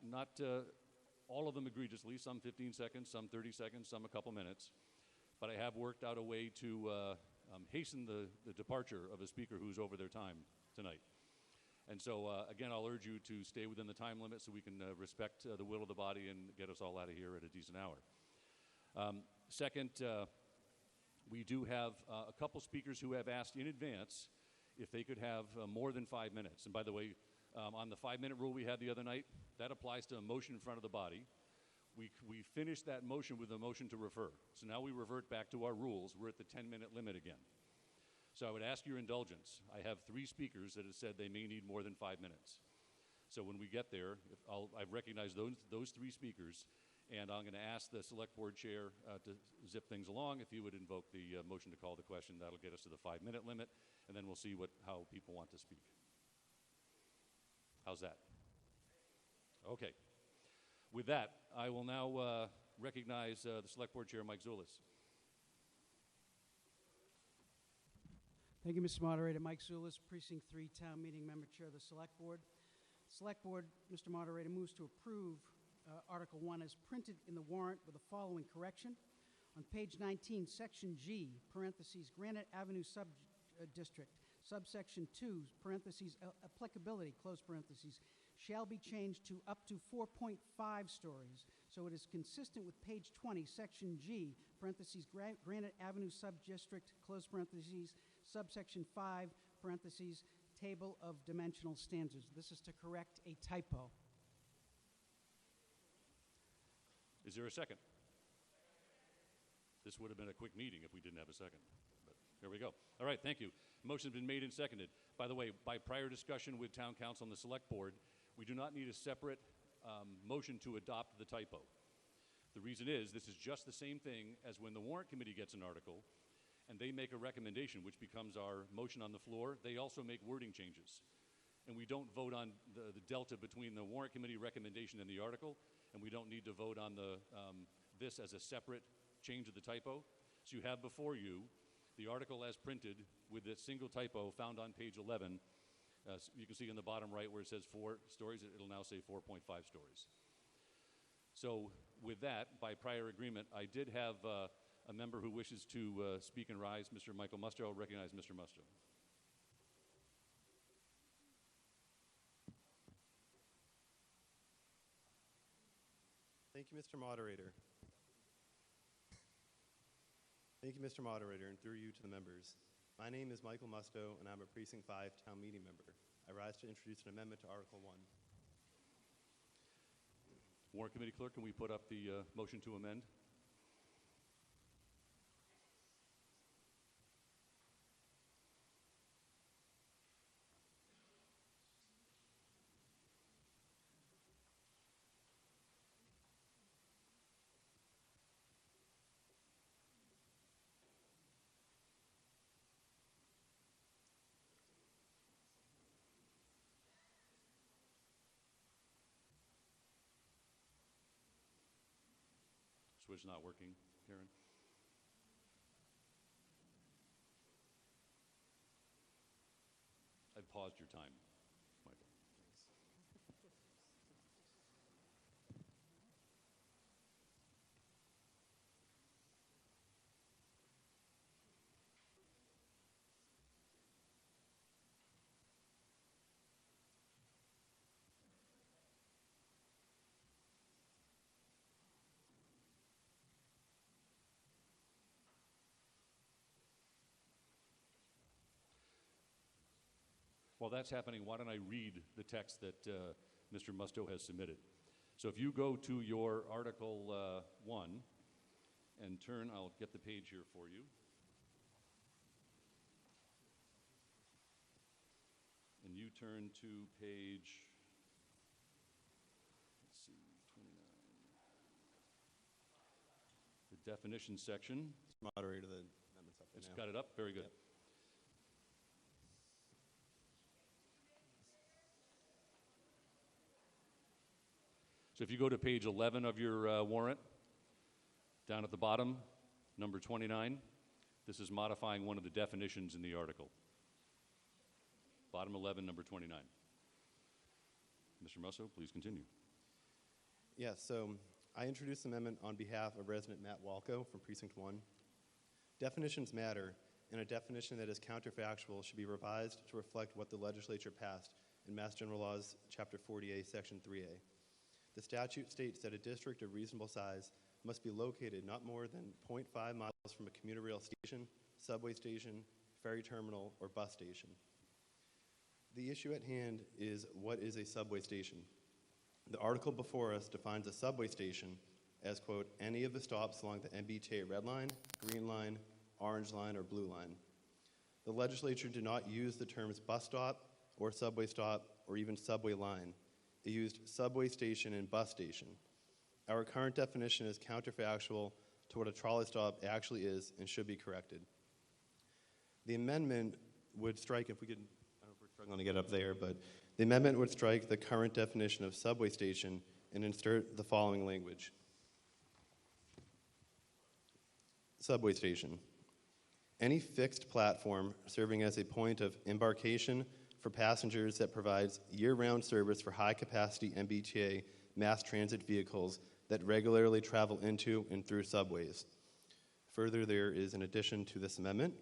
Not all of them egregiously, some 15 seconds, some 30 seconds, some a couple minutes. But I have worked out a way to hasten the departure of a speaker who's over their time tonight. And so, again, I'll urge you to stay within the time limit so we can respect the will of the body and get us all out of here at a decent hour. Second, we do have a couple speakers who have asked in advance if they could have more than 5 minutes. And by the way, on the 5-minute rule we had the other night, that applies to a motion in front of the body. We finished that motion with a motion to refer. So now we revert back to our rules. We're at the 10-minute limit again. So I would ask your indulgence. I have 3 speakers that have said they may need more than 5 minutes. So when we get there, I've recognized those 3 speakers, and I'm going to ask the Select Board Chair to zip things along. If he would invoke the motion to call the question, that'll get us to the 5-minute limit, and then we'll see how people want to speak. How's that? Okay. With that, I will now recognize the Select Board Chair, Mike Zulis. Thank you, Mr. Moderator. Mike Zulis, Precinct 3 Town Meeting Member, Chair of the Select Board. Select Board, Mr. Moderator, moves to approve Article 1 as printed in the warrant with the following correction. On page 19, Section G, parentheses, Granite Avenue Sub-District, subsection 2, parentheses, applicability, close parentheses, shall be changed to up to 4.5 stories, so it is consistent with page 20, section G, parentheses, Granite Avenue Sub-District, close parentheses, subsection 5, parentheses, table of dimensional standards. This is to correct a typo. Is there a second? This would have been a quick meeting if we didn't have a second. But here we go. All right, thank you. Motion's been made and seconded. By the way, by prior discussion with Town Council and the Select Board, we do not need a separate motion to adopt the typo. The reason is this is just the same thing as when the Warrant Committee gets an article and they make a recommendation, which becomes our motion on the floor. They also make wording changes. And we don't vote on the delta between the Warrant Committee recommendation and the article, and we don't need to vote on this as a separate change of the typo. So you have before you the article as printed with this single typo found on page 11. You can see in the bottom right where it says 4 stories, it'll now say 4.5 stories. So with that, by prior agreement, I did have a member who wishes to speak and rise, Mr. Michael Musto. I'll recognize Mr. Musto. Thank you, Mr. Moderator. Thank you, Mr. Moderator, and through you to the members. My name is Michael Musto, and I'm a Precinct 5 Town Meeting Member. I rise to introduce an amendment to Article 1. Warrant Committee Clerk, can we put up the motion to amend? Switch not working, Karen. I've paused your time, Michael. While that's happening, why don't I read the text that Mr. Musto has submitted. So if you go to your Article 1 and turn, I'll get the page here for you. And you turn to page, let's see, 29. The definition section. Moderator, the amendment's up It's now. got it up? Very good. Yep. So if you go to page 11 of your warrant, down at the bottom, number 29, this is modifying one of the definitions in the article. Bottom 11, number 29. Mr. Musso, please continue. Yes, so I introduced the amendment on behalf of resident Matt Walko from Precinct 1. Definitions matter, and a definition that is counterfactual should be revised to reflect what the legislature passed in Mass General Laws, Chapter 40A, Section 3A. The statute states that a district of reasonable size must be located not more than 0.5 miles from a commuter rail station, subway station, ferry terminal, or bus station. The issue at hand is, what is a subway station? The article before us defines a subway station as, quote, any of the stops along the MBTA red line, green line, orange line, or blue line. The legislature did not use the terms bus stop or subway stop or even subway line. It used subway station and bus station. Our current definition is counterfactual to what a trolley stop actually is and should be corrected. The amendment would strike, if we could, I don't know if we're struggling to get up there, but the amendment would strike the current definition of subway station and insert the following language. Subway station. Any fixed platform serving as a point of embarkation for passengers that provides year-round service for high-capacity MBTA mass transit vehicles that regularly travel into and through subways. Further, there is an addition to this amendment,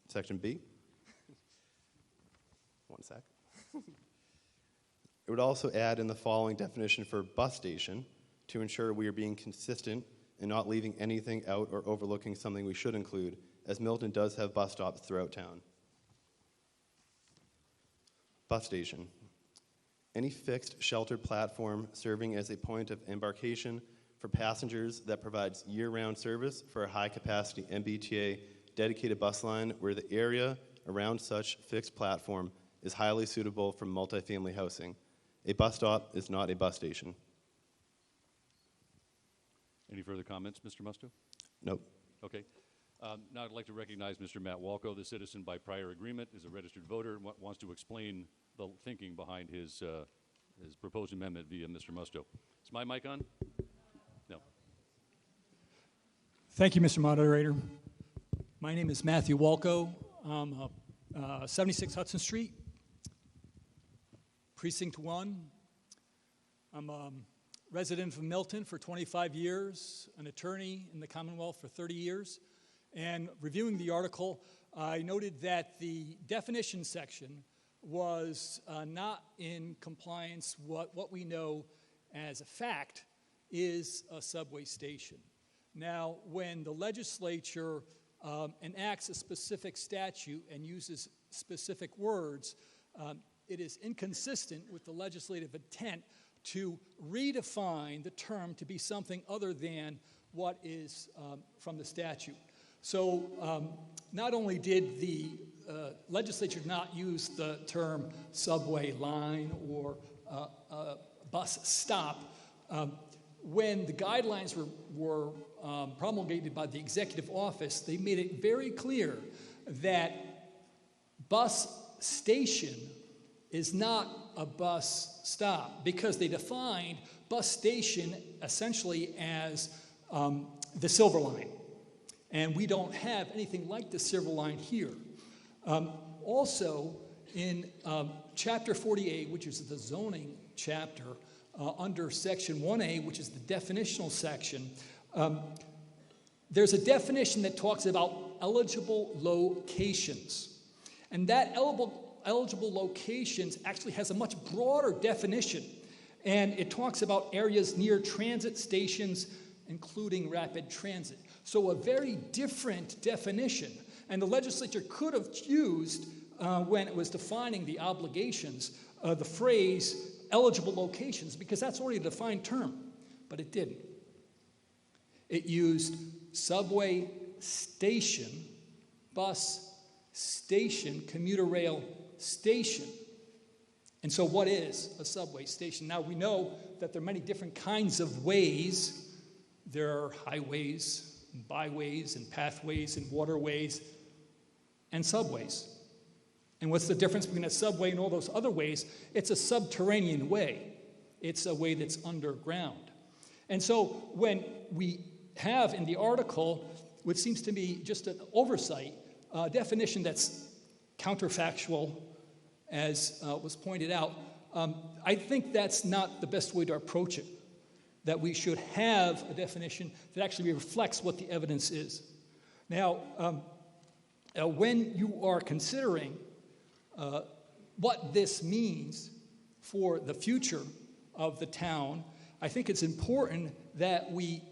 section B. One sec. It would also add in the following definition for bus station to ensure we are being consistent and not leaving anything out or overlooking something we should include, as Milton does have bus stops throughout town. Bus station. Any fixed sheltered platform serving as a point of embarkation for passengers that provides year-round service for a high-capacity MBTA dedicated bus line where the area around such fixed platform is highly suitable for multifamily housing. A bus stop is not a bus station. Any further comments, Mr. Musto? Nope. Okay. Now I'd like to recognize Mr. Matt Walko, the citizen by prior agreement, is a registered voter, and wants to explain the thinking behind his proposed amendment via Mr. Musto. Is my mic on? No. Thank you, Mr. Moderator. My name is Matthew Walko. I'm 76 Hudson Street, Precinct 1. I'm a resident of Milton for 25 years, an attorney in the Commonwealth for 30 years. And reviewing the article, I noted that the definition section was not in compliance what we know as a fact is a subway station. Now, when the legislature enacts a specific statute and uses specific words, it is inconsistent with the legislative intent to redefine the term to be something other than what is from the statute. So not only did the legislature not use the term subway line or bus stop, when the guidelines were promulgated by the executive office, they made it very clear that bus station is not a bus stop, because they defined bus station essentially as the Silver Line. And we don't have anything like the Silver Line here. Also, in Chapter 48, which is the zoning chapter, under Section 1A, which is the definitional section, there's a definition that talks about eligible locations. And that eligible locations actually has a much broader definition. And it talks about areas near transit stations, including rapid transit. So a very different definition. And the legislature could have used, when it was defining the obligations, the phrase eligible locations, because that's already a defined term, but it didn't. It used subway station, bus station, commuter rail station. And so what is a subway station? Now we know that there are many different kinds of ways. There are highways, and byways, and pathways, and waterways, and subways. And what's the difference between a subway and all those other ways? It's a subterranean way. It's a way that's underground. And so when we have in the article, which seems to be just an oversight, a definition that's counterfactual, as was pointed out, I think that's not the best way to approach it, that we should have a definition that actually reflects what the evidence is. Now, when you are considering what this means for the future of the town, I think it's important that we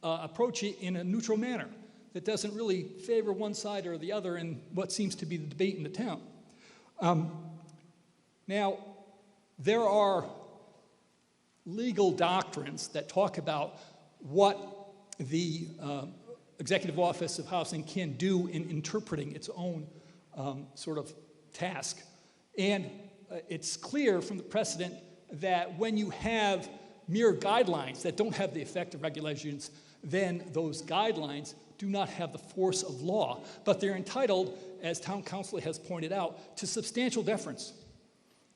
approach it in a neutral manner that doesn't really favor one side or the other in what seems to be the debate in the town. Now, there are legal doctrines that talk about what the Executive Office of Housing can do in interpreting its own sort of task. And it's clear from the precedent that when you have mere guidelines that don't have the effect of regulations, then those guidelines do not have the force of law, but they're entitled, as town council has pointed out, to substantial deference,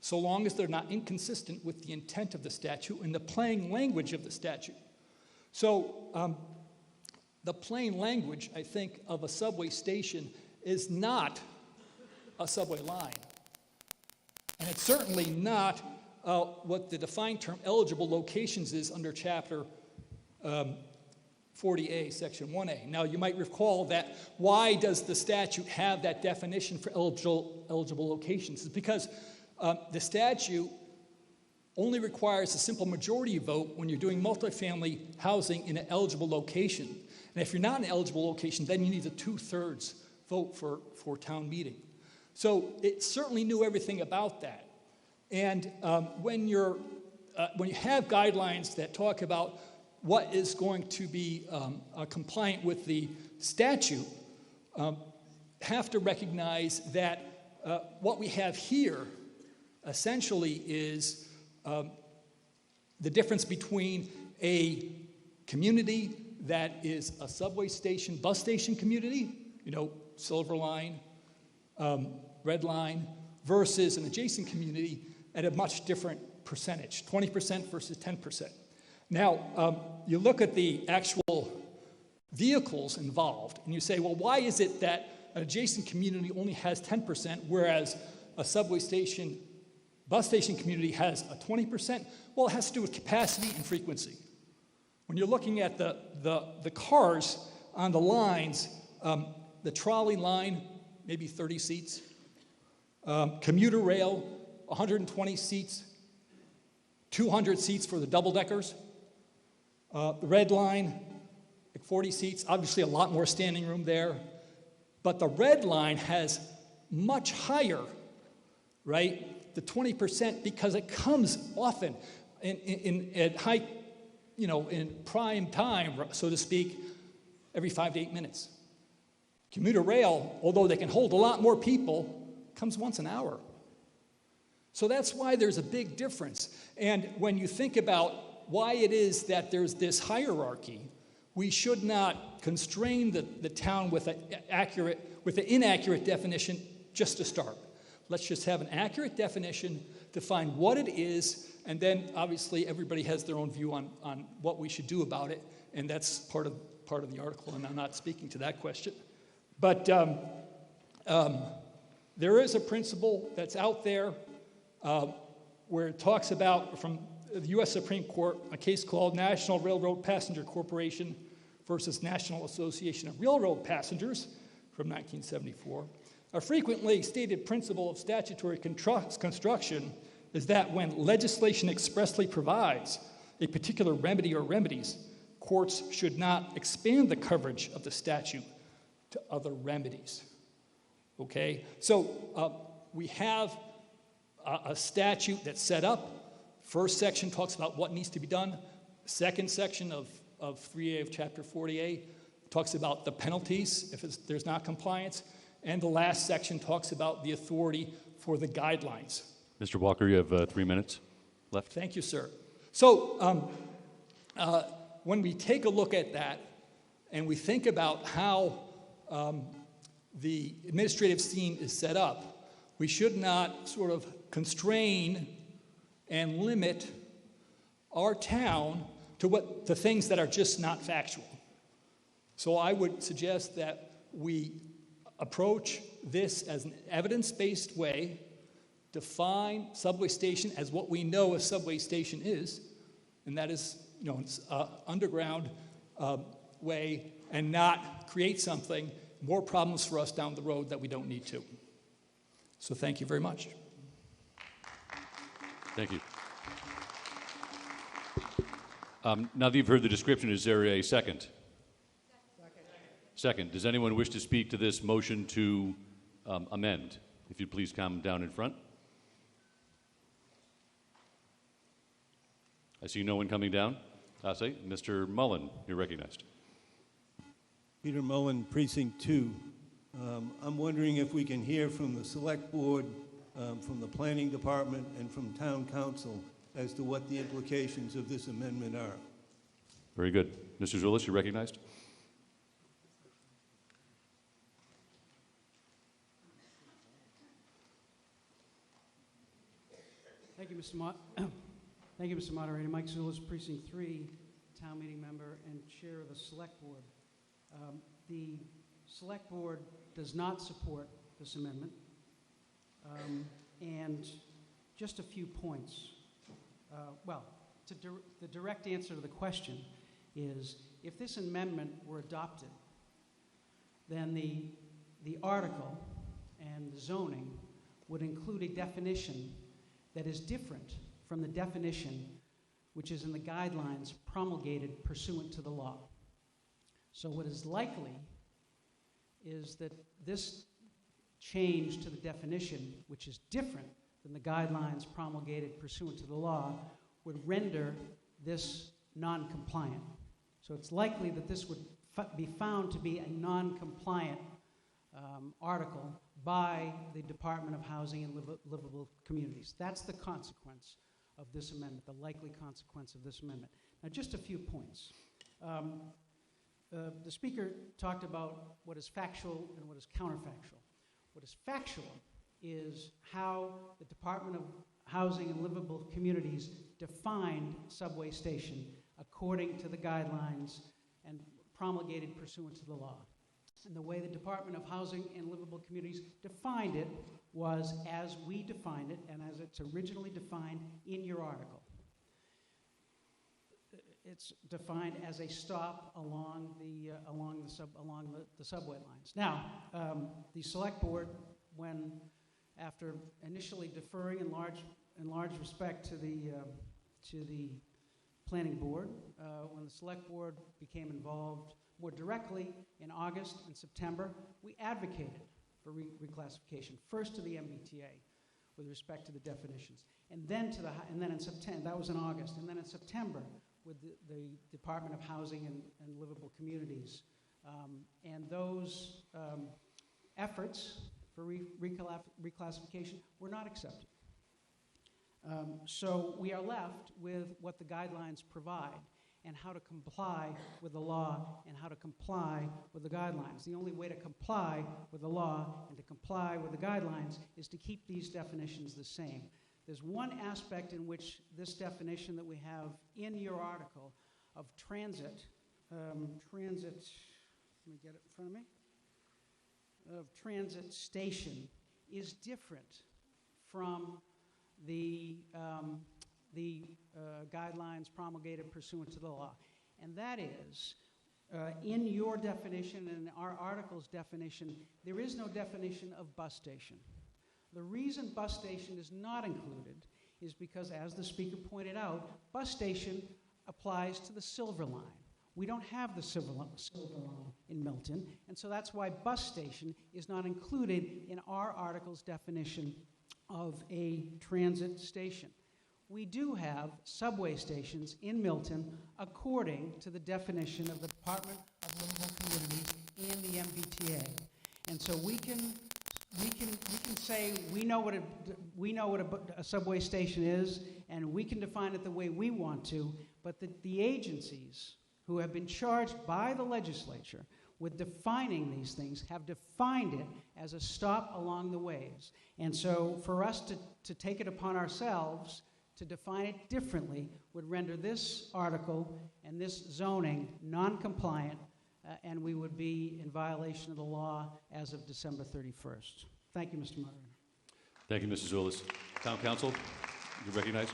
so long as they're not inconsistent with the intent of the statute and the plain language of the statute. So the plain language, I think, of a subway station is not a subway line. And it's certainly not what the defined term eligible locations is under Chapter 40A, Section 1A. Now, you might recall that why does the statute have that definition for eligible locations? It's because the statute only requires a simple majority vote when you're doing multifamily housing in an eligible location. And if you're not in an eligible location, then you need a 2/3 vote for town meeting. So it certainly knew everything about that. And when you have guidelines that talk about what is going to be compliant with the statute, have to recognize that what we have here essentially is the difference between a community that is a subway station, bus station community, Silver Line, Red Line, versus an adjacent community at a much different percentage, 20% versus 10%. Now, you look at the actual vehicles involved, and you say, well, why is it that an adjacent community only has 10%, whereas a subway station, bus station community has a 20%? Well, it has to do with capacity and frequency. When you're looking at the cars on the lines, the trolley line, maybe 30 seats, commuter rail, 120 seats, 200 seats for the double-deckers, the red line, like 40 seats, obviously a lot more standing room there. But the red line has much higher, right, the 20%, because it comes often at high, in prime time, so to speak, every 5 to 8 minutes. Commuter rail, although they can hold a lot more people, comes once an hour. So that's why there's a big difference. And when you think about why it is that there's this hierarchy, we should not constrain the town with an inaccurate definition just to start. Let's just have an accurate definition, define what it is, and then obviously everybody has their own view on what we should do about it, and that's part of the article, and I'm not speaking to that question. But there is a principle that's out there where it talks about, from the U.S. Supreme Court, a case called National Railroad Passenger Corporation versus National Association of Railroad Passengers from 1974. A frequently stated principle of statutory construction is that when legislation expressly provides a particular remedy or remedies, courts should not expand the coverage of the statute to other remedies. Okay? So we have a statute that's set up. First section talks about what needs to be done. Second section of 3A of Chapter 40A talks about the penalties if there's not compliance. And the last section talks about the authority for the guidelines. Mr. Walker, you have 3 minutes left. Thank you, sir. So when we take a look at that and we think about how the administrative scene is set up, we should not sort of constrain and limit our town to things that are just not factual. So I would suggest that we approach this as an evidence-based way define subway station as what we know a subway station is, and that is, it's underground way, and not create something, more problems for us down the road that we don't need to. So thank you very much. Thank you. Now that you've heard the description, is there a second? Second. Does anyone wish to speak to this motion to amend? If you'd please come down in front. I see no one coming down. I say, Mr. Mullen, you're recognized. Peter Mullen, Precinct 2. I'm wondering if we can hear from the Select Board, from the Planning Department, and from Town Council as to what the implications of this amendment are. Very good. Mr. Zullis, you're recognized. Thank you, Thank you, Mr. Moderator. Mike Zullis, Precinct 3, Town Meeting Member and Chair of the Select Board. The Select Board does not support this amendment. And just a few points. The direct answer to the question is, if this amendment were adopted, then the article and the zoning would include a definition that is different from the definition which is in the guidelines promulgated pursuant to the law. So what is likely is that this change to the definition, which is different than the guidelines promulgated pursuant to the law, would render this non-compliant. So it's likely that this would be found to be a non-compliant article by the Department of Housing and Livable Communities. That's the consequence of this amendment, the likely consequence of this amendment. Now, just a few points. The speaker talked about what is factual and what is counterfactual. What is factual is how the Department of Housing and Livable Communities defined subway station according to the guidelines and promulgated pursuant to the law. And the way the Department of Housing and Livable Communities defined it was as we defined it and as it's originally defined in your article. It's defined as a stop along the subway lines. Now, the Select Board, after initially deferring in large respect to the Planning Board, when the Select Board became involved more directly in August and September, we advocated for reclassification, first to the MBTA with respect to the definitions, and then in September, that was in August, and then in September with the Department of Housing and Livable Communities. And those efforts for reclassification were not accepted. So we are left with what the guidelines provide and how to comply with the law and how to comply with the guidelines. The only way to comply with the law and to comply with the guidelines is to keep these definitions the same. There's one aspect in which this definition that we have in your article of transit, let me get it in front of me, of transit station is different from the guidelines promulgated pursuant to the law. And that is, in your definition and our article's definition, there is no definition of bus station. The reason bus station is not included is because, as the speaker pointed out, bus station applies to the Silver Line. We don't have the Silver Line in Milton, and so that's why bus station is not included in our article's definition of a transit station. We do have subway stations in Milton according to the definition of the Department of Livable Communities and the MBTA. And so we can say we know what a subway station is, and we can define it the way we want to, but the agencies who have been charged by the legislature with defining these things have defined it as a stop along the ways. And so for us to take it upon ourselves to define it differently would render this article and this zoning non-compliant, and we would be in violation of the law as of December 31st. Thank you, Mr. Moderator. Thank you, Mrs. Zulus. Town Council, you're recognized.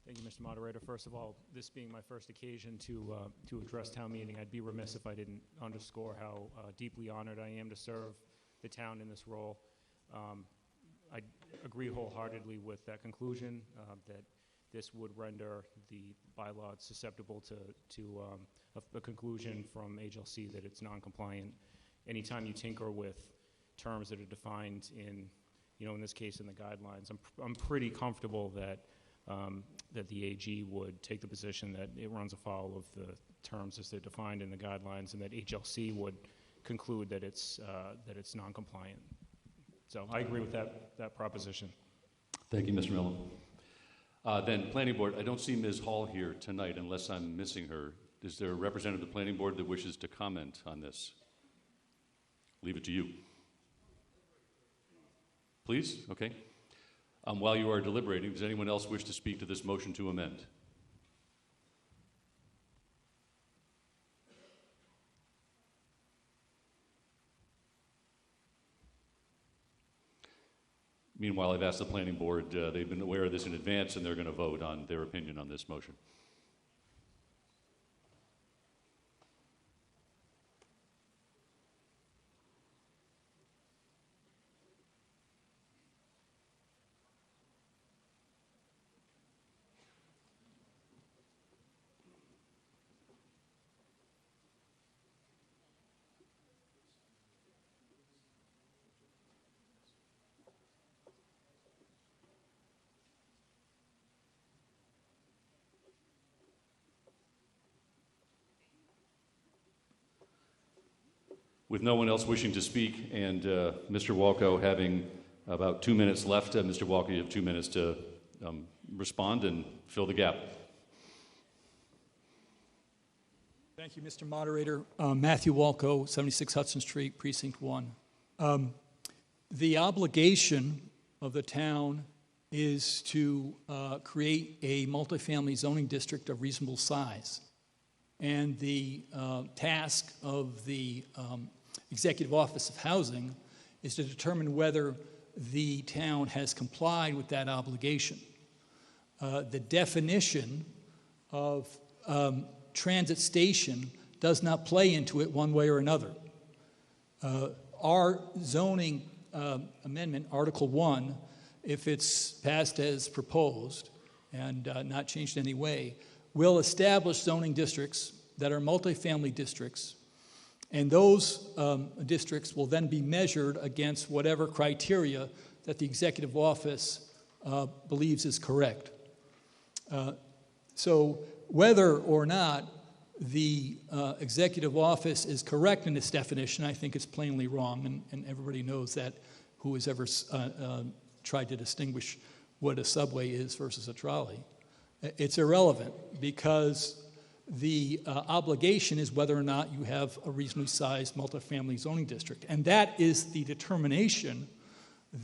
Thank you, Mr. Moderator. First of all, this being my first occasion to address town meeting, I'd be remiss if I didn't underscore how deeply honored I am to serve the town in this role. I agree wholeheartedly with that conclusion, that this would render the bylaw susceptible to a conclusion from HLC that it's non-compliant. Anytime you tinker with terms that are defined in, in this case in the guidelines, I'm pretty comfortable that that the AG would take the position that it runs afoul of the terms as they're defined in the guidelines, and that HLC would conclude that it's non-compliant. So I agree with that proposition. Thank you, Mr. Milton. Then, Planning Board, I don't see Ms. Hall here tonight unless I'm missing her. Is there a representative of the Planning Board that wishes to comment on this? Leave it to you. Please? Okay. While you are deliberating, does anyone else wish to speak to this motion to amend? Meanwhile, I've asked the Planning Board, they've been aware of this in advance, and they're going to vote on their opinion on this motion. With no one else wishing to speak, and Mr. Walko having about 2 minutes left, Mr. Walko, you have 2 minutes to respond and fill the gap. Thank you, Mr. Moderator. Matthew Walko, 76 Hudson Street, Precinct 1. The obligation of the town is to create a multifamily zoning district of reasonable size. And the task of the Executive Office of Housing is to determine whether the town has complied with that obligation. The definition of transit station does not play into it one way or another. Our zoning amendment, Article 1, if it's passed as proposed and not changed in any way, will establish zoning districts that are multifamily districts, and those districts will then be measured against whatever criteria that the Executive Office believes is correct. So whether or not the Executive Office is correct in its definition, I think it's plainly wrong, and everybody knows that, who has ever tried to distinguish what a subway is versus a trolley. It's irrelevant, because the obligation is whether or not you have a reasonably sized multifamily zoning district. And that is the determination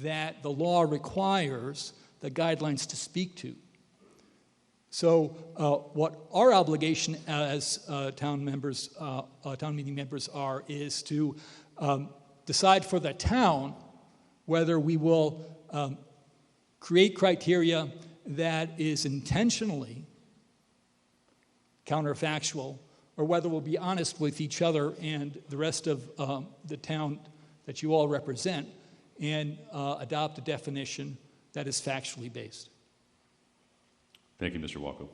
that the law requires the guidelines to speak to. So what our obligation as town meeting members are is to decide for the town whether we will create criteria that is intentionally counterfactual, or whether we'll be honest with each other and the rest of the town that you all represent and adopt a definition that is factually based. Thank you, Mr. Walko.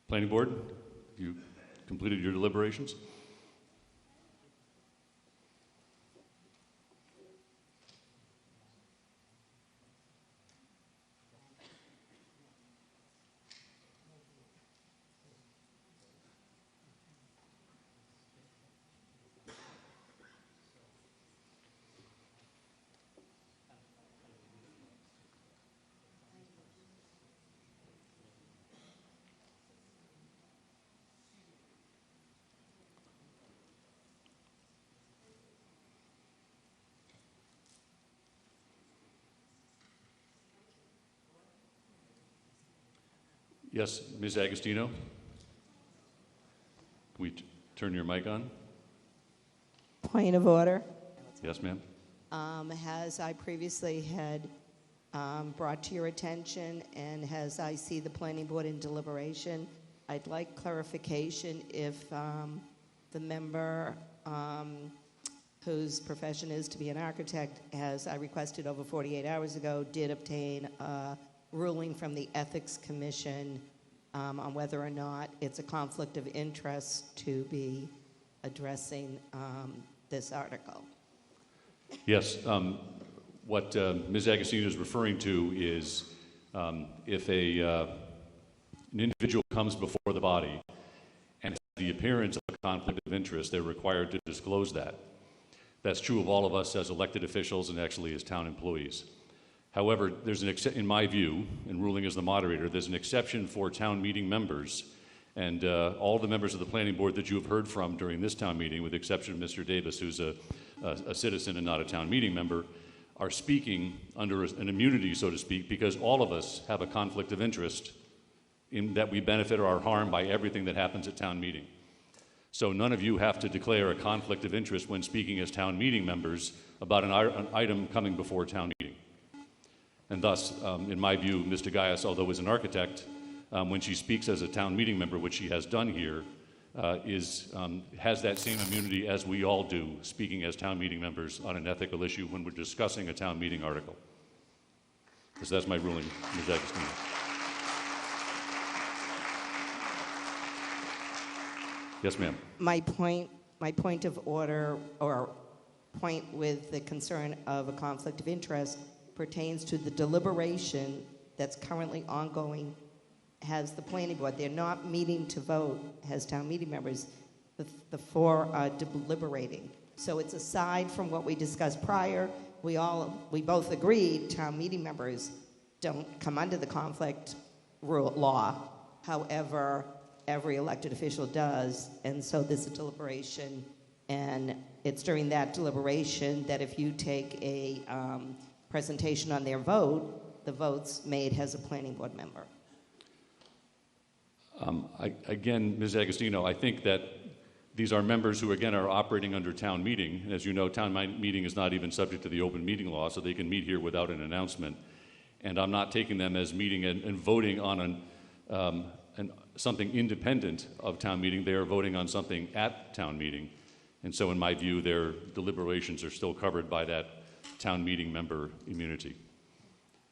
Planning Board, you completed your deliberations? Yes, Ms. Agostino? Can we turn your mic on? Point of order. Yes, ma'am. As I previously had brought to your attention, and as I see the planning board in deliberation, I'd like clarification if the member whose profession is to be an architect, as I requested over 48 hours ago, did obtain a ruling from the Ethics Commission on whether or not it's a conflict of interest to be addressing this article. Yes. What Ms. Agostino is referring to is if an individual comes before the body and has the appearance of a conflict of interest, they're required to disclose that. That's true of all of us as elected officials and actually as town employees. However, there's in my view, in ruling as the moderator, there's an exception for town meeting members, and all the members of the planning board that you have heard from during this town meeting, with the exception of Mr. Davis, who's a citizen and not a town meeting member, are speaking under an immunity, so to speak, because all of us have a conflict of interest in that we benefit or are harmed by everything that happens at town meeting. So none of you have to declare a conflict of interest when speaking as town meeting members about an item coming before town meeting. And thus, in my view, Ms. Gaius, although is an architect, when she speaks as a town meeting member, which she has done here, has that same immunity as we all do, speaking as town meeting members on an ethical issue when we're discussing a town meeting article. So that's my ruling, Ms. Agostino. Yes, ma'am. My point of order, or point with the concern of a conflict of interest, pertains to the deliberation that's currently ongoing. Has the planning board, they're not meeting to vote as town meeting members, the four are deliberating. So it's aside from what we discussed prior. We both agreed town meeting members don't come under the conflict law. However, every elected official does, and so there's a deliberation, and it's during that deliberation that if you take a presentation on their vote, the vote's made as a planning board member. Again, Ms. Agostino, I think that these are members who, again, are operating under town meeting. And as you know, town meeting is not even subject to the open meeting law, so they can meet here without an announcement. And I'm not taking them as meeting and voting on something independent of town meeting. They are voting on something at town meeting. And so in my view, their deliberations are still covered by that town meeting member immunity.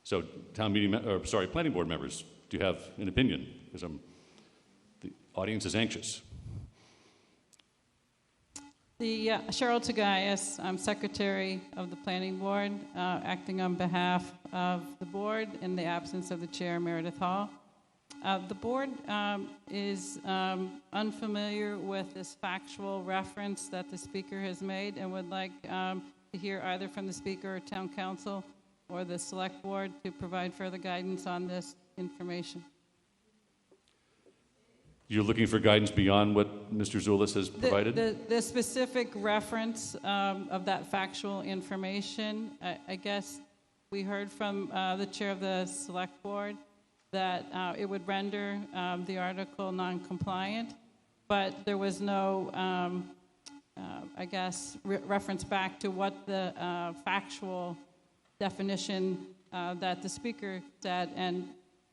So planning board members, do you have an opinion? Because the audience is anxious. Cheryl Tagayas, I'm Secretary of the Planning Board, acting on behalf of the board in the absence of the Chair, Meredith Hall. The board is unfamiliar with this factual reference that the speaker has made and would like to hear either from the speaker or town council or the select board to provide further guidance on this information. You're looking for guidance beyond what Mr. Zulis has provided? The specific reference of that factual information, I guess we heard from the chair of the select board that it would render the article non-compliant, but there was no, I guess, reference back to what the factual definition that the speaker said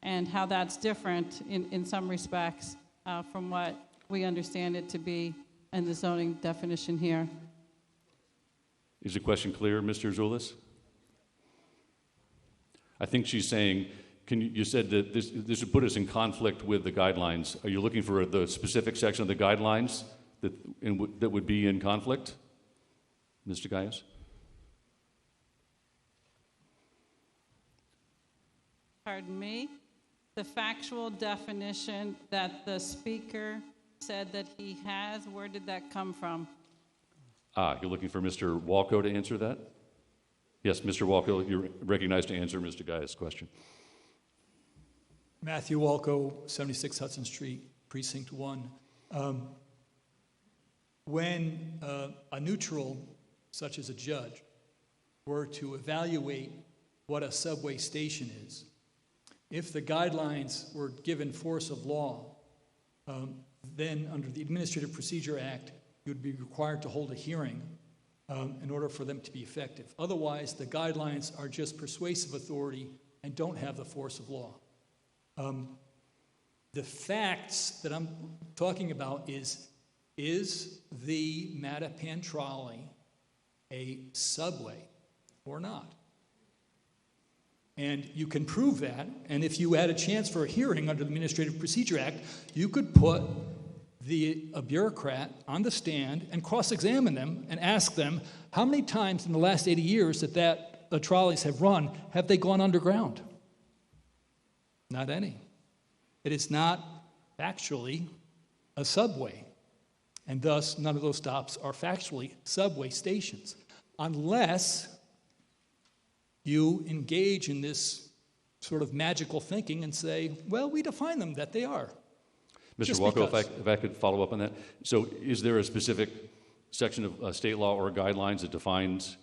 and how that's different in some respects from what we understand it to be in the zoning definition here. Is the question clear, Mr. Zulis? I think she's saying, you said that this would put us in conflict with the guidelines. Are you looking for the specific section of the guidelines that would be in conflict? Mr. Gaius? Pardon me? The factual definition that the speaker said that he has, where did that come from? You're looking for Mr. Walco to answer that? Yes, Mr. Walco, you're recognized to answer Mr. Gaius' question. Matthew Walco, 76 Hudson Street, Precinct 1. When a neutral, such as a judge, were to evaluate what a subway station is, if the guidelines were given force of law, then under the Administrative Procedure Act, you would be required to hold a hearing in order for them to be effective. Otherwise, the guidelines are just persuasive authority and don't have the force of law. The facts that I'm talking about is the Mattapan trolley a subway or not? And you can prove that, and if you had a chance for a hearing under the Administrative Procedure Act, you could put a bureaucrat on the stand and cross-examine them and ask them, how many times in the last 80 years that trolleys have run, have they gone underground? Not any. It is not factually a subway, and thus none of those stops are factually subway stations, unless you engage in this sort of magical thinking and say, well, we define them that they are. Mr. Walko, if I could follow up on that. So is there a specific section of state law or guidelines that defines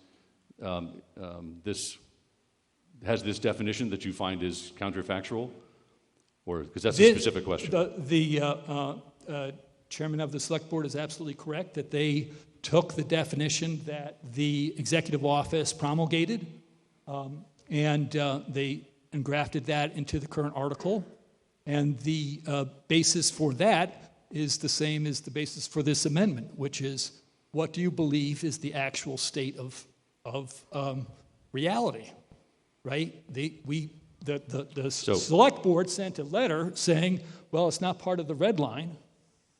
has this definition that you find is counterfactual? Or, because that's a specific question. The chairman of the select board is absolutely correct that they took the definition that the executive office promulgated and they engrafted that into the current article. And the basis for that is the same as the basis for this amendment, which is, what do you believe is the actual state of reality, right? The select board sent a letter saying, well, it's not part of the red line.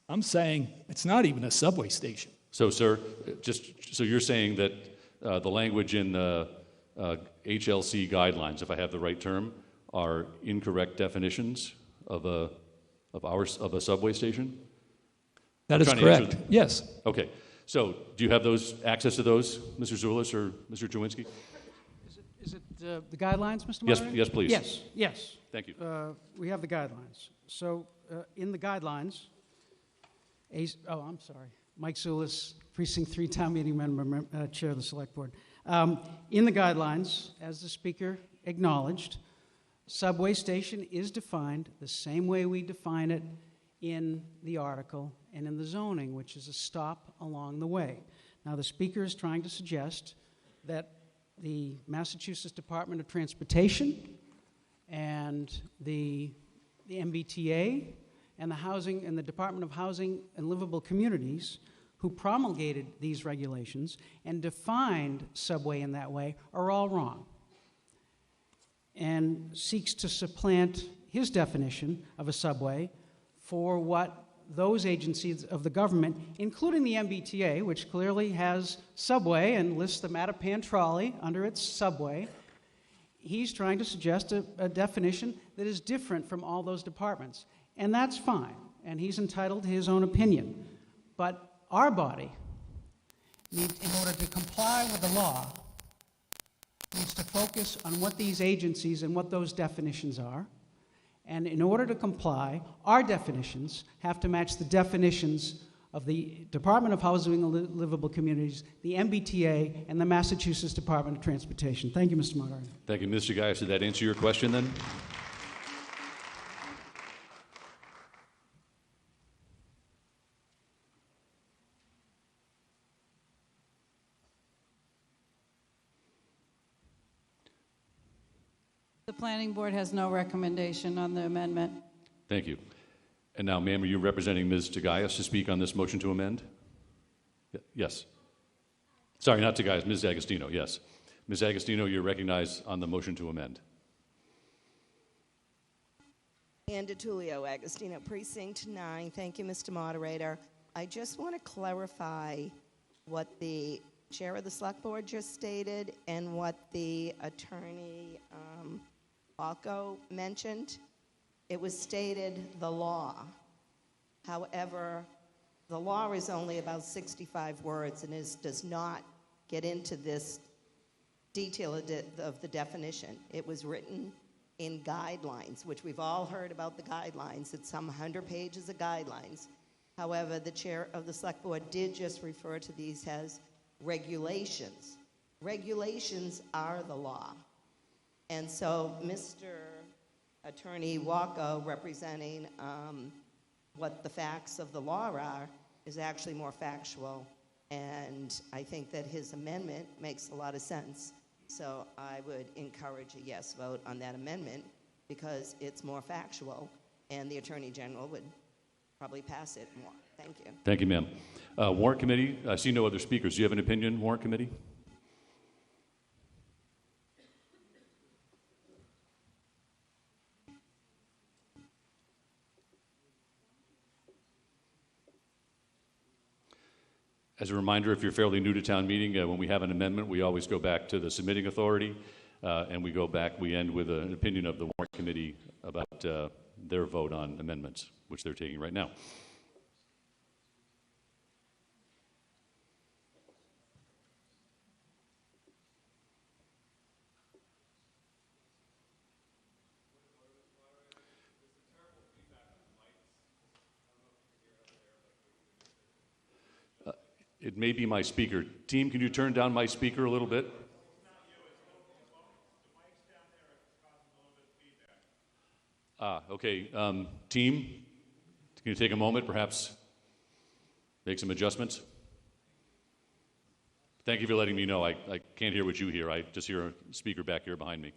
I'm saying it's not even a subway station. So, sir, so you're saying that the language in the HLC guidelines, if I have the right term, are incorrect definitions of a subway station? That is correct. Yes. Okay. So, do you have access to those, Mr. Zulis or Mr. Jawinski? Is it the guidelines, Mr. Moderator? Yes, please. Yes. Thank you. We have the guidelines. So, in the guidelines, I'm sorry, Mike Zulis, Precinct 3 Town Meeting Member, Chair of the Select Board. In the guidelines, as the Speaker acknowledged, subway station is defined the same way we define it in the article and in the zoning, which is a stop along the way. Now, the Speaker is trying to suggest that the Massachusetts Department of Transportation and the MBTA and the Department of Housing and Livable Communities, who promulgated these regulations and defined subway in that way, are all wrong, and seeks to supplant his definition of a subway for what those agencies of the government, including the MBTA, which clearly has subway and lists the Mattapan trolley under its subway, he's trying to suggest a definition that is different from all those departments. And that's fine, and he's entitled to his own opinion. But our body, in order to comply with the law, needs to focus on what these agencies and what those definitions are. And in order to comply, our definitions have to match the definitions of the Department of Housing and Livable Communities, the MBTA, and the Massachusetts Department of Transportation. Thank you, Mr. Moderator. Thank you, Mr. Gaius. Did that answer your question then? The planning board has no recommendation on the amendment. Thank you. And now, ma'am, are you representing Ms. Tagayas to speak on this motion to amend? Yes. Sorry, not Tagayas, Ms. Agostino, yes. Ms. Agostino, you're recognized on the motion to amend. Ann DiTullio, Agostino, Precinct 9. Thank you, Mr. Moderator. I just want to clarify what the chair of the select board just stated and what the attorney Walko mentioned. It was stated the law. However, the law is only about 65 words and does not get into this detail of the definition. It was written in guidelines, which we've all heard about the guidelines. It's some 100 pages of guidelines. However, the chair of the select board did just refer to these as regulations. Regulations are the law. And so Mr. Attorney Walko, representing what the facts of the law are, is actually more factual And I think that his amendment makes a lot of sense. So I would encourage a yes vote on that amendment because it's more factual, and the Attorney General would probably pass it more. Thank you. Thank you, ma'am. Warrant Committee, I see no other speakers. Do you have an opinion, Warrant Committee? As a reminder, if you're fairly new to town meeting, when we have an amendment, we always go back to the submitting authority, and we end with an opinion of the Warrant Committee about their vote on amendments, which they're taking right now. It may be my speaker. Team, can you turn down my speaker a little bit? Okay. Team, can you take a moment, perhaps make some adjustments? Thank you for letting me know. I can't hear what you hear. I just hear a speaker back here behind me.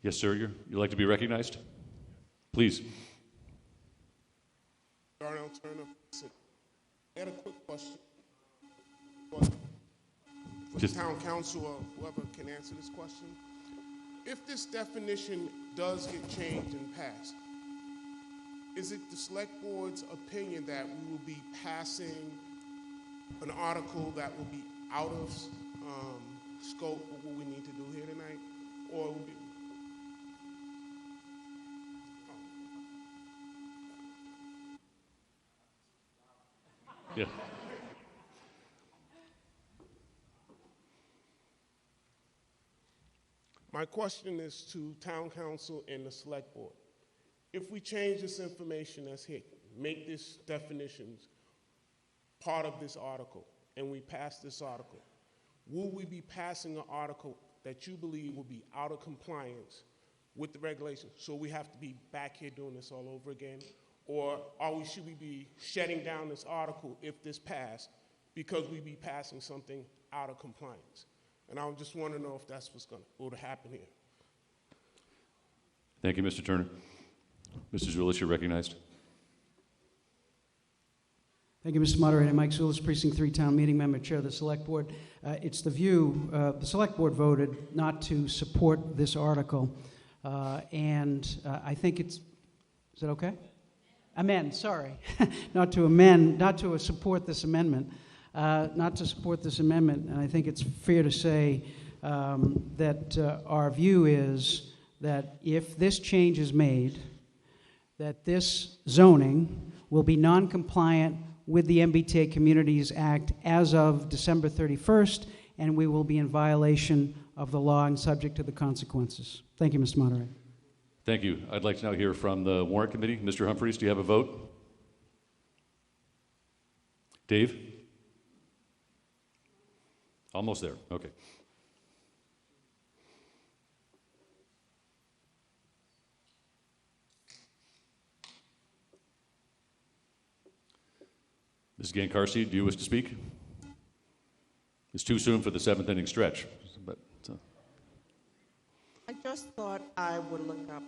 Yes, sir. You'd like to be recognized? Please. Darnell Turner. I had a quick question for the town council or whoever can answer this question. If this definition does get changed and passed, is it the select board's opinion that we will be passing an article that will be out of scope of what we need to do here tonight? Or will be Yeah. My question is to town council and the select board. If we change this information that's here, make this definitions part of this article, and we pass this article, will we be passing an article that you believe will be out of compliance with the regulations? So we have to be back here doing this all over again? Or should we be shutting down this article if this passed because we be passing something out of compliance? And I just want to know if that's what's going to happen here. Thank you, Mr. Turner. Mr. Zulis, you're recognized. Thank you, Mr. Moderator. Mike Zulis, Precinct 3 Town Meeting Member, Chair of the Select Board. It's the view, the Select Board voted not to support this article, and I think it's, is that okay? Amend, sorry. Not to support this amendment. Not to support this amendment, and I think it's fair to say that our view is that if this change is made, that this zoning will be non-compliant with the MBTA Communities Act as of December 31st, and we will be in violation of the law and subject to the consequences. Thank you, Mr. Moderator. Thank you. I'd like to now hear from the Warrant Committee. Mr. Humphreys, do you have a vote? Dave? Almost there. Okay. Ms. Gancarsi, do you wish to speak? It's too soon for the seventh inning stretch, but I just thought I would look up.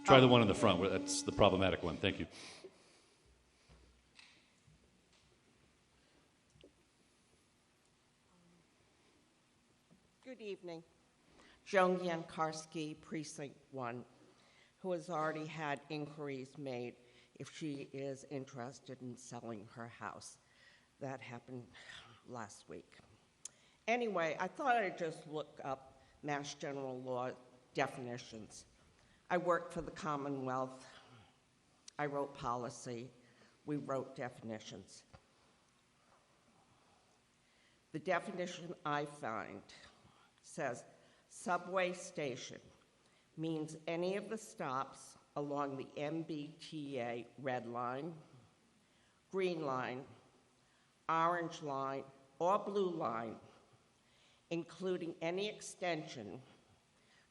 Try the one in the front. That's the problematic one. Thank you. Good evening. Joan Yankarski, Precinct 1, who has already had inquiries made if she is interested in selling her house. That happened last week. Anyway, I thought I'd just look up Mass General Law definitions. I worked for the Commonwealth I wrote policy. We wrote definitions. The definition I find says subway station means any of the stops along the MBTA red line, green line, orange line, or blue line, including any extension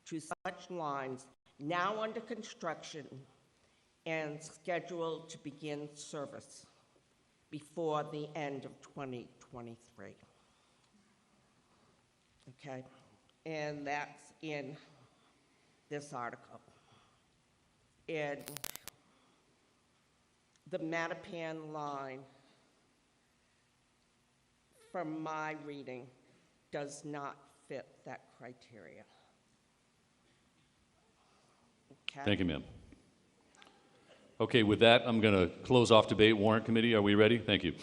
to such lines now under construction and scheduled to begin service before the end of 2023. Okay, and that's in this article. And the Mattapan line, from my reading, does not fit that criteria. Okay. Thank you, ma'am. Okay, with that, I'm going to close off debate. Warrant Committee, are we ready? Thank you.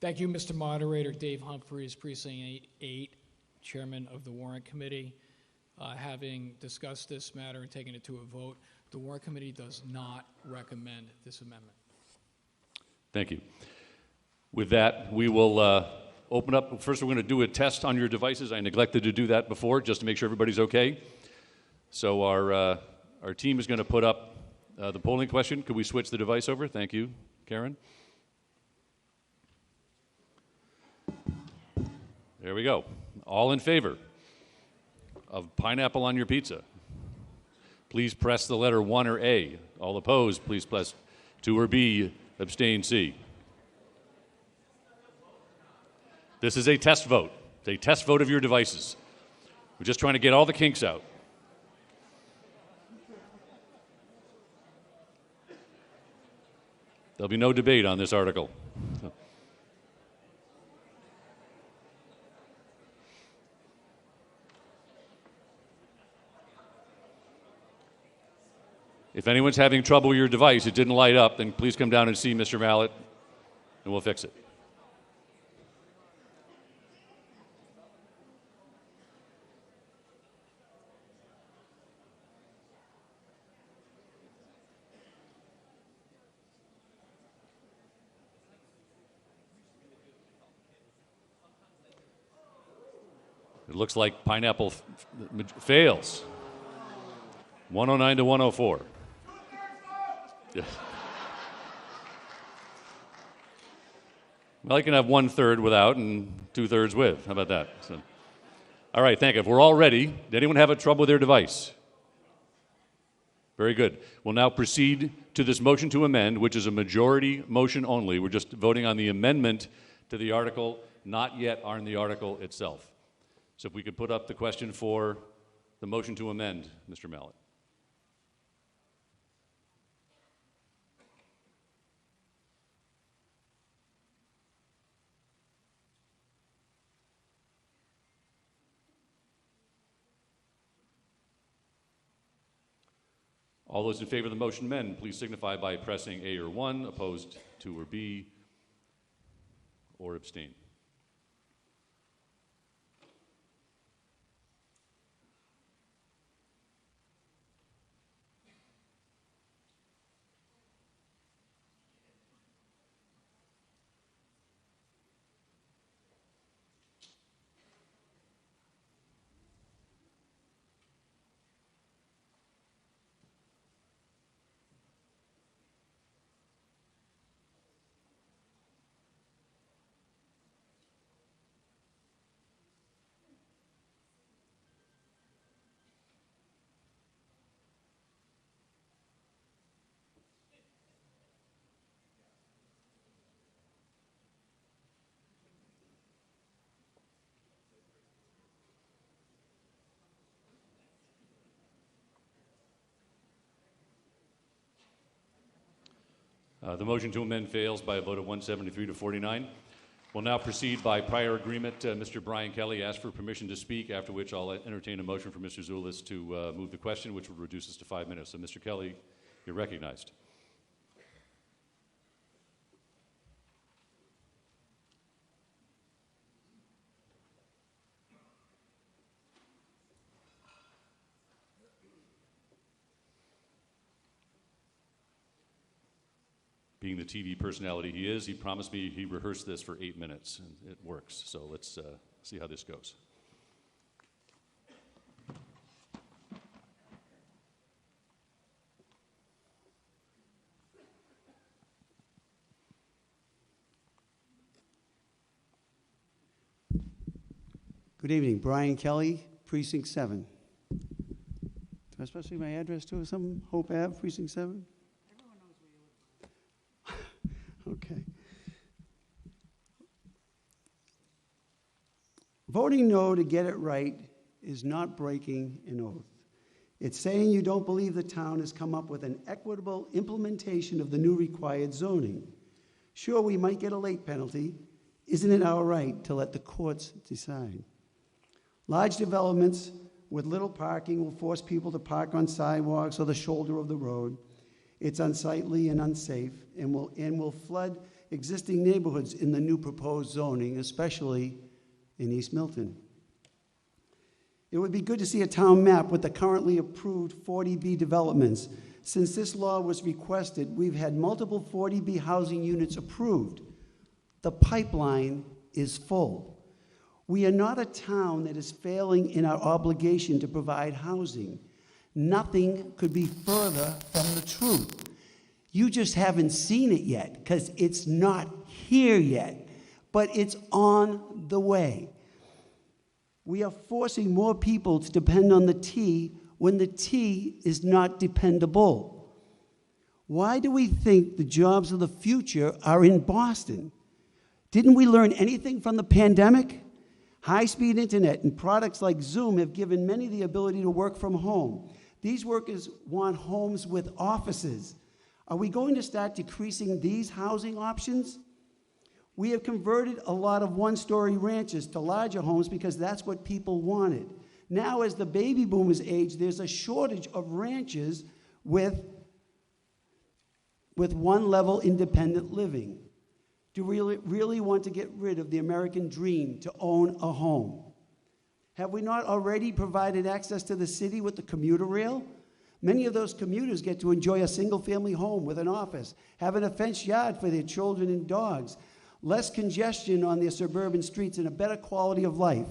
Thank you, Mr. Moderator. Dave Humphreys, Precinct 8, Chairman of the Warrant Committee. Having discussed this matter and taken it to a vote, the Warrant Committee does not recommend this amendment. Thank you. With that, we will open up. First, we're going to do a test on your devices. I neglected to do that before, just to make sure everybody's okay. So our team is going to put up the polling question. Could we switch the device over? Thank you, Karen. There we go. All in favor of pineapple on your pizza, please press the letter 1 or A. All opposed, please press 2 or B. Abstain, C. This is a test vote. It's a test vote of your devices. We're just trying to get all the kinks out. There'll be no debate on this article. If anyone's having trouble with your device, it didn't light up, then please come down and see Mr. Mallett, and we'll fix it. It looks like pineapple fails. 109 to 104. Yes. Well, you can have 1/3 without and 2/3 with. How about that? So, all right, thank you. If we're all ready, did anyone have a trouble with their device? Very good. We'll now proceed to this motion to amend, which is a majority motion only. We're just voting on the amendment to the article, not yet on the article itself. So if we could put up the question for the motion to amend, Mr. Mallett. All those in favor of the motion amend, please signify by pressing A or 1, opposed 2 or B, or abstain. The motion to amend fails by a vote of 173 to 49. We'll now proceed by prior agreement. Mr. Brian Kelly asked for permission to speak, after which I'll entertain a motion for Mr. Zulus to move the question, which will reduce us to 5 minutes. So, Mr. Kelly, you're recognized. being the TV personality he is, he promised me he rehearsed this for 8 minutes, and it works. So let's see how this goes. Good evening, Brian Kelly, Precinct 7. Do I supposed to give my address to or something? Hope Ave, Precinct 7? Everyone knows where you live. Okay. Voting no to get it right is not breaking an oath. It's saying you don't believe the town has come up with an equitable implementation of the new required zoning. Sure, we might get a late penalty. Isn't it our right to let the courts decide? Large developments with little parking will force people to park on sidewalks or the shoulder of the road. It's unsightly and unsafe and will flood existing neighborhoods in the new proposed zoning, especially in East Milton. It would be good to see a town map with the currently approved 40B developments. Since this law was requested, we've had multiple 40B housing units approved. The pipeline is full. We are not a town that is failing in our obligation to provide housing. Nothing could be further from the truth. You just haven't seen it yet because it's not here yet, but it's on the way. We are forcing more people to depend on the T when the T is not dependable. Why do we think the jobs of the future are in Boston? Didn't we learn anything from the pandemic? High-speed internet and products like Zoom have given many the ability to work from home. These workers want homes with offices. Are we going to start decreasing these housing options? We have converted a lot of one-story ranches to larger homes because that's what people wanted. Now, as the baby boomers age, there's a shortage of ranches with one-level independent living. Do we really want to get rid of the American dream to own a home? Have we not already provided access to the city with the commuter rail? Many of those commuters get to enjoy a single-family home with an office, having a fenced yard for their children and dogs, less congestion on their suburban streets, and a better quality of life.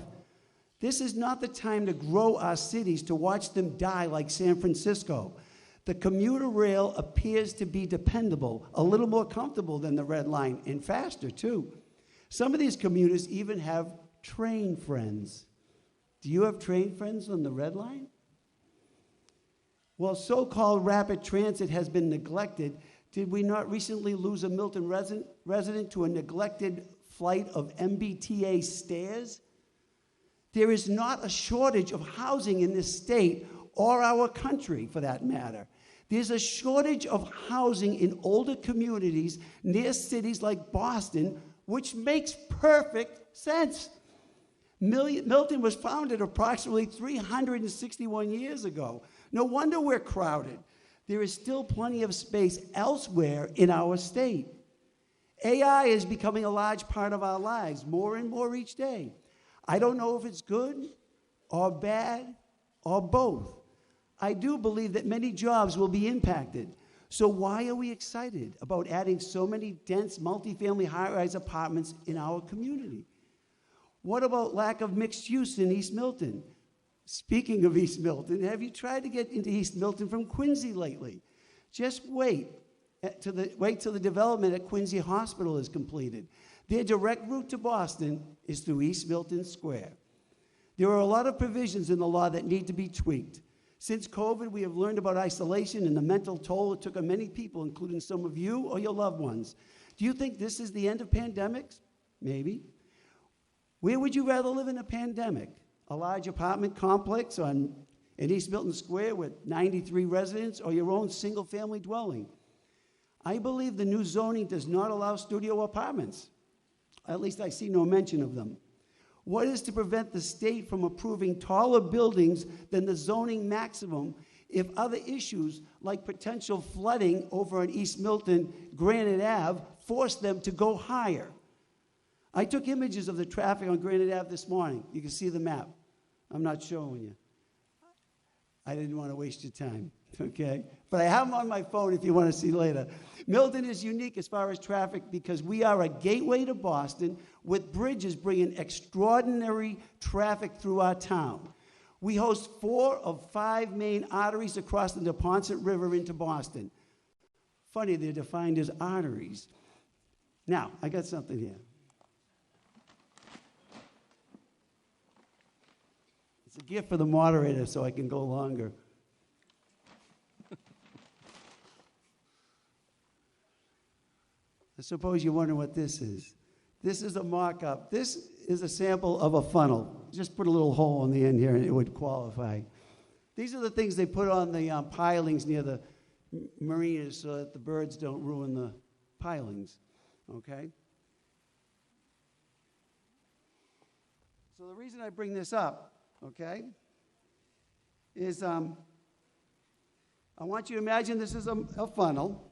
This is not the time to grow our cities to watch them die like San Francisco. The commuter rail appears to be dependable, a little more comfortable than the Red Line, and faster, too. Some of these commuters even have train friends. Do you have train friends on the Red Line? While so-called rapid transit has been neglected, did we not recently lose a Milton resident to a neglected flight of MBTA stairs? There is not a shortage of housing in this state or our country, for that matter. There's a shortage of housing in older communities near cities like Boston, which makes perfect sense. Milton was founded approximately 361 years ago. No wonder we're crowded. There is still plenty of space elsewhere in our state. AI is becoming a large part of our lives, more and more each day. I don't know if it's good or bad or both. I do believe that many jobs will be impacted. So why are we excited about adding so many dense multifamily high-rise apartments in our community? What about lack of mixed use in East Milton? Speaking of East Milton, have you tried to get into East Milton from Quincy lately? Just wait till the development at Quincy Hospital is completed. Their direct route to Boston is through East Milton Square. There are a lot of provisions in the law that need to be tweaked. Since COVID, we have learned about isolation and the mental toll it took on many people, including some of you or your loved ones. Do you think this is the end of pandemics? Maybe. Where would you rather live in a pandemic? A large apartment complex in East Milton Square with 93 residents, or your own single-family dwelling? I believe the new zoning does not allow studio apartments. At least I see no mention of them. What is to prevent the state from approving taller buildings than the zoning maximum if other issues like potential flooding over on East Milton, Granite Ave, force them to go higher? I took images of the traffic on Granite Ave this morning. You can see the map. I'm not showing you. I didn't want to waste your time. okay? But I have them on my phone if you want to see later. Milton is unique as far as traffic because we are a gateway to Boston with bridges bringing extraordinary traffic through our town. We host 4 of 5 main arteries across the Neponset River into Boston. Funny, they're defined as arteries. Now, I got something here. It's a gift for the moderator so I can go longer. I suppose you're wondering what this is. This is a mock-up. This is a sample of a funnel. Just put a little hole in the end here and it would qualify. These are the things they put on the pilings near the marinas so that the birds don't ruin the pilings, okay? So the reason I bring this up, okay, is I want you to imagine this is a funnel.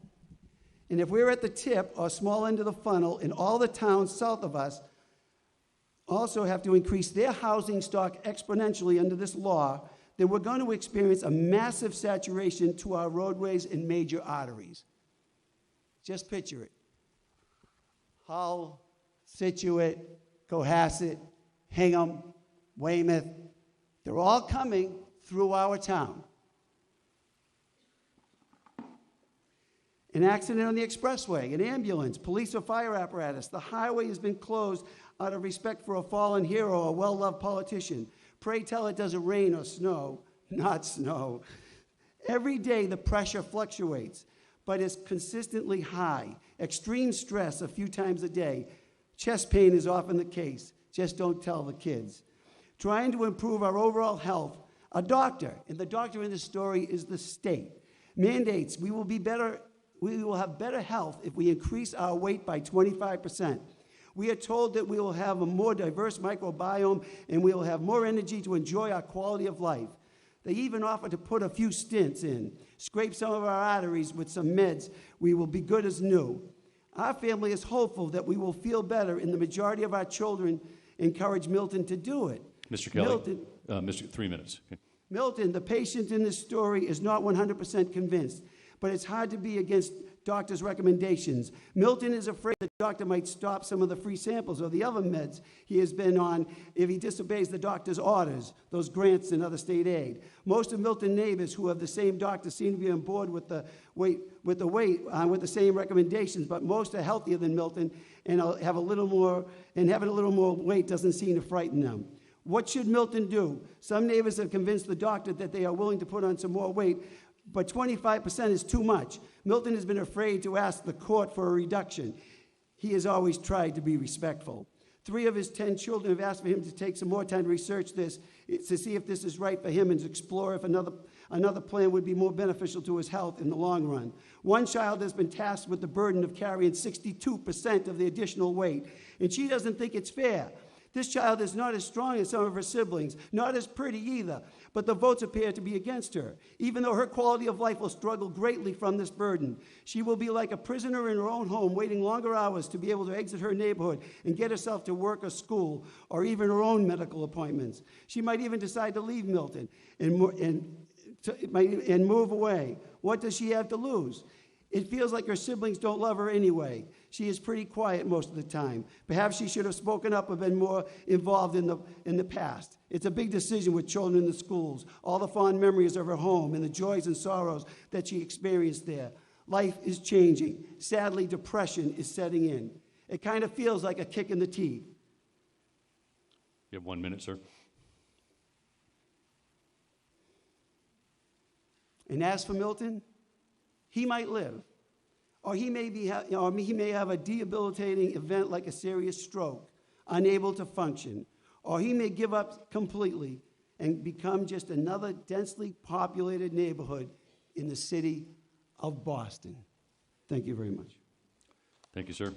And if we're at the tip or small end of the funnel, and all the towns south of us also have to increase their housing stock exponentially under this law, then we're going to experience a massive saturation to our roadways and major arteries. Just picture it. Hull, Situate, Cohasset, Hingham, Weymouth, they're all coming through our town. An accident on the expressway, an ambulance, police or fire apparatus. The highway has been closed out of respect for a fallen hero or a well-loved politician. Pray tell it doesn't rain or snow, not snow. Every day the pressure fluctuates, but is consistently high. Extreme stress a few times a day. Chest pain is often the case. Just don't tell the kids. Trying to improve our overall health, a doctor, and the doctor in this story is the state, mandates we will have better health if we increase our weight by 25%. We are told that we will have a more diverse microbiome and we will have more energy to enjoy our quality of life. They even offer to put a few stents in, scrape some of our arteries with some meds. We will be good as new. Our family is hopeful that we will feel better, and the majority of our children encourage Milton to do it. Mr. Kelly, Mr. 3 minutes. Okay. Milton, the patient in this story, is not 100% convinced, but it's hard to be against doctor's recommendations. Milton is afraid the doctor might stop some of the free samples or the other meds he has been on if he disobeys the doctor's orders, those grants and other state aid. Most of Milton's neighbors who have the same doctor seem to be on board with the same recommendations, but most are healthier than Milton and have a little more, and having a little more weight doesn't seem to frighten them. What should Milton do? Some neighbors have convinced the doctor that they are willing to put on some more weight, but 25% is too much. Milton has been afraid to ask the court for a reduction. He has always tried to be respectful. 3 of his 10 children have asked for him to take some more time to research this, to see if this is right for him and to explore if another plan would be more beneficial to his health in the long run. One child has been tasked with the burden of carrying 62% of the additional weight, and she doesn't think it's fair. This child is not as strong as some of her siblings, not as pretty either, but the votes appear to be against her. Even though her quality of life will struggle greatly from this burden, she will be like a prisoner in her own home, waiting longer hours to be able to exit her neighborhood and get herself to work or school, or even her own medical appointments. She might even decide to leave Milton and move away. What does she have to lose? It feels like her siblings don't love her anyway. She is pretty quiet most of the time. Perhaps she should have spoken up or been more involved in the past. It's a big decision with children in the schools, all the fond memories of her home and the joys and sorrows that she experienced there. Life is changing. Sadly, depression is setting in. It kind of feels like a kick in the teeth. You have 1 minute, sir. And as for Milton, he might live, or he may have a debilitating event like a serious stroke, unable to function, or he may give up completely and become just another densely populated neighborhood in the city of Boston. Thank you very much. Thank you, sir.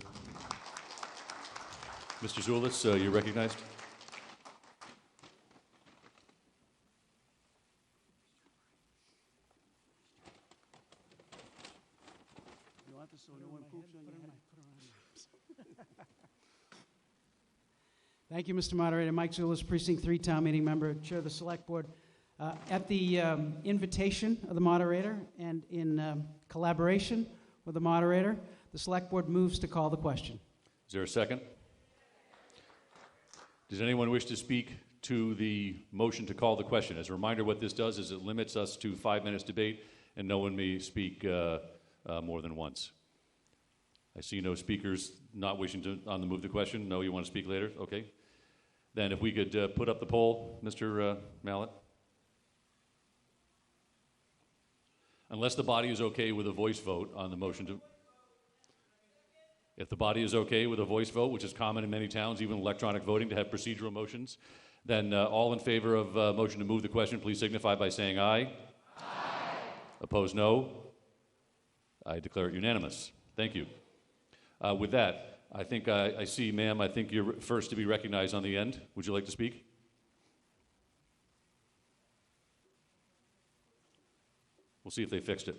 Mr. Zulitz, you're recognized. So no one poops on your head. Thank you, Mr. Moderator. Mike Zullis, Precinct 3 Town Meeting Member, Chair of the Select Board. At the invitation of the moderator and in collaboration with the moderator, the Select Board moves to call the question. Is there a second? Does anyone wish to speak to the motion to call the question? As a reminder, what this does is it limits us to 5 minutes debate, and no one may speak more than once. I see no speakers not wishing to on the move the question. No, you want to speak later? Okay. Then if we could put up the poll, Mr. Mallett. Unless the body is okay with a voice vote on the motion to... If the body is okay with a voice vote, which is common in many towns, even electronic voting, to have procedural motions, then all in favor of motion to move the question, please signify by saying aye. Aye. Opposed, no. I declare it unanimous. Thank you. With that, I think I see, ma'am, I think you're first to be recognized on the end. Would you like to speak? We'll see if they fixed it.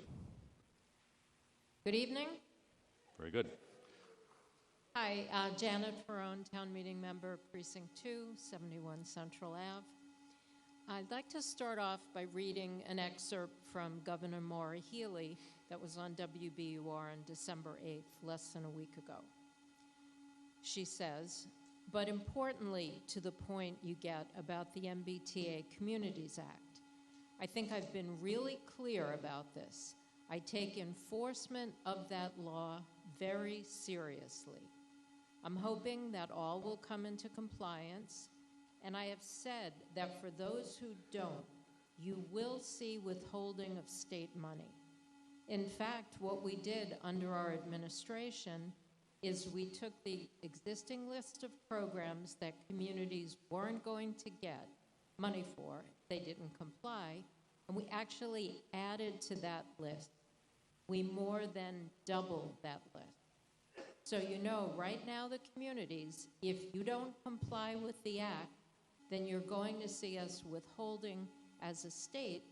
Good evening. Very good. Hi, Janet Ferrone, Town Meeting Member, Precinct 2, 71 Central Ave. I'd like to start off by reading an excerpt from Governor Maura Healey that was on WBUR on December 8th, less than a week ago. She says, but importantly to the point you get about the MBTA Communities Act, I think I've been really clear about this. I take enforcement of that law very seriously. I'm hoping that all will come into compliance, and I have said that for those who don't, you will see withholding of state money. In fact, what we did under our administration is we took the existing list of programs that communities weren't going to get money for, they didn't comply, and we actually added to that list. We more than doubled that list. So you know, right now the communities, if you don't comply with the act, then you're going to see us withholding as a state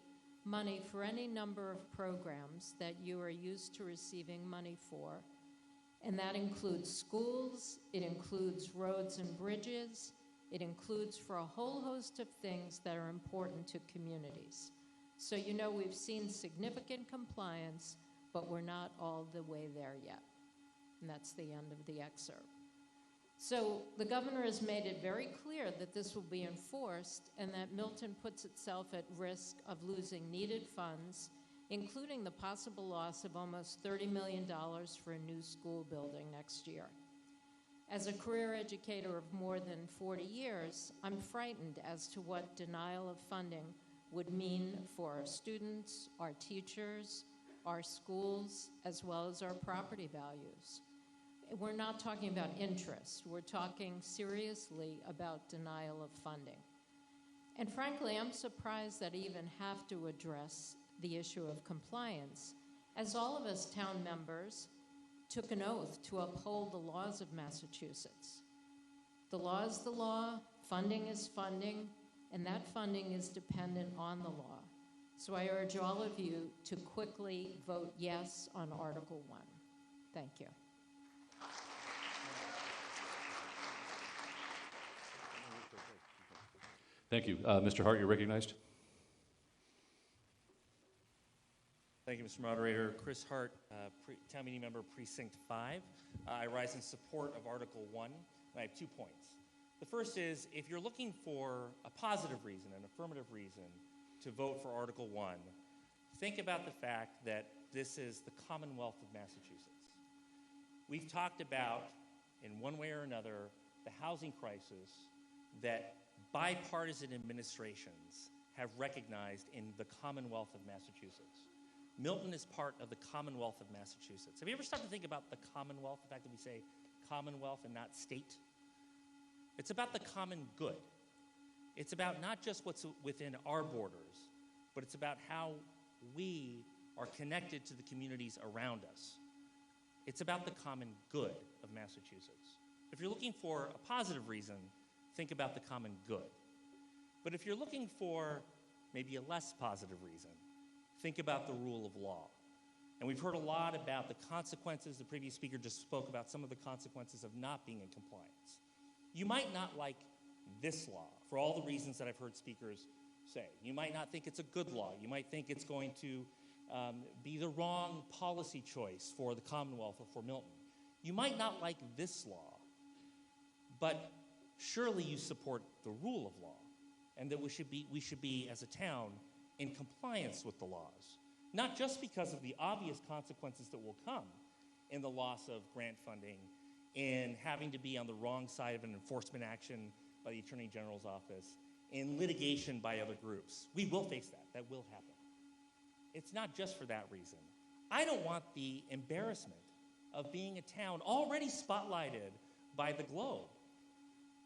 money for any number of programs that you are used to receiving money for. And that includes schools, it includes roads and bridges, it includes for a whole host of things that are important to communities. So you know we've seen significant compliance, but we're not all the way there yet. And that's the end of the excerpt. So the governor has made it very clear that this will be enforced and that Milton puts itself at risk of losing needed funds, including the possible loss of almost $30 million for a new school building next year. As a career educator of more than 40 years, I'm frightened as to what denial of funding would mean for our students, our teachers, our schools, as well as our property values. We're not talking about interest. We're talking seriously about denial of funding. And frankly, I'm surprised that I even have to address the issue of compliance, as all of us town members took an oath to uphold the laws of Massachusetts. The law is the law, funding is funding, and that funding is dependent on the law. So I urge all of you to quickly vote yes on Article 1. Thank you. Thank you. Mr. Hart, you're recognized. Thank you, Mr. Moderator. Chris Hart, Town Meeting Member, Precinct 5. I rise in support of Article 1, and I have 2 points. The first is, if you're looking for a positive reason, an affirmative reason, to vote for Article 1, think about the fact that this is the Commonwealth of Massachusetts. We've talked about, in one way or another, the housing crisis that bipartisan administrations have recognized in the Commonwealth of Massachusetts. Milton is part of the Commonwealth of Massachusetts. Have you ever started to think about the Commonwealth, the fact that we say Commonwealth and not state? It's about the common good. It's about not just what's within our borders, but it's about how we are connected to the communities around us. It's about the common good of Massachusetts. If you're looking for a positive reason, think about the common good. But if you're looking for maybe a less positive reason, think about the rule of law. And we've heard a lot about the consequences. The previous speaker just spoke about some of the consequences of not being in compliance. You might not like this law for all the reasons that I've heard speakers say. You might not think it's a good law. You might think it's going to be the wrong policy choice for the Commonwealth or for Milton. You might not like this law, but surely you support the rule of law, and that we should be, as a town, in compliance with the laws. Not just because of the obvious consequences that will come in the loss of grant funding, in having to be on the wrong side of an enforcement action by the Attorney General's office, in litigation by other groups. We will face that. That will happen. It's not just for that reason. I don't want the embarrassment of being a town already spotlighted by the Globe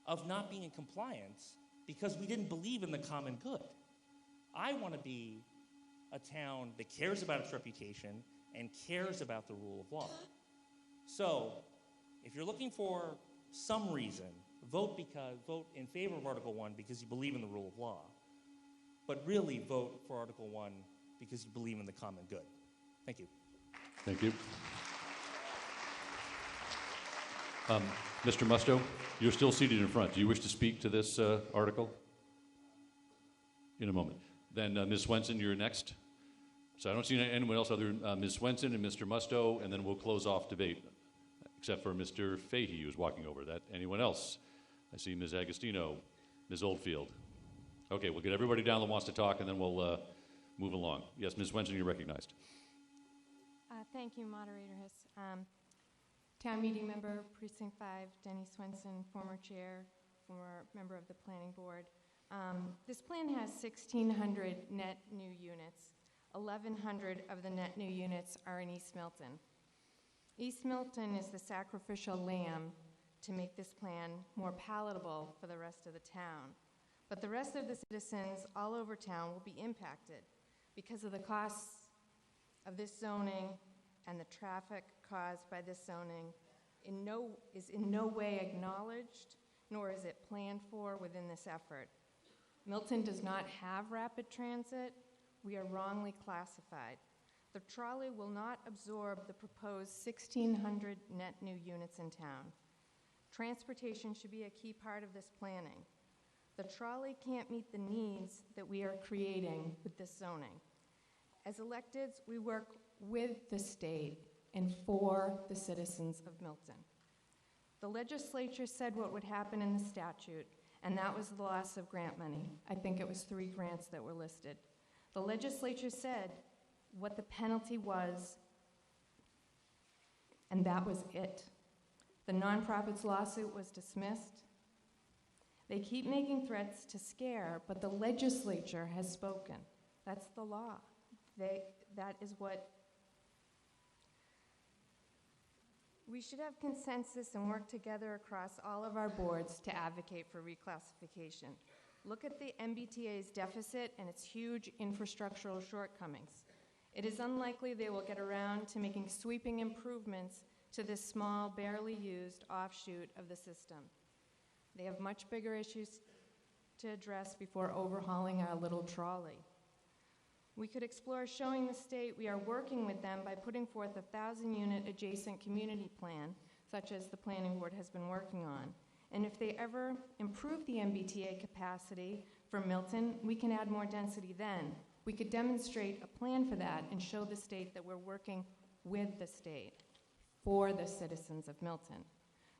of not being in compliance because we didn't believe in the common good. I want to be a town that cares about its reputation and cares about the rule of law. So, if you're looking for some reason, vote in favor of Article 1 because you believe in the rule of law, but really vote for Article 1 because you believe in the common good. Thank you. Thank you. Mr. Musto, you're still seated in front. Do you wish to speak to this article? In a moment. Then Ms. Swenson, you're next. So I don't see anyone else other than Ms. Swenson and Mr. Musto, and then we'll close off debate, except for Mr. Fahey, who's walking over. That anyone else? I see Ms. Agostino, Ms. Oldfield. Okay, we'll get everybody down that wants to talk, and then we'll move along. Yes, Ms. Swenson, you're recognized. Thank you, Moderator Hiss. Town Meeting Member, Precinct 5, Denny Swenson, former chair, former member of the Planning Board. This plan has 1,600 net new units. 1,100 of the net new units are in East Milton. East Milton is the sacrificial lamb to make this plan more palatable for the rest of the town. But the rest of the citizens all over town will be impacted because of the costs of this zoning and the traffic caused by this zoning is in no way acknowledged, nor is it planned for within this effort. Milton does not have rapid transit. We are wrongly classified. The trolley will not absorb the proposed 1,600 net new units in town. Transportation should be a key part of this planning. The trolley can't meet the needs that we are creating with this zoning. As electeds, we work with the state and for the citizens of Milton. The legislature said what would happen in the statute, and that was the loss of grant money. I think it was 3 grants that were listed. The legislature said what the penalty was, and that was it. The nonprofits lawsuit was dismissed. They keep making threats to scare, but the legislature has spoken. That's the law. That is what we should have consensus and work together across all of our boards to advocate for reclassification. Look at the MBTA's deficit and its huge infrastructural shortcomings. It is unlikely they will get around to making sweeping improvements to this small, barely used offshoot of the system. They have much bigger issues to address before overhauling our little trolley. We could explore showing the state we are working with them by putting forth a 1,000-unit adjacent community plan, such as the Planning Board has been working on. And if they ever improve the MBTA capacity for Milton, we can add more density then. We could demonstrate a plan for that and show the state that we're working with the state for the citizens of Milton.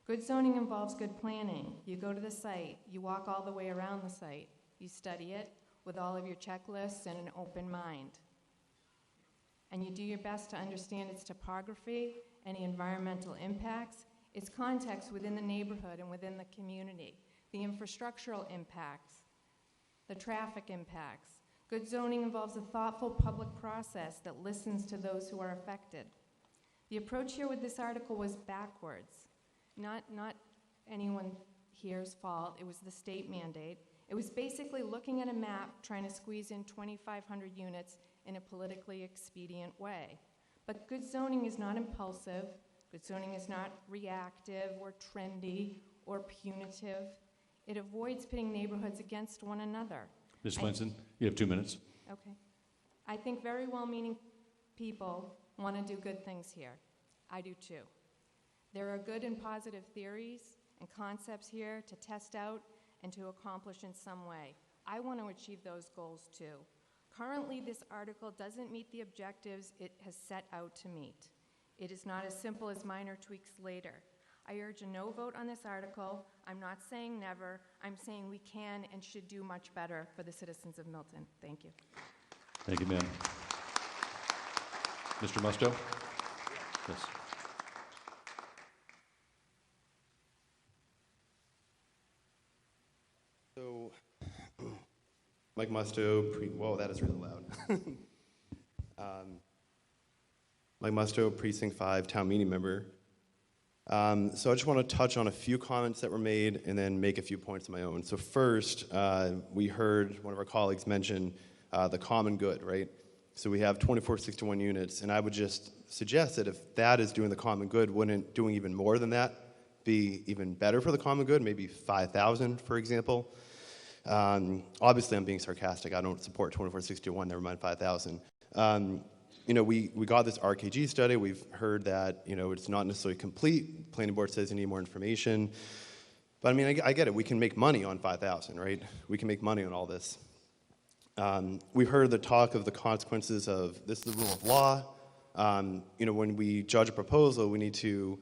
Good zoning involves good planning. You go to the site, you walk all the way around the site, you study it with all of your checklists and an open mind. And you do your best to understand its topography, any environmental impacts, its context within the neighborhood and within the community, the infrastructural impacts, the traffic impacts. Good zoning involves a thoughtful public process that listens to those who are affected. The approach here with this article was backwards. Not anyone here's fault. It was the state mandate. It was basically looking at a map, trying to squeeze in 2,500 units in a politically expedient way. But good zoning is not impulsive. Good zoning is not reactive or trendy or punitive. It avoids pitting neighborhoods against one another. Ms. Swenson, you have 2 minutes. Okay. I think very well-meaning people want to do good things here. I do too. There are good and positive theories and concepts here to test out and to accomplish in some way. I want to achieve those goals too. Currently, this article doesn't meet the objectives it has set out to meet. It is not as simple as minor tweaks later. I urge a no vote on this article. I'm not saying never. I'm saying we can and should do much better for the citizens of Milton. Thank you. Thank you, ma'am. Mr. Musto? Yes. So, Mike Musto, whoa, that is really loud. Mike Musto, Precinct 5, town meeting member. So I just want to touch on a few comments that were made and then make a few points of my own. So first, we heard one of our colleagues mention the common good, right? So we have 2461 units, and I would just suggest that if that is doing the common good, wouldn't doing even more than that be even better for the common good, maybe 5,000, for example? Obviously, I'm being sarcastic. I don't support 2461, never mind 5,000. You know, we got this RKG study. We've heard that, you know, it's not necessarily complete. Planning board says you need more information. But I mean, I get it. We can make money on 5,000, right? We can make money on all this. We've heard the talk of the consequences of this is the rule of law. You know, when we judge a proposal, we need to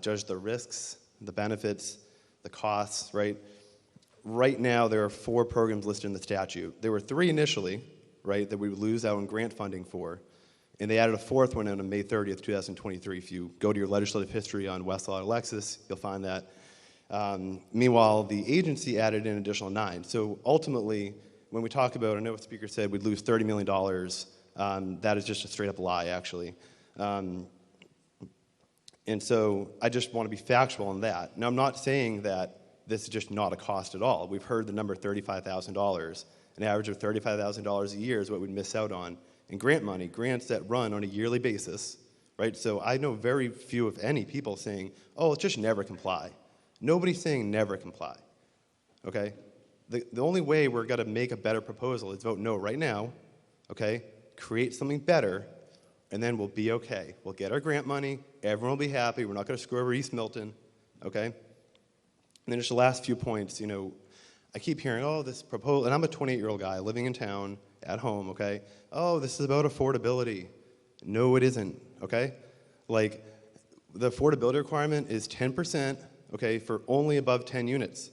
judge the risks, the benefits, the costs, right? Right now, there are 4 programs listed in the statute. There were 3 initially, right, that we would lose out on grant funding for. And they added a 4th one on May 30th, 2023. If you go to your legislative history on Westlaw Alexis, you'll find that. Meanwhile, the agency added an additional 9. So ultimately, when we talk about, I know what the speaker said, we'd lose $30 million. That is just a straight up lie, actually. And so I just want to be factual on that. Now, I'm not saying that this is just not a cost at all. We've heard the number $35,000. An average of $35,000 a year is what we'd miss out on in grant money, grants that run on a yearly basis, right? So I know very few, if any, people saying, oh, let's just never comply. Nobody's saying never comply, okay? The only way we're going to make a better proposal is vote no right now, okay? Create something better, and then we'll be okay. We'll get our grant money, everyone will be happy, we're not going to screw over East Milton, okay? And then just the last few points, you know, I keep hearing, oh, this proposal, and I'm a 28-year-old guy living in town, at home, okay? Oh, this is about affordability. No, it isn't, okay? Like, the affordability requirement is 10%, okay, for only above 10 units.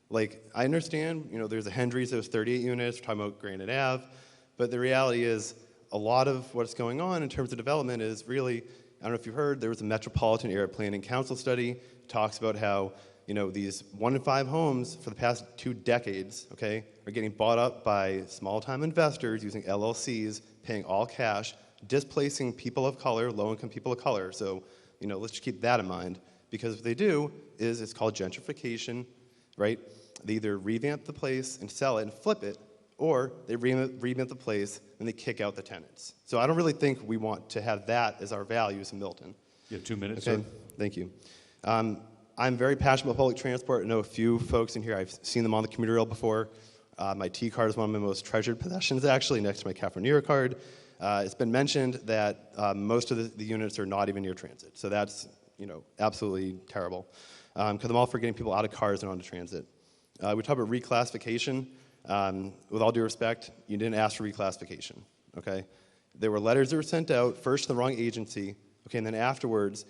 Like, I understand, you know, there's a Hendry's that was 38 units, we're talking about Granite Ave, but the reality is a lot of what's going on in terms of development is really, I don't know if you've heard, there was a Metropolitan Area Planning Council study, talks about how, you know, these 1 in 5 homes for the past 2 decades, okay, are getting bought up by small-time investors using LLCs, paying all cash, displacing people of color, low-income people of color. So, you know, let's just keep that in mind, because what they do is it's called gentrification, right? They either revamp the place and sell it and flip it, or they revamp the place and they kick out the tenants. So I don't really think we want to have that as our values in Milton. You have 2 minutes, okay? Sir. Thank you. I'm very passionate about public transport. I know a few folks in here. I've seen them on the commuter rail before. My T card is one of my most treasured possessions, actually, next to my California card. It's been mentioned that most of the units are not even near transit. So that's, you know, absolutely terrible. Because I'm all for getting people out of cars and onto transit. We talk about reclassification. With all due respect, you didn't ask for reclassification, okay? There were letters that were sent out, first to the wrong agency, okay, and then afterwards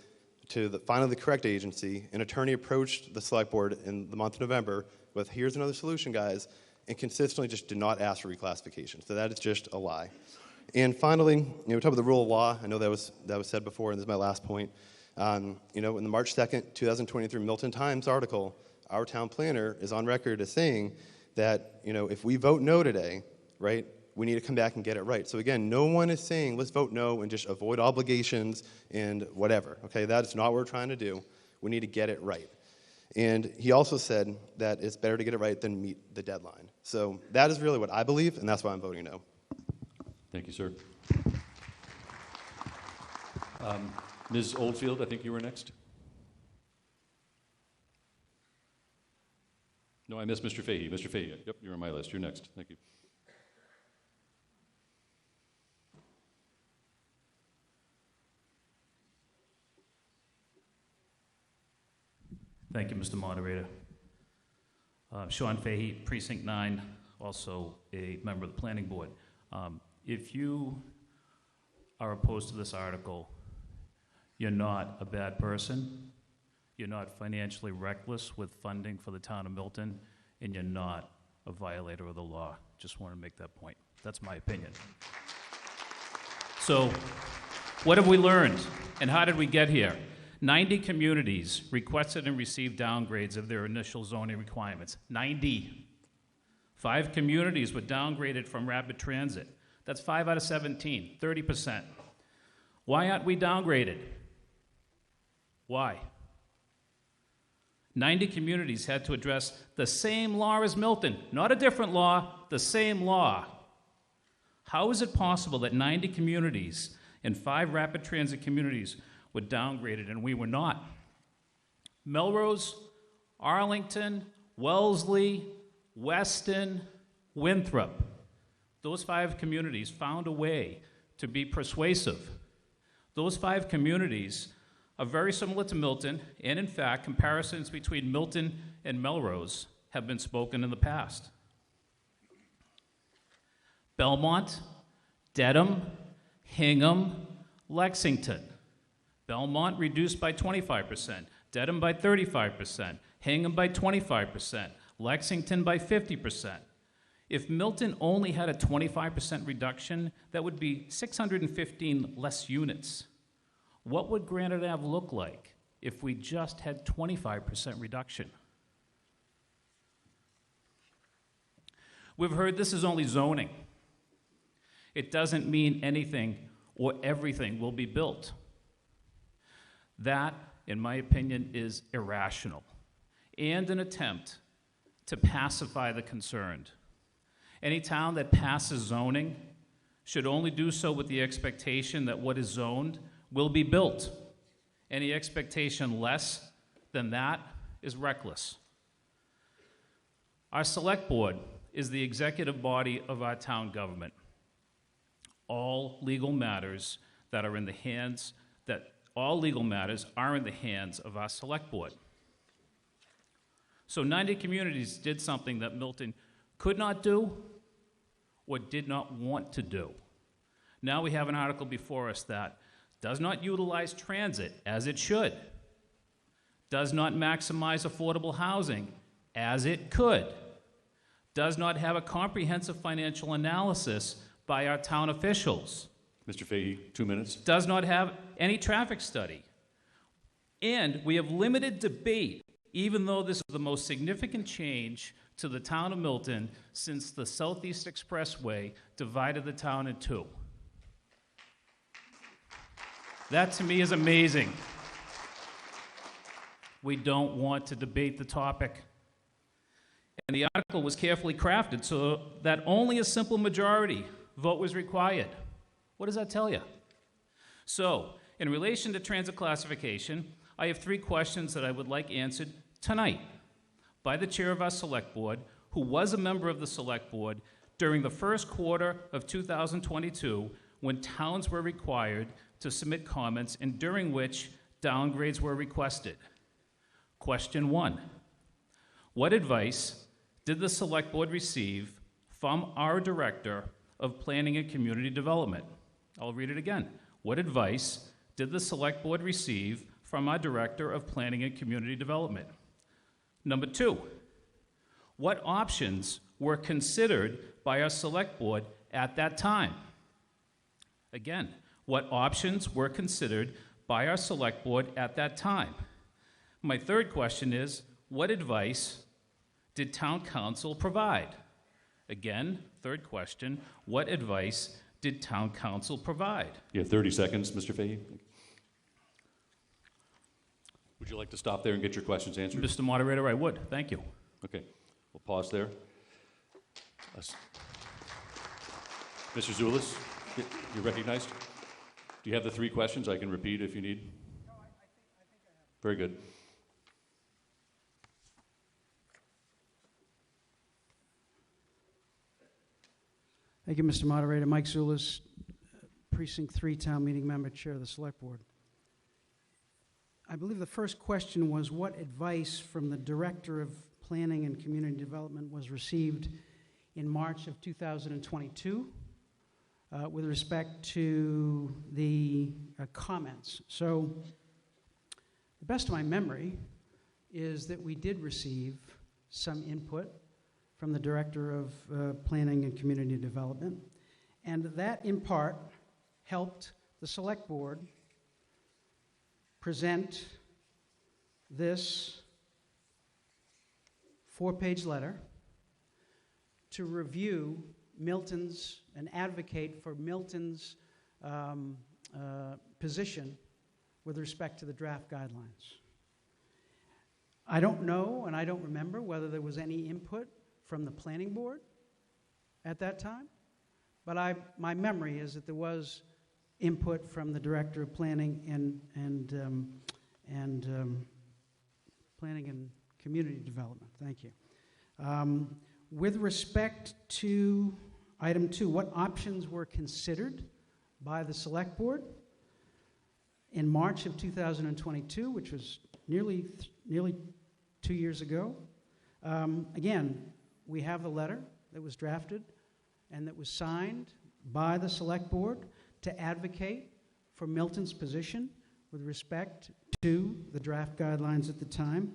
to finally the correct agency. An attorney approached the select board in the month of November with, here's another solution, guys, and consistently just did not ask for reclassification. So that is just a lie. And finally, you know, we talk about the rule of law. I know that was said before, and this is my last point. You know, in the March 2nd, 2023 Milton Times article, our town planner is on record as saying that, you know, if we vote no today, right, we need to come back and get it right. So again, no one is saying let's vote no and just avoid obligations and whatever, okay? That's not what we're trying to do. We need to get it right. And he also said that it's better to get it right than meet the deadline. So that is really what I believe, and that's why I'm voting no. Thank you, sir. Ms. Oldfield, I think you were next. No, I missed Mr. Fahey. Mr. Fahey, yep, you're on my list. You're next. Thank you. Thank you, Mr. Moderator. Sean Fahey, Precinct 9, also a member of the planning board. If you are opposed to this article, you're not a bad person, you're not financially reckless with funding for the town of Milton, and you're not a violator of the law. Just want to make that point. That's my opinion. So, what have we learned, and how did we get here? 90 communities requested and received downgrades of their initial zoning requirements. 90. 5 communities were downgraded from rapid transit. That's 5 out of 17, 30%. Why aren't we downgraded? Why? 90 communities had to address the same law as Milton, not a different law, the same law. How is it possible that 90 communities and 5 rapid transit communities were downgraded and we were not? Melrose, Arlington, Wellesley, Weston, Winthrop. Those 5 communities found a way to be persuasive. Those 5 communities are very similar to Milton, and in fact, comparisons between Milton and Melrose have been spoken in the past. Belmont, Dedham, Hingham, Lexington. Belmont reduced by 25%, Dedham by 35%, Hingham by 25%, Lexington by 50%. If Milton only had a 25% reduction, that would be 615 less units. What would Granite Ave look like if we just had 25% reduction? We've heard this is only zoning. It doesn't mean anything or everything will be built. That, in my opinion, is irrational and an attempt to pacify the concerned. Any town that passes zoning should only do so with the expectation that what is zoned will be built. Any expectation less than that is reckless. Our select board is the executive body of our town government. All legal matters are in the hands of our select board. So 90 communities did something that Milton could not do or did not want to do. Now we have an article before us that does not utilize transit as it should, does not maximize affordable housing as it could, does not have a comprehensive financial analysis by our town officials. Mr. Fahey, 2 minutes. Does not have any traffic study. And we have limited debate, even though this is the most significant change to the town of Milton since the Southeast Expressway divided the town in 2. That to me is amazing. We don't want to debate the topic. And the article was carefully crafted so that only a simple majority vote was required. What does that tell you? So, in relation to transit classification, I have 3 questions that I would like answered tonight by the chair of our select board, who was a member of the select board during the first quarter of 2022 when towns were required to submit comments and during which downgrades were requested. Question 1, what advice did the select board receive from our director of planning and community development? I'll read it again. What advice did the select board receive from our director of planning and community development? Number 2, what options were considered by our select board at that time? Again, what options were considered by our select board at that time? My 3rd question is, what advice did town council provide? Again, 3rd question, what advice did town council provide? You have 30 seconds, Mr. Fahey. Would you like to stop there and get your questions answered? Mr. Moderator, I would. Thank you. Okay, we'll pause there. Mr. Zulis, you're recognized. Do you have the 3 questions? I can repeat if you need. No, I think I have. Very good. Thank you, Mr. Moderator. Mike Zulis, Precinct 3 Town Meeting Member, Chair of the Select Board. I believe the first question was what advice from the Director of Planning and Community Development was received in March of 2022 with respect to the comments. So, the best of my memory is that we did receive some input from the Director of Planning and Community Development, and that in part helped the Select Board present this 4-page letter to review Milton's and advocate for Milton's position with respect to the draft guidelines. I don't know, and I don't remember whether there was any input from the planning board at that time, but my memory is that there was input from the Director of Planning and Planning and Community Development. Thank you. With respect to item 2, what options were considered by the Select Board in March of 2022, which was nearly 2 years ago? Again, we have the letter that was drafted and that was signed by the Select Board to advocate for Milton's position with respect to the draft guidelines at the time.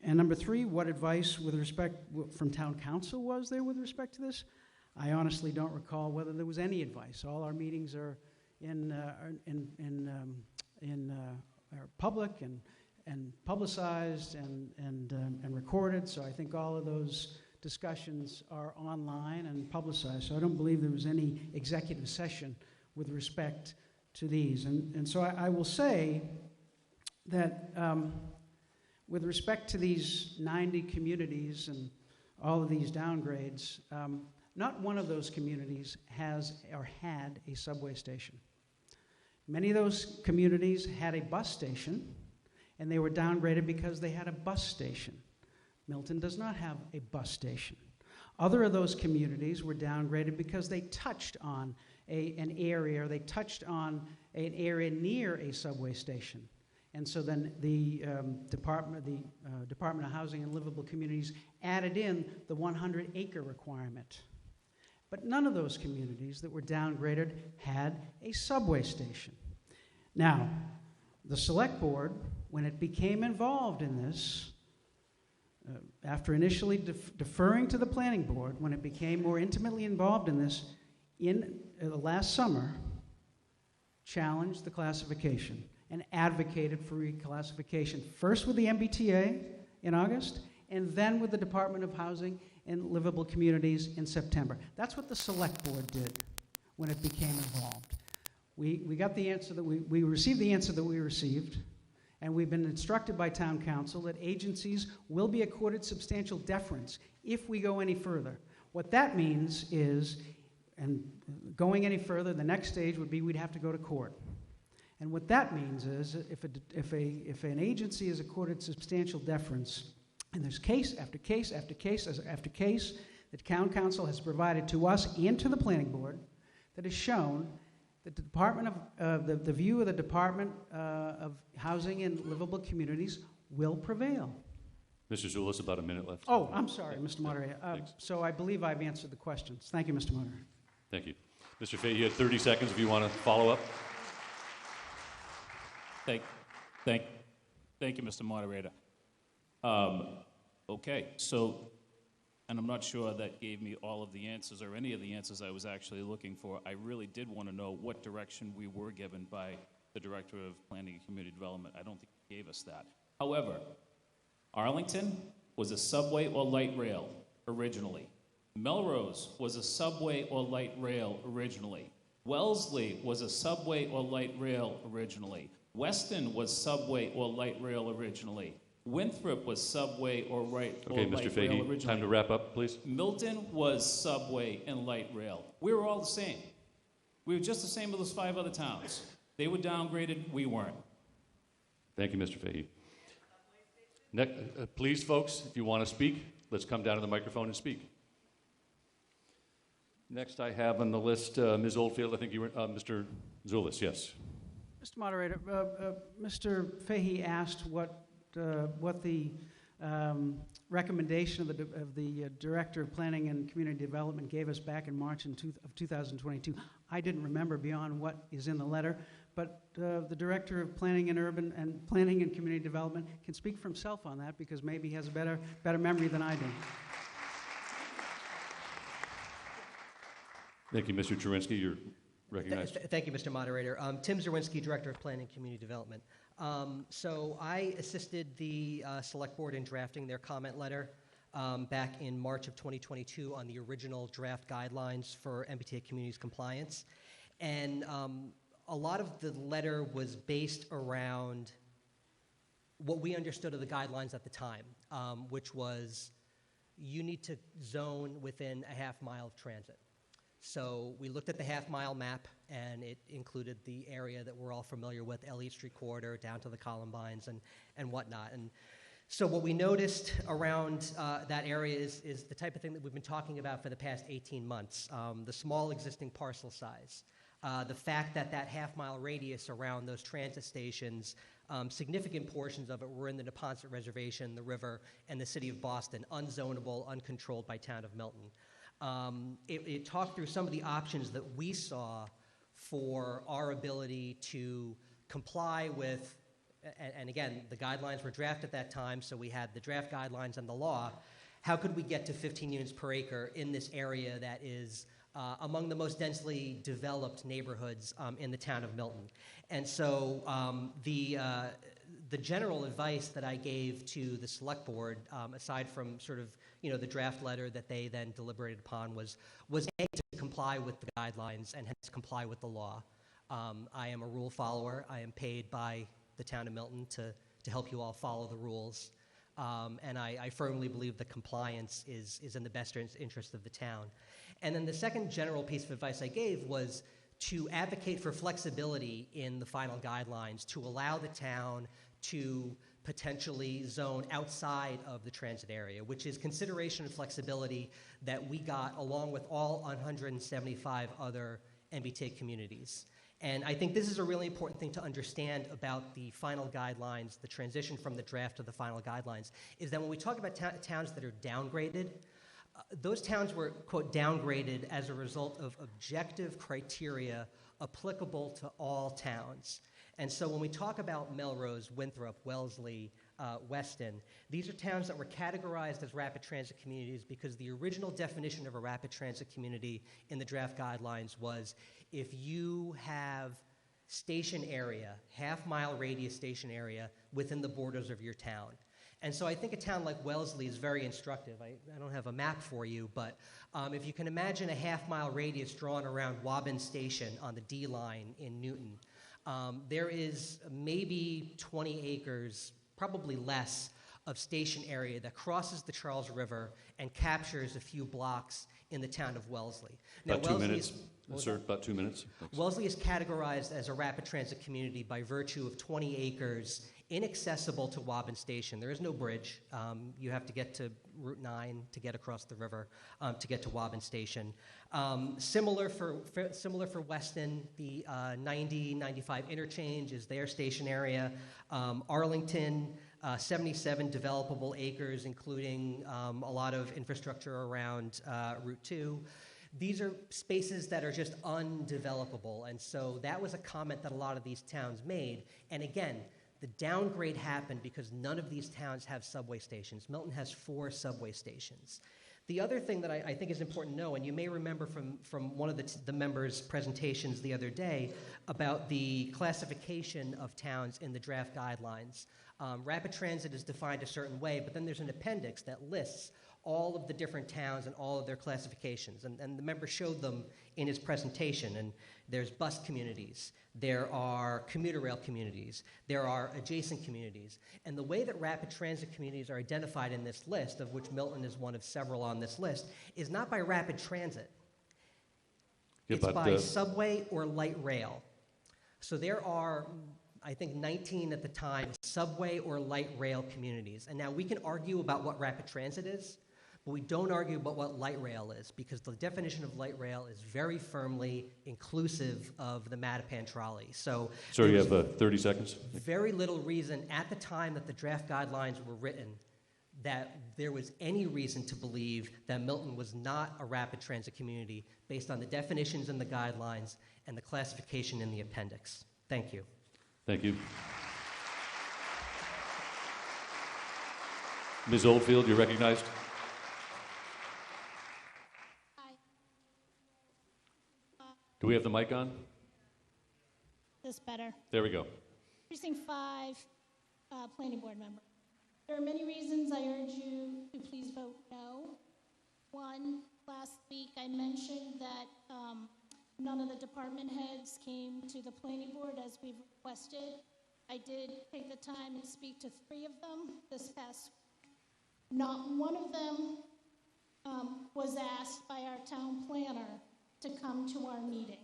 And number 3, what advice with respect from Town Council was there with respect to this? I honestly don't recall whether there was any advice. All our meetings are are public and publicized and recorded. So I think all of those discussions are online and publicized. So I don't believe there was any executive session with respect to these. And so I will say that with respect to these 90 communities and all of these downgrades, not one of those communities has or had a subway station. Many of those communities had a bus station, and they were downgraded because they had a bus station. Milton does not have a bus station. Other of those communities were downgraded because they touched on an area, or they touched on an area near a subway station. And so then the Department of Housing and Livable Communities added in the 100-acre requirement. But none of those communities that were downgraded had a subway station. Now, the Select Board, when it became involved in this, after initially deferring to the Planning Board, when it became more intimately involved in this, in last summer, challenged the classification and advocated for reclassification, first with the MBTA in August, and then with the Department of Housing and Livable Communities in September. That's what the Select Board did when it became involved. We got the answer that we received the answer that we received, and we've been instructed by Town Council that agencies will be accorded substantial deference if we go any further. What that means is, and going any further, the next stage would be we'd have to go to court. And what that means is if an agency is accorded substantial deference, and there's case after case after case after case that Town Council has provided to us and to the Planning Board that has shown that the Department of the view of the Department of Housing and Livable Communities will prevail. Mr. Zulus, about a minute left. Oh, I'm sorry, Mr. Moderator. So I believe I've answered the questions. Thank you, Mr. Moderator. Thank you. Mr. Fahey, you had 30 seconds if you want to follow up. Thank you, Mr. Moderator. Okay, so, and I'm not sure that gave me all of the answers or any of the answers I was actually looking for. I really did want to know what direction we were given by the Director of Planning and Community Development. I don't think he gave us that. However, Arlington was a subway or light rail originally. Melrose was a subway or light rail originally. Wellesley was a subway or light rail originally. Weston was subway or light rail originally. Winthrop was subway or light rail originally. Time to wrap up, please. Milton was subway and light rail. We were all the same. We were just the same as those 5 other towns. They were downgraded, we weren't. Thank you, Mr. Fahey. Please, folks, if you want to speak, let's come down to the microphone and speak. Next I have on the list Ms. Oldfield. I think you were Mr. Zulus, yes. Mr. Moderator, Mr. Fahey asked what the recommendation of the Director of Planning and Community Development gave us back in March of 2022. I didn't remember beyond what is in the letter, but the Director of Planning and Community Development can speak for himself on that because maybe he has a better memory than I do. Thank you, Mr. Czerwinski. You're recognized. Thank you, Mr. Moderator. Tim Czerwinski, Director of Planning and Community Development. So I assisted the Select Board in drafting their comment letter back in March of 2022 on the original draft guidelines for MBTA communities compliance. And a lot of the letter was based around what we understood of the guidelines at the time, which was you need to zone within a half-mile of transit. So we looked at the half-mile map, and it included the area that we're all familiar with, Elliott Street corridor, down to the Columbines and whatnot. And so what we noticed around that area is the type of thing that we've been talking about for the past 18 months, the small existing parcel size, the fact that that half-mile radius around those transit stations, significant portions of it were in the Neponset Reservation, the river, and the city of Boston, unzonable, uncontrolled by town of Milton. It talked through some of the options that we saw for our ability to comply with, and again, the guidelines were drafted at that time, so we had the draft guidelines and the law. How could we get to 15 units per acre in this area that is among the most densely developed neighborhoods in the town of Milton? And so the general advice that I gave to the Select Board, aside from sort of the draft letter that they then deliberated upon, was A, to comply with the guidelines and hence comply with the law. I am a rule follower. I am paid by the town of Milton to help you all follow the rules. And I firmly believe that compliance is in the best interest of the town. And then the second general piece of advice I gave was to advocate for flexibility in the final guidelines to allow the town to potentially zone outside of the transit area, which is consideration and flexibility that we got along with all 175 other MBTA communities. And I think this is a really important thing to understand about the final guidelines, the transition from the draft to the final guidelines, is that when we talk about towns that are downgraded, those towns were, quote, downgraded as a result of objective criteria applicable to all towns. And so when we talk about Melrose, Winthrop, Wellesley, Weston, these are towns that were categorized as rapid transit communities because the original definition of a rapid transit community in the draft guidelines was if you have station area, half-mile radius station area within the borders of your town. And so I think a town like Wellesley is very instructive. I don't have a map for you, but if you can imagine a half-mile radius drawn around Wabbin Station on the D line in Newton, there is maybe 20 acres, probably less, of station area that crosses the Charles River and captures a few blocks in the town of Wellesley. Now, about 2 minutes, sir, about 2 minutes. Thanks. Wellesley is categorized as a rapid transit community by virtue of 20 acres inaccessible to Wabbin Station. There is no bridge. You have to get to Route 9 to get across the river to get to Wabbin Station. Similar for Weston, the 90-95 interchange is their station area. Arlington, 77 developable acres, including a lot of infrastructure around Route 2. These are spaces that are just undevelopable, and so that was a comment that a lot of these towns made. And again, the downgrade happened because none of these towns have subway stations. Milton has 4 subway stations. The other thing that I think is important to know, and you may remember from one of the members' presentations the other day about the classification of towns in the draft guidelines. Rapid transit is defined a certain way, but then there's an appendix that lists all of the different towns and all of their classifications. And the member showed them in his presentation. And there's bus communities. There are commuter rail communities. There are adjacent communities. And the way that rapid transit communities are identified in this list, of which Milton is one of several on this list, is not by rapid transit. It's by subway or light rail. So there are, I think, 19 at the time, subway or light rail communities. And now we can argue about what rapid transit is, but we don't argue about what light rail is, because the definition of light rail is very firmly inclusive of the Mattapan trolley. So sir, you have 30 seconds. Very little reason at the time that the draft guidelines were written that there was any reason to believe that Milton was not a rapid transit community based on the definitions and the guidelines and the classification in the appendix. Thank you. Thank you. Ms. Oldfield, you're recognized. Do we have the mic on? This better. There we go. Precinct 5, planning board member. There are many reasons I urge you to please vote no. One, last week I mentioned that none of the department heads came to the planning board as we've requested. I did take the time and speak to 3 of them this past week. Not one of them was asked by our town planner to come to our meeting.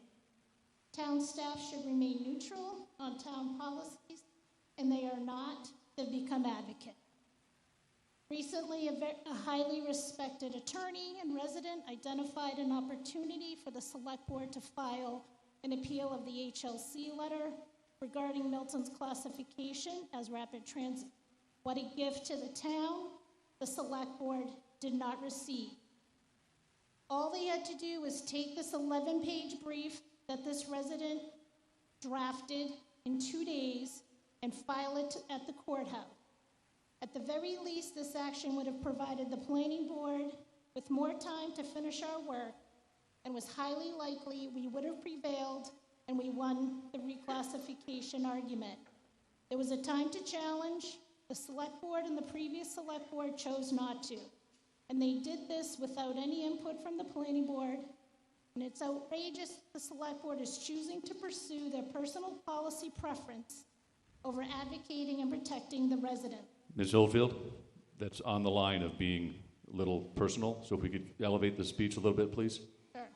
Town staff should remain neutral on town policies, and they are not. They've become advocates. Recently, a highly respected attorney and resident identified an opportunity for the select board to file an appeal of the HLC letter regarding Milton's classification as rapid transit. What a gift to the town the select board did not receive. All they had to do was take this 11-page brief that this resident drafted in 2 days and file it at the courthouse. At the very least, this action would have provided the planning board with more time to finish our work, and was highly likely we would have prevailed and we won the reclassification argument. There was a time to challenge. The select board and the previous select board chose not to. And they did this without any input from the planning board. And it's outrageous the select board is choosing to pursue their personal policy preference over advocating and protecting the resident. Ms. Oldfield, that's on the line of being a little personal, so if we could elevate the speech a little bit, please. Sure.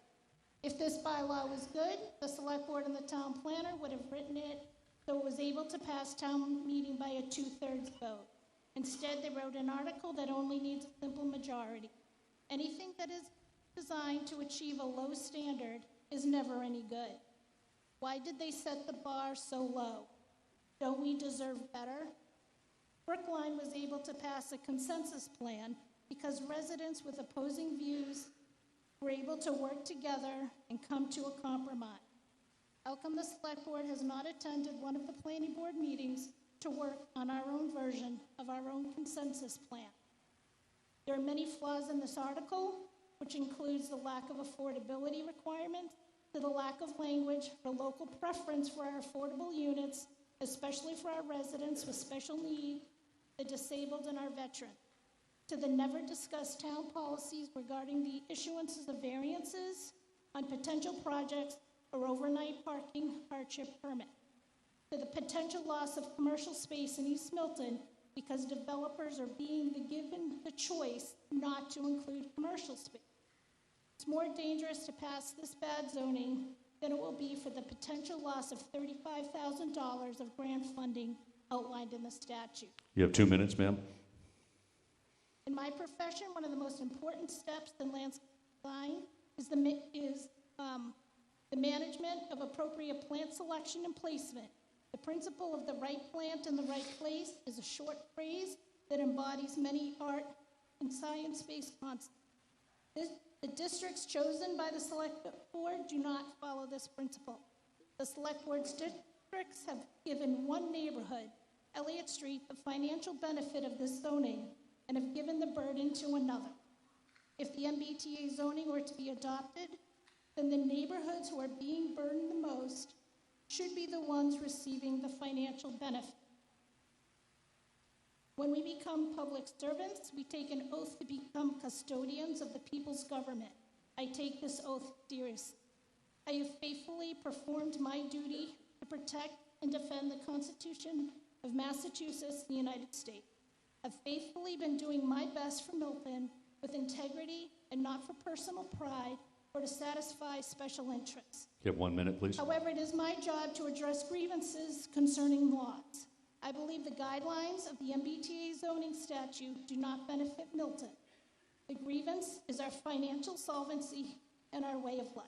If this bylaw was good, the select board and the town planner would have written it so it was able to pass town meeting by a 2/3 vote. Instead, they wrote an article that only needs a simple majority. Anything that is designed to achieve a low standard is never any good. Why did they set the bar so low? Don't we deserve better? Brookline was able to pass a consensus plan because residents with opposing views were able to work together and come to a compromise. How come the select board has not attended one of the planning board meetings to work on our own version of our own consensus plan? There are many flaws in this article, which includes the lack of affordability requirement, to the lack of language for local preference for our affordable units, especially for our residents with special needs, the disabled, and our veterans, to the never discussed town policies regarding the issuances of variances on potential projects or overnight parking hardship permit, to the potential loss of commercial space in East Milton because developers are being given the choice not to include commercial space. It's more dangerous to pass this bad zoning than it will be for the potential loss of $35,000 of grant funding outlined in the statute. You have 2 minutes, ma'am. In my profession, one of the most important steps in landscape design is the management of appropriate plant selection and placement. The principle of the right plant in the right place is a short phrase that embodies many art and science-based concepts. The districts chosen by the select board do not follow this principle. The select board's districts have given one neighborhood, Elliott Street, the financial benefit of this zoning and have given the burden to another. If the MBTA zoning were to be adopted, then the neighborhoods who are being burdened the most should be the ones receiving the financial benefit. When we become public servants, we take an oath to become custodians of the people's government. I take this oath seriously. I have faithfully performed my duty to protect and defend the Constitution of Massachusetts, the United States. I've faithfully been doing my best for Milton with integrity and not for personal pride or to satisfy special interests. You have 1 minute, please. However, it is my job to address grievances concerning laws. I believe the guidelines of the MBTA zoning statute do not benefit Milton. The grievance is our financial solvency and our way of life.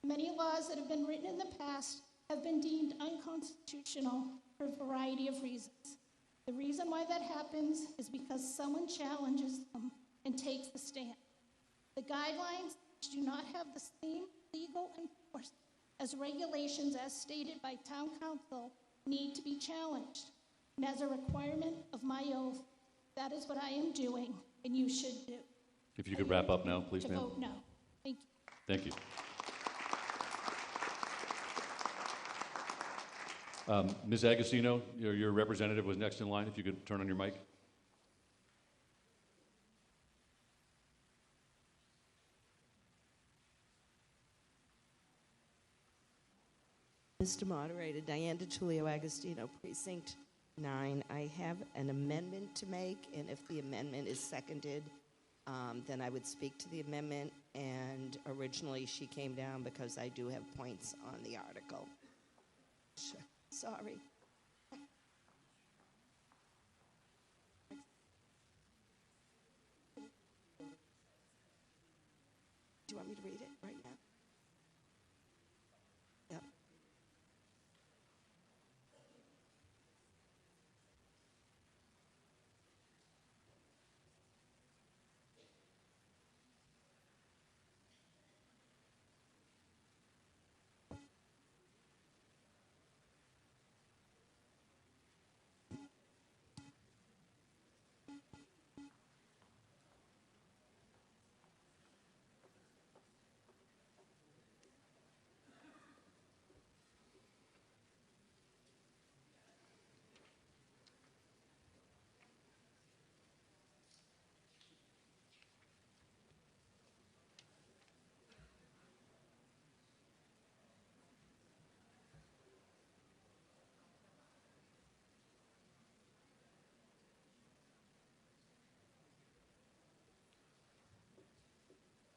Many laws that have been written in the past have been deemed unconstitutional for a variety of reasons. The reason why that happens is because someone challenges them and takes the stand. The guidelines do not have the same legal enforcement as regulations as stated by town council need to be challenged. And as a requirement of my oath, that is what I am doing, and you should do. If you could wrap up now, please, To ma'am. vote no. Thank you. Thank you. Ms. Agostino, your representative was next in line. If you could turn on your mic. Mr. Moderator, Diane DiTullio Agostino, Precinct 9. I have an amendment to make, and if the amendment is seconded, then I would speak to the amendment. And originally, she came down because I do have points on the article. Sorry. Do you want me to read it right now? Yep.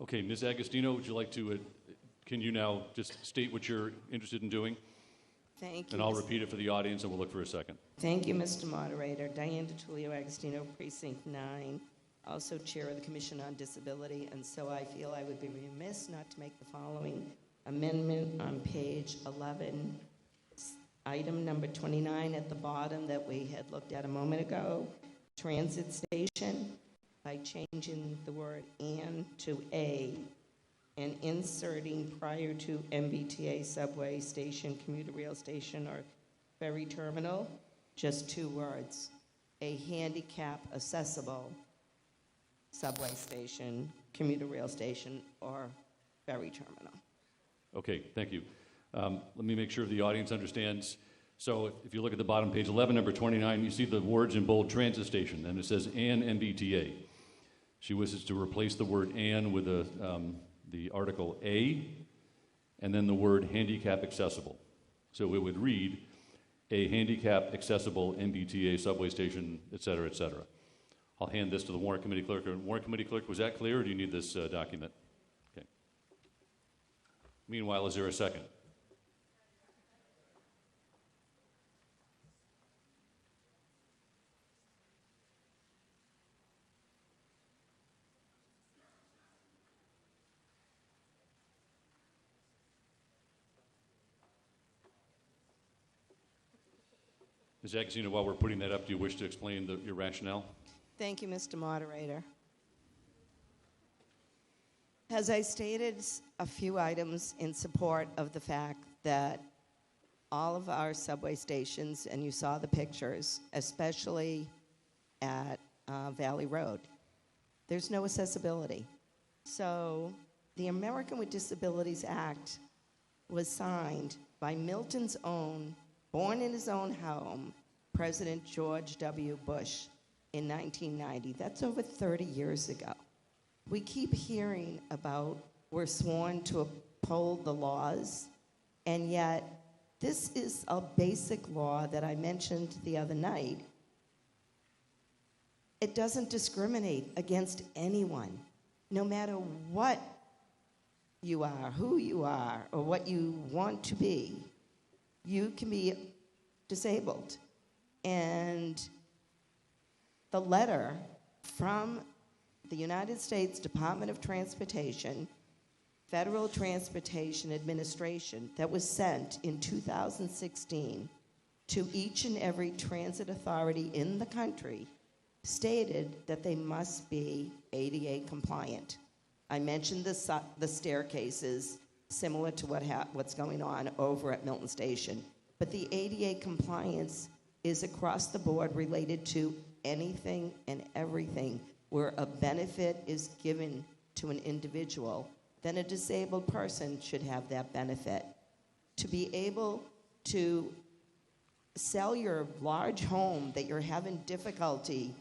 Okay, Ms. Agostino, would you like to, can you now just state what you're interested in doing? Thank you. And I'll repeat it for the audience, and we'll look for a second. Thank you, Mr. Moderator. Diane DiTullio Agostino, Precinct 9, also Chair of the Commission on Disability, and so I feel I would be remiss not to make the following amendment on page 11, item number 29 at the bottom that we had looked at a moment ago, transit station, by changing the word "and" to "a" and inserting prior to MBTA subway station, commuter rail station, or ferry terminal, just 2 words, a handicap accessible subway station, commuter rail station, or ferry terminal. Okay, thank you. Let me make sure the audience understands. So if you look at the bottom, page 11, number 29, you see the words in bold, transit station, and it says "and MBTA." She wishes to replace the word "and" with the article "a," and then the word "handicap accessible." So it would read, "a handicap accessible MBTA subway station," et cetera, et cetera. I'll hand this to the Warrant Committee Clerk. Warrant Committee Clerk, was that clear, or do you need this document? Okay. Meanwhile, is there a second? Ms. Agostino, while we're putting that up, do you wish to explain your rationale? Thank you, Mr. Moderator. As I stated a few items in support of the fact that all of our subway stations, and you saw the pictures, especially at Valley Road, there's no accessibility. So the American with Disabilities Act was signed by Milton's own, born in his own home, President George W. Bush in 1990. That's over 30 years ago. We keep hearing about we're sworn to uphold the laws, and yet this is a basic law that I mentioned the other night. It doesn't discriminate against anyone, no matter what you are, who you are, or what you want to be. You can be disabled. And the letter from the United States Department of Transportation, Federal Transportation Administration, that was sent in 2016 to each and every transit authority in the country stated that they must be ADA compliant. I mentioned the staircases, similar to what's going on over at Milton Station. But the ADA compliance is across the board related to anything and everything where a benefit is given to an individual, then a disabled person should have that benefit. To be able to sell your large home that you're having difficulty,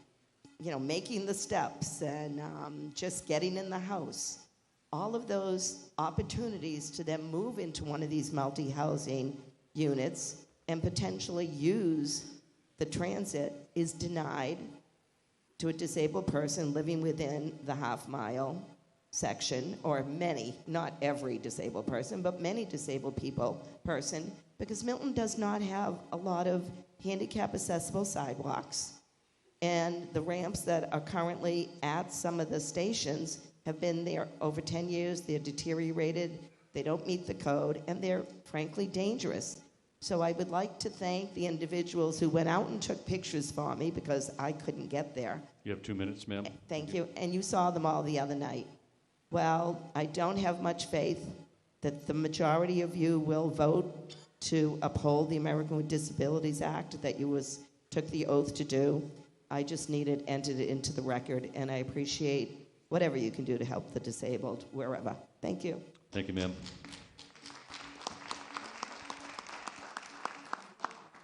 making the steps and just getting in the house, all of those opportunities to then move into one of these multi-housing units and potentially use the transit is denied to a disabled person living within the half-mile section, or many, not every disabled person, but many disabled person, because Milton does not have a lot of handicap-accessible sidewalks. And the ramps that are currently at some of the stations have been there over 10 years. They're deteriorated, they don't meet the code, and they're frankly dangerous. So I would like to thank the individuals who went out and took pictures for me because I couldn't get there. You have 2 minutes, ma'am. Thank you. And you saw them all the other night. Well, I don't have much faith that the majority of you will vote to uphold the American with Disabilities Act that you took the oath to do. I just need it entered into the record, and I appreciate whatever you can do to help the disabled wherever. Thank you. Thank you, ma'am.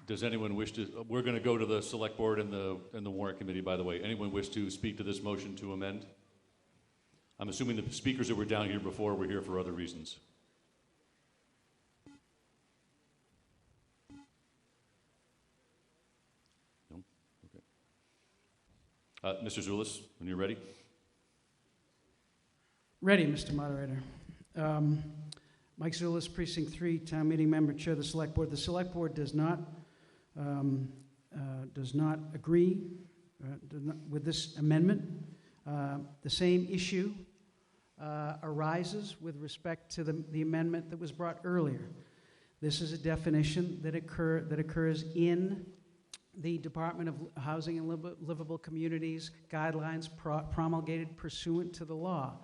Does anyone wish to, we're going to go to the Select Board and the Warrant Committee, by the way. Anyone wish to speak to this motion to amend? I'm assuming the speakers that were down here before were here for other reasons. No? Okay. Mr. Zulus, when you're ready. Ready, Mr. Moderator. Mike Zulus, Precinct 3, Town Meeting Member, Chair of the Select Board. The Select Board does not agree with this amendment. The same issue arises with respect to the amendment that was brought earlier. This is a definition that occurs in the Department of Housing and Livable Communities guidelines promulgated pursuant to the law,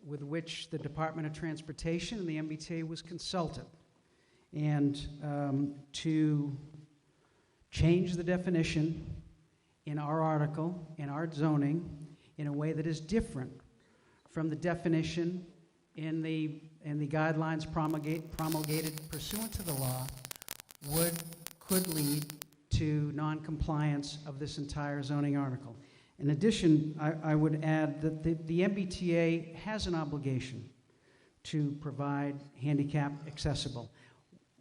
with which the Department of Transportation and the MBTA was consulted. And to change the definition in our article, in our zoning, in a way that is different from the definition in the guidelines promulgated pursuant to the law could lead to non-compliance of this entire zoning article. In addition, I would add that the MBTA has an obligation to provide handicap accessible.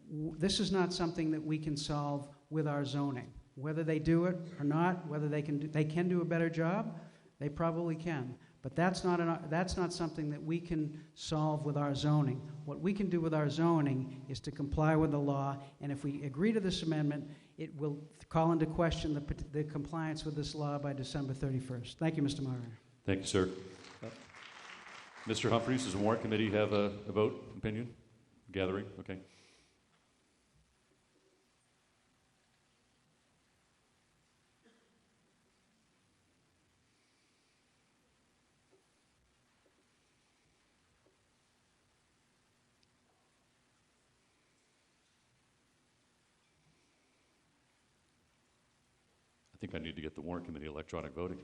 This is not something that we can solve with our zoning. Whether they do it or not, whether they can do a better job, they probably can. But that's not something that we can solve with our zoning. What we can do with our zoning is to comply with the law, and if we agree to this amendment, it will call into question the compliance with this law by December 31st. Thank you, Mr. Moderator. Thank you, sir. Mr. Humphreys, does the Warrant Committee have a vote, opinion, gathering? Okay. I think I need to get the Warrant Committee electronic voting.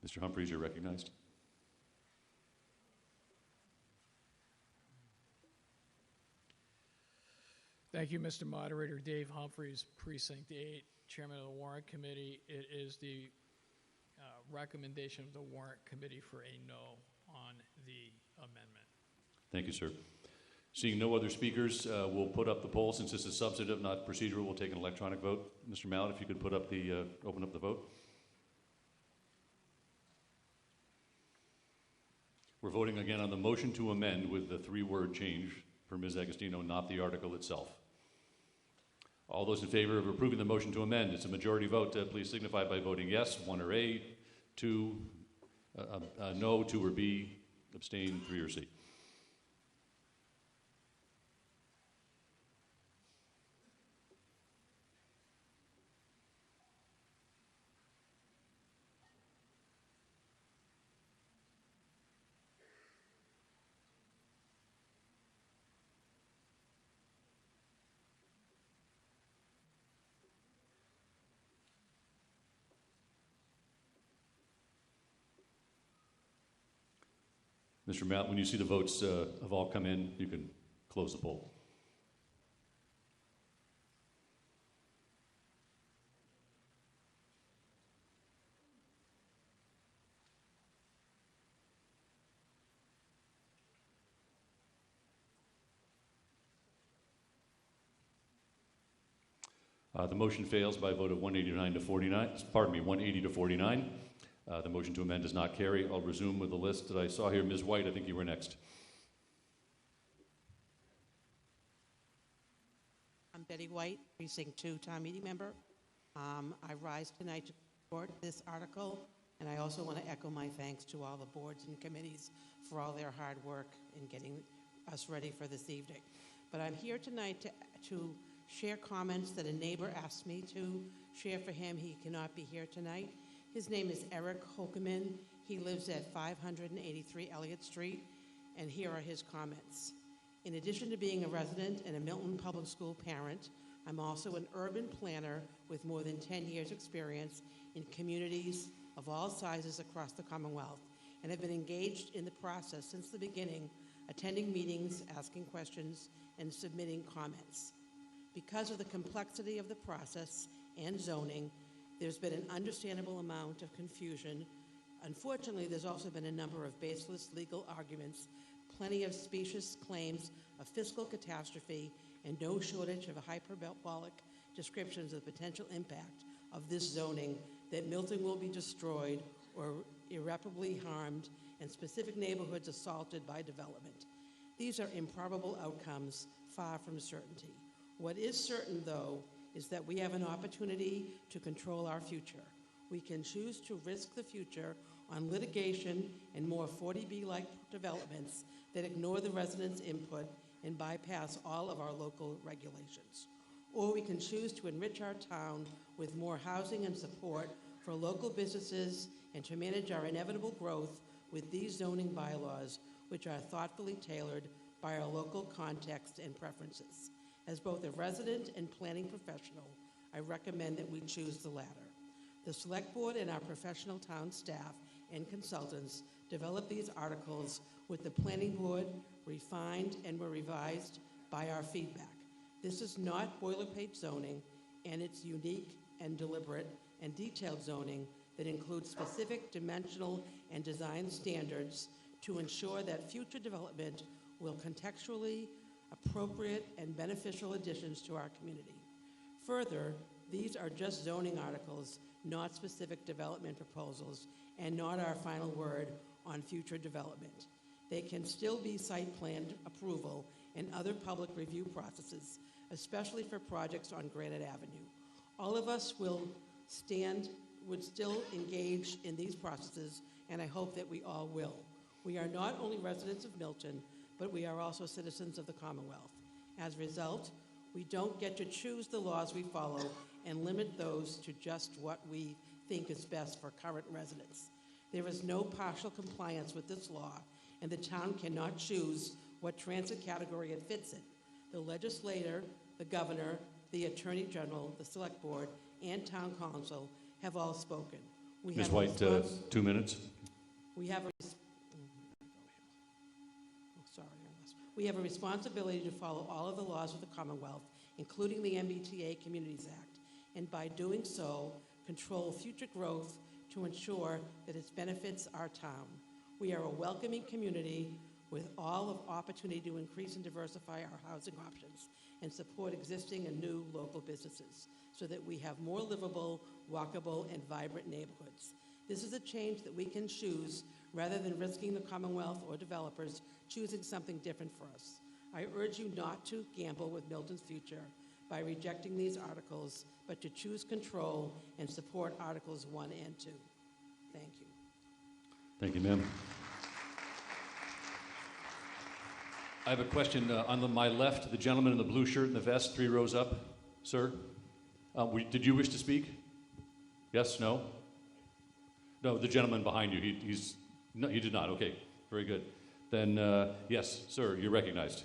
Mr. Humphreys, you're recognized. Thank you, Mr. Moderator. Dave Humphreys, Precinct 8, Chairman of the Warrant Committee. It is the recommendation of the Warrant Committee for a no on the amendment. Thank you, sir. Seeing no other speakers, we'll put up the poll. Since this is substantive, not procedural, we'll take an electronic vote. Mr. Mallet, if you could put up open up the vote. We're voting again on the motion to amend with the 3-word change for Ms. Agostino, not the article itself. All those in favor of approving the motion to amend, it's a majority vote. Please signify by voting yes, 1 or A, 2, no, 2 or B, abstain, 3 or C. Mr. Matt, when you see the votes have all come in, you can close the poll. The motion fails by a vote of 180 to 49. The motion to amend does not carry. I'll resume with the list that I saw here. Ms. White, I think you were next. I'm Betty White, Precinct 2 Town Meeting Member. I rise tonight to support this article, and I also want to echo my thanks to all the boards and committees for all their hard work in getting us ready for this evening. But I'm here tonight to share comments that a neighbor asked me to share for him. He cannot be here tonight. His name is Eric Hokeman. He lives at 583 Elliott Street, and here are his comments. In addition to being a resident and a Milton Public School parent, I'm also an urban planner with more than 10 years' experience in communities of all sizes across the Commonwealth, and have been engaged in the process since the beginning, attending meetings, asking questions, and submitting comments. Because of the complexity of the process and zoning, there's been an understandable amount of confusion. Unfortunately, there's also been a number of baseless legal arguments, plenty of specious claims of fiscal catastrophe, and no shortage of hyperbolic descriptions of the potential impact of this zoning, that Milton will be destroyed or irreparably harmed, and specific neighborhoods assaulted by development. These are improbable outcomes, far from certainty. What is certain, though, is that we have an opportunity to control our future. We can choose to risk the future on litigation and more 40B-like developments that ignore the residents' input and bypass all of our local regulations. Or we can choose to enrich our town with more housing and support for local businesses and to manage our inevitable growth with these zoning bylaws, which are thoughtfully tailored by our local context and preferences. As both a resident and planning professional, I recommend that we choose the latter. The Select Board and our professional town staff and consultants developed these articles with the Planning Board, refined and were revised by our feedback. This is not boilerplate zoning, and it's unique and deliberate and detailed zoning that includes specific dimensional and design standards to ensure that future development will contextually appropriate and beneficial additions to our community. Further, these are just zoning articles, not specific development proposals, and not our final word on future development. They can still be site plan approval and other public review processes, especially for projects on Granite Avenue. All of us would still engage in these processes, and I hope that we all will. We are not only residents of Milton, but we are also citizens of the Commonwealth. As a result, we don't get to choose the laws we follow and limit those to just what we think is best for current residents. There is no partial compliance with this law, and the town cannot choose what transit category it fits in. The legislator, the governor, the attorney general, the select board, and town council have all spoken. Ms. White, 2 minutes. We have a responsibility to follow all of the laws of the Commonwealth, including the MBTA Communities Act, and by doing so, control future growth to ensure that it benefits our town. We are a welcoming community with all of opportunity to increase and diversify our housing options and support existing and new local businesses so that we have more livable, walkable, and vibrant neighborhoods. This is a change that we can choose rather than risking the Commonwealth or developers choosing something different for us. I urge you not to gamble with Milton's future by rejecting these articles, but to choose control and support Articles 1 and 2. Thank you. Thank you, ma'am. I have a question. My left, the gentleman in the blue shirt and the vest, 3 rows up. Sir, did you wish to speak? Yes, no? No, the gentleman behind you. No, you did not. Okay, very good. Then, yes, sir, you're recognized.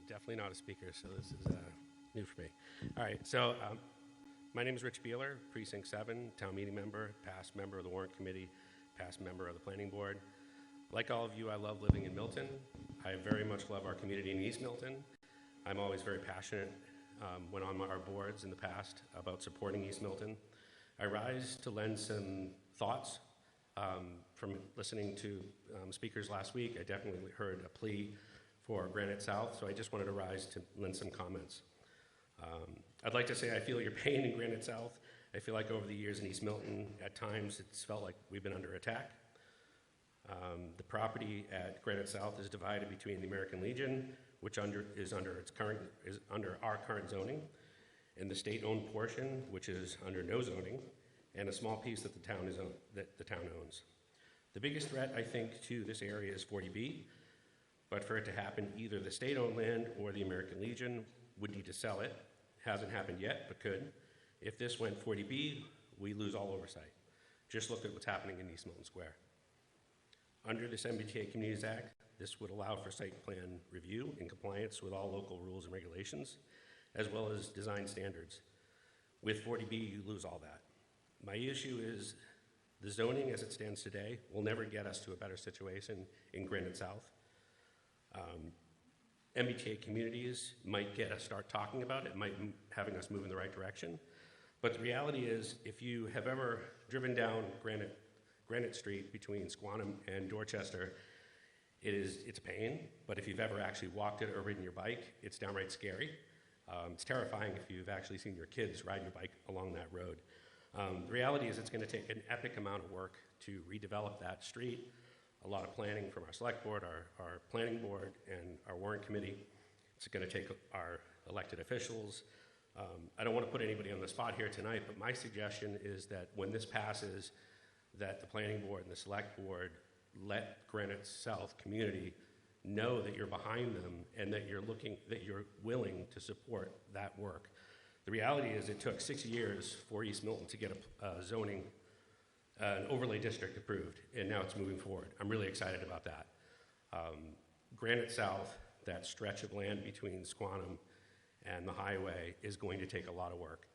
Definitely not a speaker, so this is new for me. All right, so my name is Rich Beeler, Precinct 7, town meeting member, past member of the Warrant Committee, past member of the Planning Board. Like all of you, I love living in Milton. I very much love our community in East Milton. I'm always very passionate when on our boards in the past about supporting East Milton. I rise to lend some thoughts from listening to speakers last week. I definitely heard a plea for Granite South, so I just wanted to rise to lend some comments. I'd like to say I feel your pain in Granite South. I feel like over the years in East Milton, at times it's felt like we've been under attack. The property at Granite South is divided between the American Legion, which is under our current zoning, and the state-owned portion, which is under no zoning, and a small piece that the town owns. The biggest threat, I think, to this area is 40B. But for it to happen, either the state-owned land or the American Legion would need to sell it. Hasn't happened yet, but could. If this went 40B, we lose all oversight. Just look at what's happening in East Milton Square. Under this MBTA Communities Act, this would allow for site plan review in compliance with all local rules and regulations, as well as design standards. With 40B, you lose all that. My issue is the zoning as it stands today will never get us to a better situation in Granite South. MBTA communities might get us start talking about it, might having us move in the right direction. But the reality is, if you have ever driven down Granite Street between Squantum and Dorchester, it's a pain. But if you've ever actually walked it or ridden your bike, it's downright scary. It's terrifying if you've actually seen your kids ride your bike along that road. The reality is it's going to take an epic amount of work to redevelop that street. A lot of planning from our select board, our planning board, and our warrant committee. It's going to take our elected officials. I don't want to put anybody on the spot here tonight, but my suggestion is that when this passes, that the planning board and the select board let Granite South community know that you're behind them and that you're willing to support that work. The reality is it took 6 years for East Milton to get a zoning an overlay district approved, and now it's moving forward. I'm really excited about that. Granite South, that stretch of land between Squantum and the highway, is going to take a lot of work.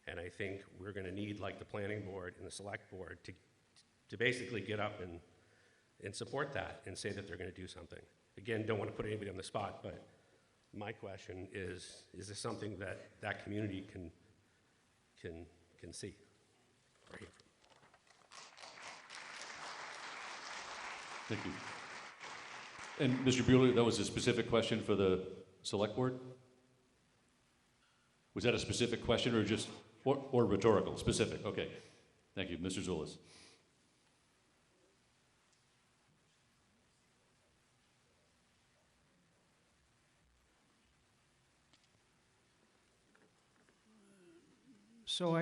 And I think we're going to need, like the planning board and the select board, to basically get up and support that and say that they're going to do something. Again, don't want to put anybody on the spot, but my question is this something that community can see? Right. Thank you. And Mr. Bueller, that was a specific question for the select board? Was that a specific question or just, or rhetorical? Specific, okay. Thank you. Mr. Zulus. So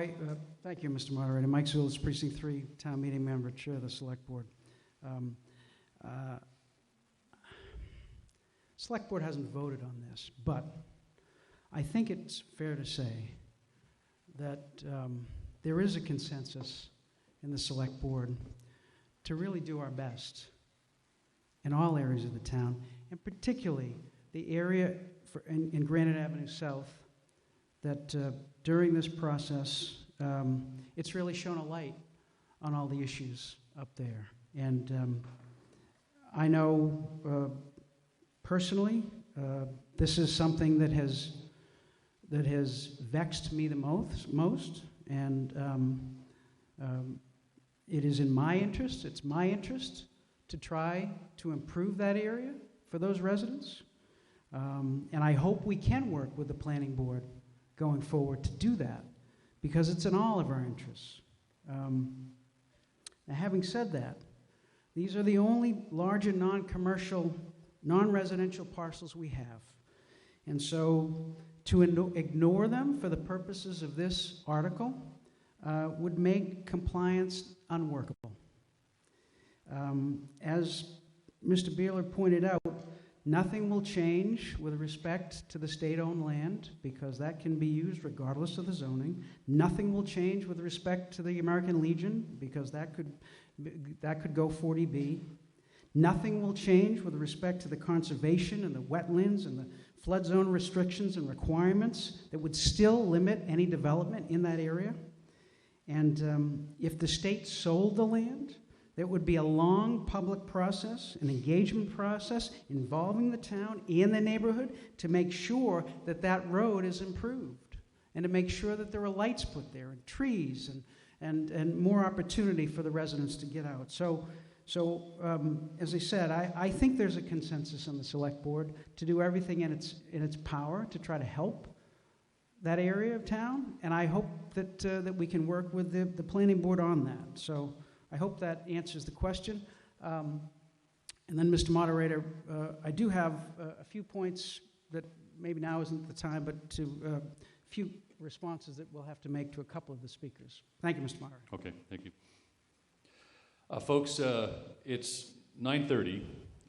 thank you, Mr. Moderator. Mike Zulus, Precinct 3, Town Meeting Member, Chair of the Select Board. Select Board hasn't voted on this, but I think it's fair to say that there is a consensus in the Select Board to really do our best in all areas of the town, and particularly the area in Granite Avenue South that during this process, it's really shown a light on all the issues up there. And I know personally, this is something that has vexed me the most, and it is in my interest, it's my interest to try to improve that area for those residents. And I hope we can work with the planning board going forward to do that, because it's in all of our interests. Now, having said that, these are the only larger non-commercial, non-residential parcels we have. And so to ignore them for the purposes of this article would make compliance unworkable. As Mr. Beeler pointed out, nothing will change with respect to the state-owned land, because that can be used regardless of the zoning. Nothing will change with respect to the American Legion, because that could go 40B. Nothing will change with respect to the conservation and the wetlands and the flood zone restrictions and requirements that would still limit any development in that area. And if the state sold the land, there would be a long public process, an engagement process involving the town and the neighborhood to make sure that that road is improved, and to make sure that there are lights put there and trees and more opportunity for the residents to get out. So as I said, I think there's a consensus on the select board to do everything in its power to try to help that area of town, and I hope that we can work with the planning board on that. So I hope that answers the question. And then, Mr. Moderator, I do have a few points that maybe now isn't the time, but to a few responses that we'll have to make to a couple of the speakers. Thank you, Mr. Moderator. Okay, thank you. Folks, it's 9:30,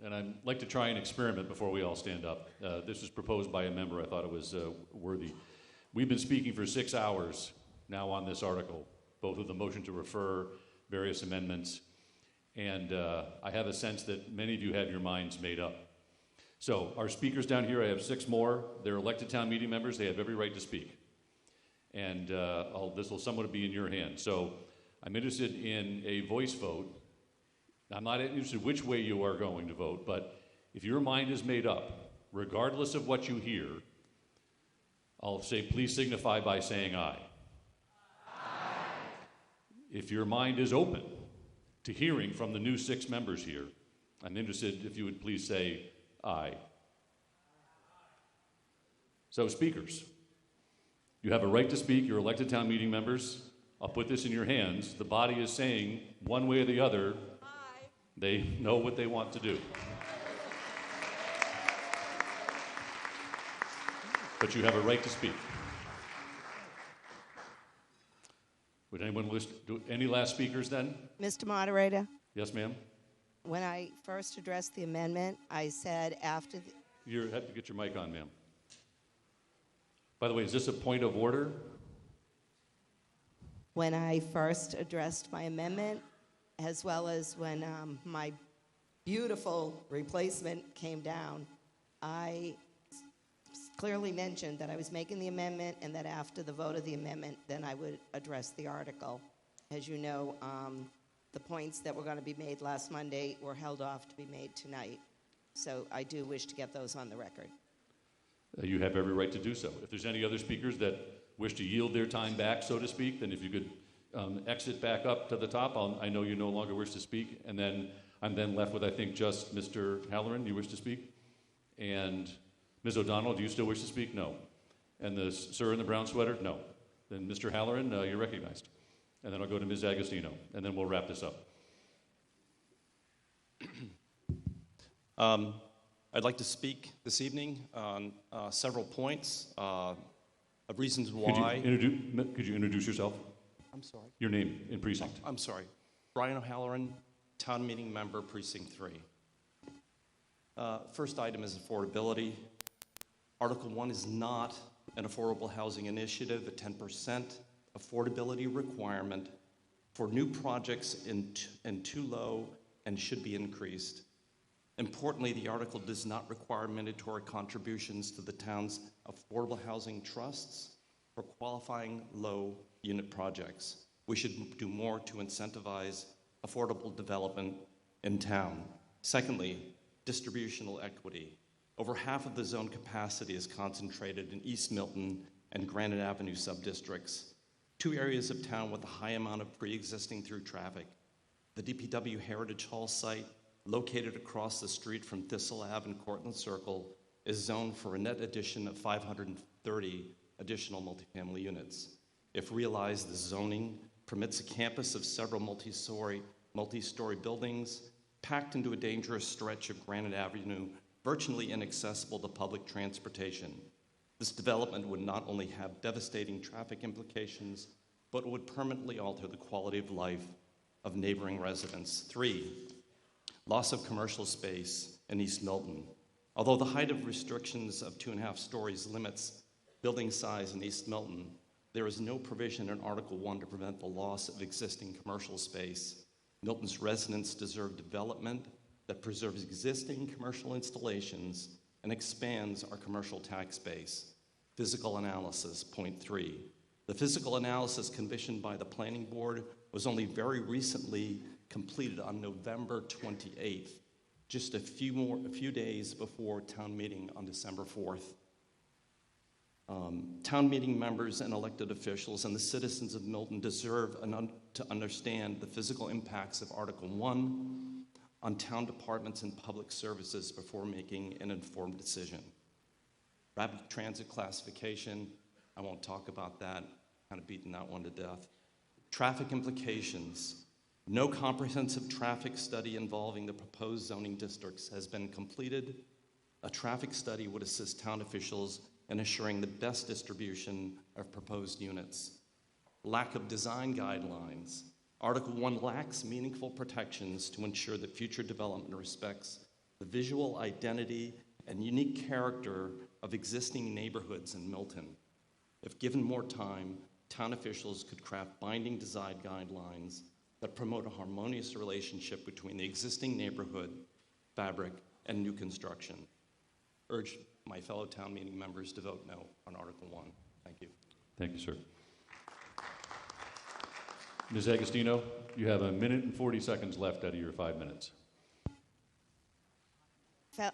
and I'd like to try an experiment before we all stand up. This was proposed by a member. I thought it was worthy. We've been speaking for 6 hours now on this article, both with the motion to refer, various amendments, and I have a sense that many of you have your minds made up. So our speakers down here, I have 6 more. They're elected town meeting members. They have every right to speak. And this will somewhat be in your hands. So I'm interested in a voice vote. I'm not interested which way you are going to vote, but if your mind is made up, regardless of what you hear, I'll say please signify by saying aye. Aye. If your mind is open to hearing from the new 6 members here, I'm interested if you would please say aye. So speakers, you have a right to speak. You're elected town meeting members. I'll put this in your hands. The body is saying one way or the other, aye. They know what they want to do. But you have a right to speak. Would anyone list any last speakers then? Mr. Moderator, Yes, ma'am? when I first addressed the amendment, I said after the, You have to get your mic on, ma'am. By the way, is this a point of order? when I first addressed my amendment, as well as when my beautiful replacement came down, I clearly mentioned that I was making the amendment, and that after the vote of the amendment, then I would address the article. As you know, the points that were going to be made last Monday were held off to be made tonight. So I do wish to get those on the record. You have every right to do so. If there's any other speakers that wish to yield their time back, so to speak, then if you could exit back up to the top, I know you no longer wish to speak, and then I'm then left with, I think, just Mr. Halloran. You wish to speak? And Ms. O'Donnell, do you still wish to speak? No. And the sir in the brown sweater? No. Then Mr. Halloran, you're recognized. And then I'll go to Ms. Agostino, and then we'll wrap this up. I'd like to speak this evening on several points of reasons why. Could you introduce yourself? I'm sorry. Your name and precinct. I'm sorry. Brian O'Halloran, Town Meeting Member, Precinct 3. First item is affordability. Article 1 is not an affordable housing initiative. The 10% affordability requirement for new projects is too low and should be increased. Importantly, the article does not require mandatory contributions to the town's affordable housing trusts for qualifying low unit projects. We should do more to incentivize affordable development in town. Secondly, distributional equity. Over half of the zone capacity is concentrated in East Milton and Granite Avenue subdistricts, 2 areas of town with a high amount of pre-existing through traffic. The DPW Heritage Hall site, located across the street from Thistle Ave and Cortlandt Circle, is zoned for a net addition of 530 additional multifamily units. If realized, the zoning permits a campus of several multi-story buildings packed into a dangerous stretch of Granite Avenue, virtually inaccessible to public transportation. This development would not only have devastating traffic implications, but would permanently alter the quality of life of neighboring residents. 3, loss of commercial space in East Milton. Although the height of restrictions of 2.5 stories limits building size in East Milton, there is no provision in Article 1 to prevent the loss of existing commercial space. Milton's residents deserve development that preserves existing commercial installations and expands our commercial tax base. Physical analysis, point 3. The physical analysis commissioned by the Planning Board was only very recently completed on November 28th, just a few days before town meeting on December 4th. Town meeting members and elected officials and the citizens of Milton deserve to understand the physical impacts of Article 1 on town departments and public services before making an informed decision. Rapid transit classification, I won't talk about that, kind of beaten that one to death. Traffic implications. No comprehensive traffic study involving the proposed zoning districts has been completed. A traffic study would assist town officials in assuring the best distribution of proposed units. Lack of design guidelines. Article 1 lacks meaningful protections to ensure that future development respects the visual identity and unique character of existing neighborhoods in Milton. If given more time, town officials could craft binding design guidelines that promote a harmonious relationship between the existing neighborhood, fabric, and new construction. Urge my fellow town meeting members to vote no on Article 1. Thank you. Thank you, sir. Ms. Agostino, you have 1 minute and 40 seconds left out of your 5 minutes.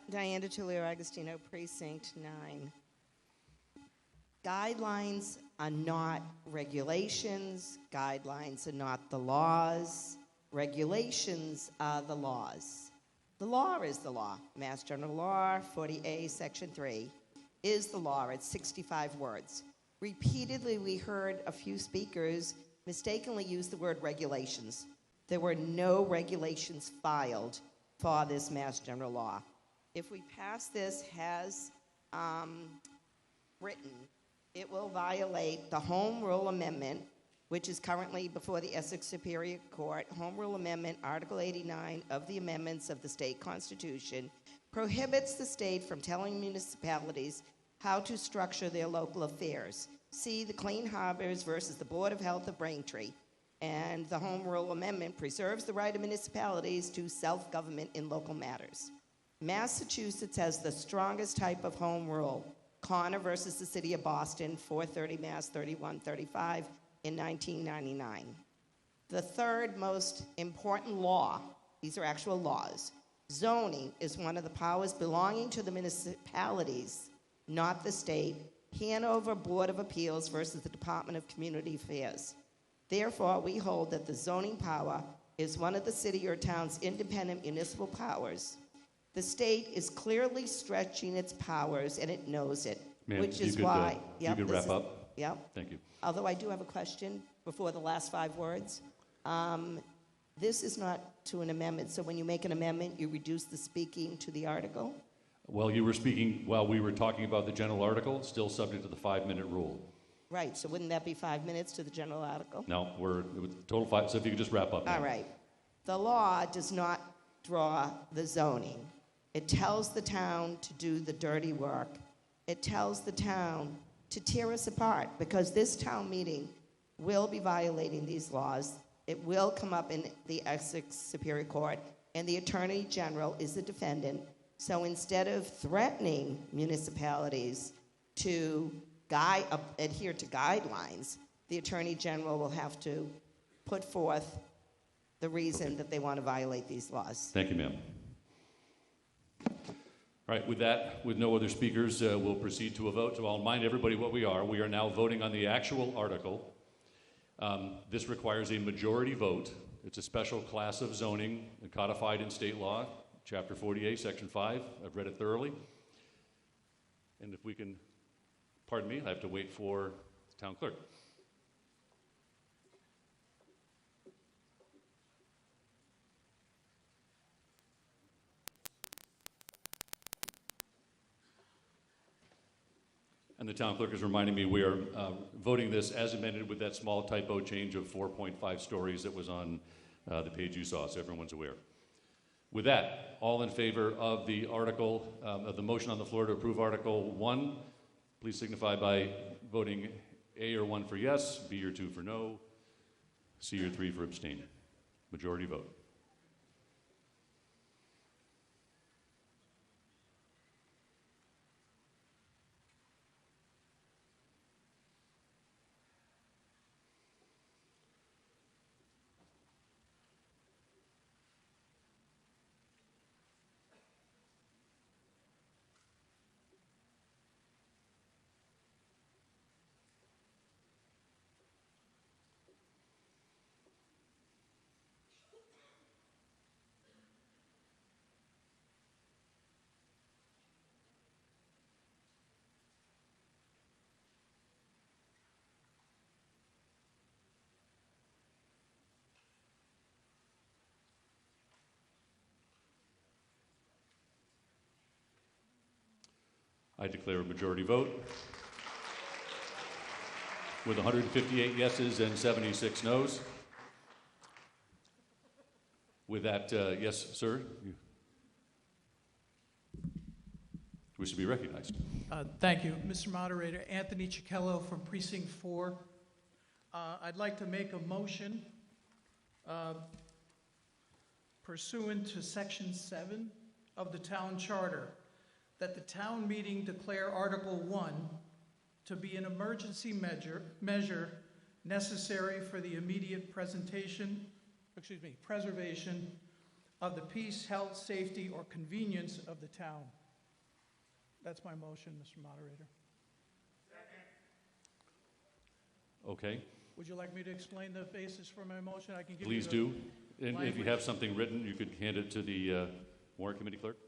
Diana Tulio Agostino, Precinct 9. Guidelines are not regulations. Guidelines are not the laws. Regulations are the laws. The law is the law. Mass General Law, 40A, Section 3, is the law. It's 65 words. Repeatedly, we heard a few speakers mistakenly use the word regulations. There were no regulations filed for this Mass General Law. If we pass this as written, it will violate the Home Rule Amendment, which is currently before the Essex Superior Court. Home Rule Amendment, Article 89 of the amendments of the state constitution, prohibits the state from telling municipalities how to structure their local affairs. See the Clean Harbors versus the Board of Health of Braintree. And the Home Rule Amendment preserves the right of municipalities to self-government in local matters. Massachusetts has the strongest type of home rule. Connor versus the City of Boston, 430 Mass 3135 in 1999. The third most important law, these are actual laws, zoning is one of the powers belonging to the municipalities, not the state. Hanover Board of Appeals versus the Department of Community Affairs. Therefore, we hold that the zoning power is one of the city or town's independent municipal powers. The state is clearly stretching its powers, and it knows it, which is why... you could wrap up? Yep. Thank you. Although I do have a question before the last 5 words. This is not to an amendment, so when you make an amendment, you reduce the speaking to the article? Well, you were speaking while we were talking about the general article, still subject to the 5-minute rule. Right, so wouldn't that be 5 minutes to the general article? No, it was total 5, so if you could just wrap up now. All right. The law does not draw the zoning. It tells the town to do the dirty work. It tells the town to tear us apart, because this town meeting will be violating these laws. It will come up in the Essex Superior Court, and the Attorney General is the defendant. So instead of threatening municipalities to adhere to guidelines, the Attorney General will have to put forth the reason that they want to violate these laws. Thank you, ma'am. All right, with that, with no other speakers, we'll proceed to a vote. So I'll remind everybody what we are. We are now voting on the actual article. This requires a majority vote. It's a special class of zoning codified in state law, Chapter 48, Section 5. I've read it thoroughly. And if we can Pardon me, I have to wait for the town clerk. And the town clerk is reminding me we are voting this as amended with that small typo change of 4.5 stories that was on the page you saw, so everyone's aware. With that, all in favor of the article, of the motion on the floor to approve Article 1, please signify by voting A or 1 for yes, B or 2 for no, C or 3 for abstain. Majority vote. I declare a majority vote with 158 yeses and 76 noes. With that, yes, sir, you wish to be recognized. Thank you. Mr. Moderator, Anthony Cicchello from Precinct 4. I'd like to make a motion pursuant to Section 7 of the Town Charter that the town meeting declare Article 1 to be an emergency measure necessary for the immediate preservation of the peace, health, safety, or convenience of the town. That's my motion, Mr. Moderator. Okay. Would you like me to explain the basis for my motion? I can give Please you do. And if you have something written, you could hand it to the warrant committee clerk.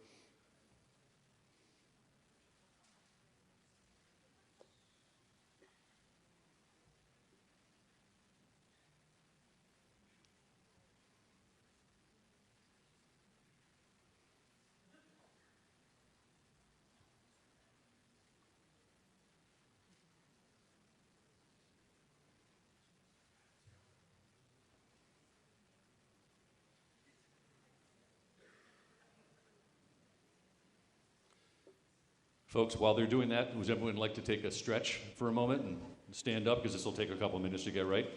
Folks, while they're doing that, would everyone like to take a stretch for a moment and stand up, because this will take a couple minutes to get right?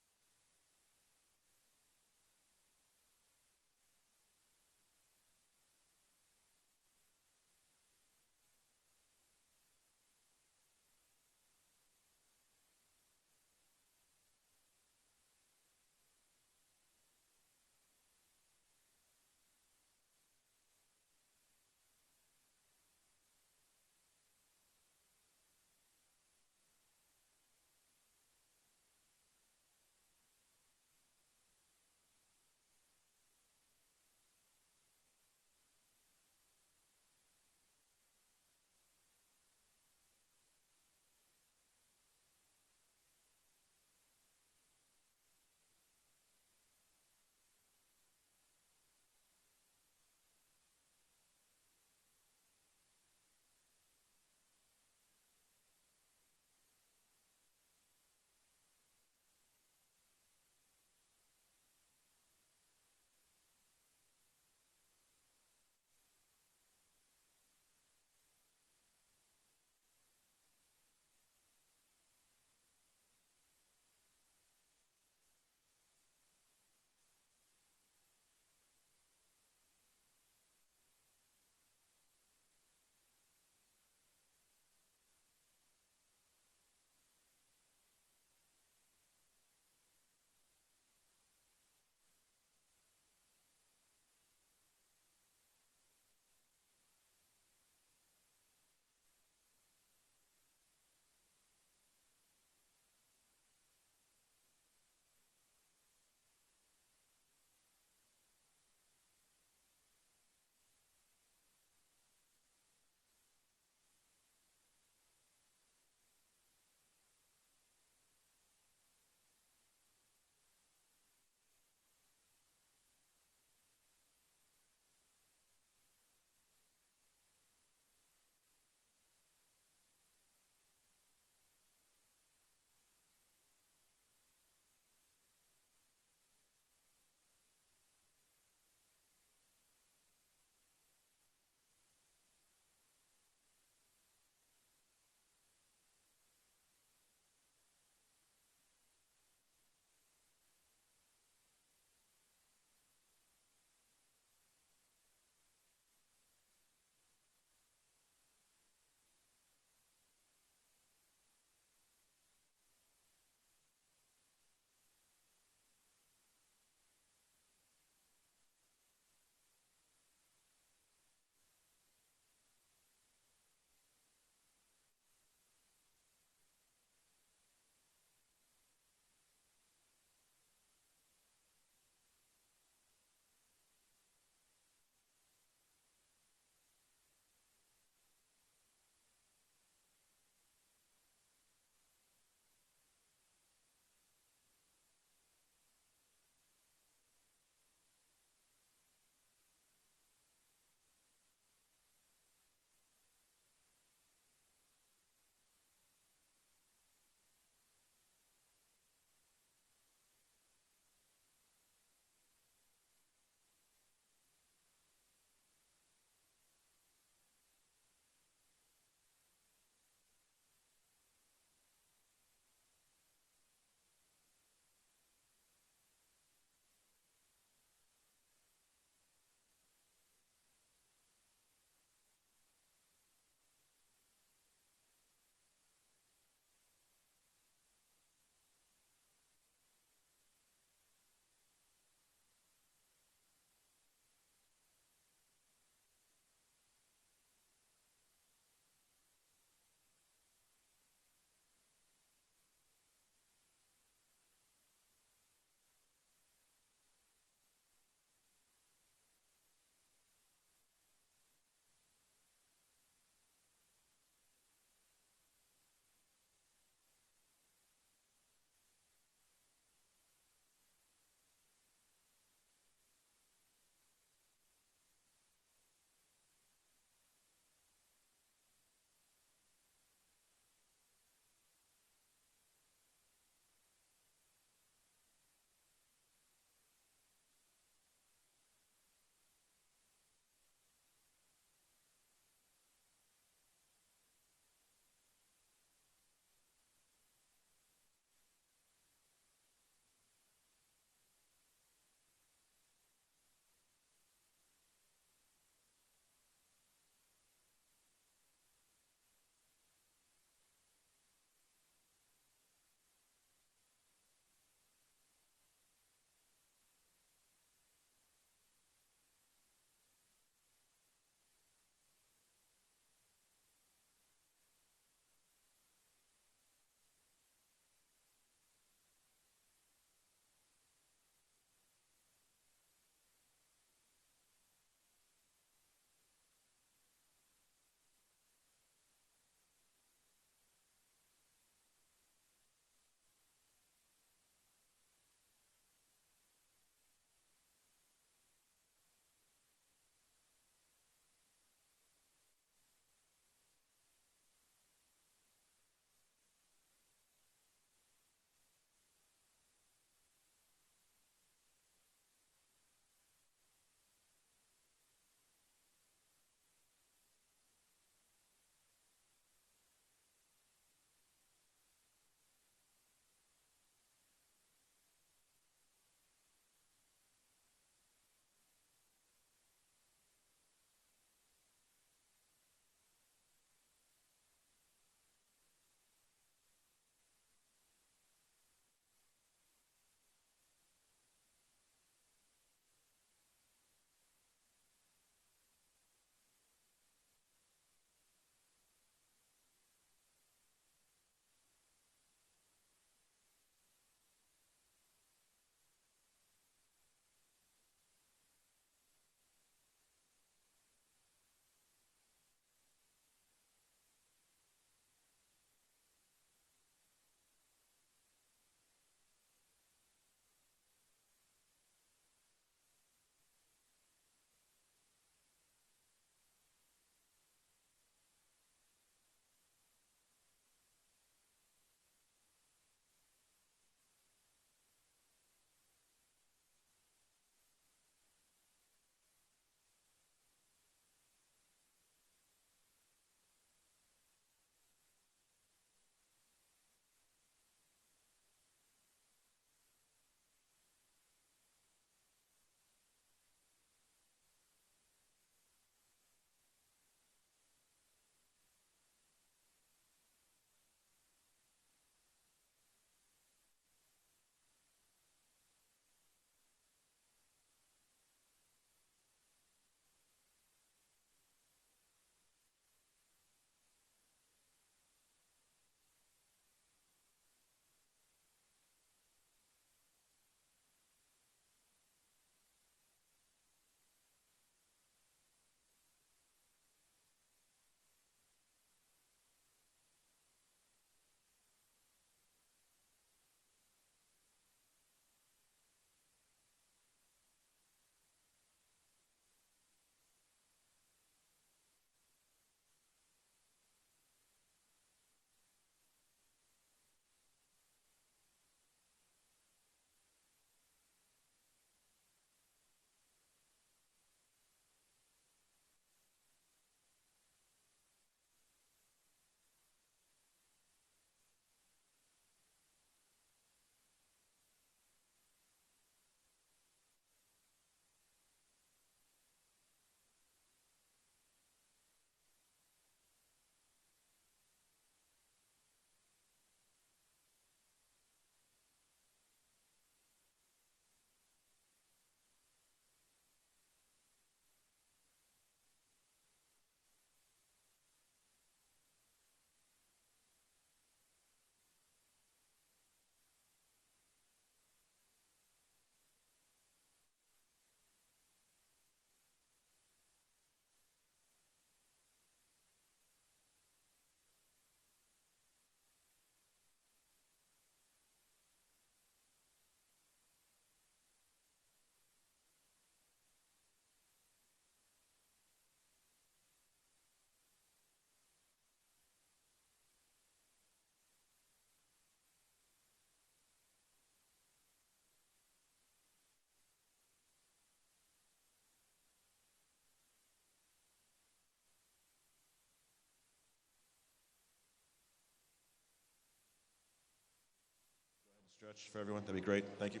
stretch for everyone, that'd be great. Thank you.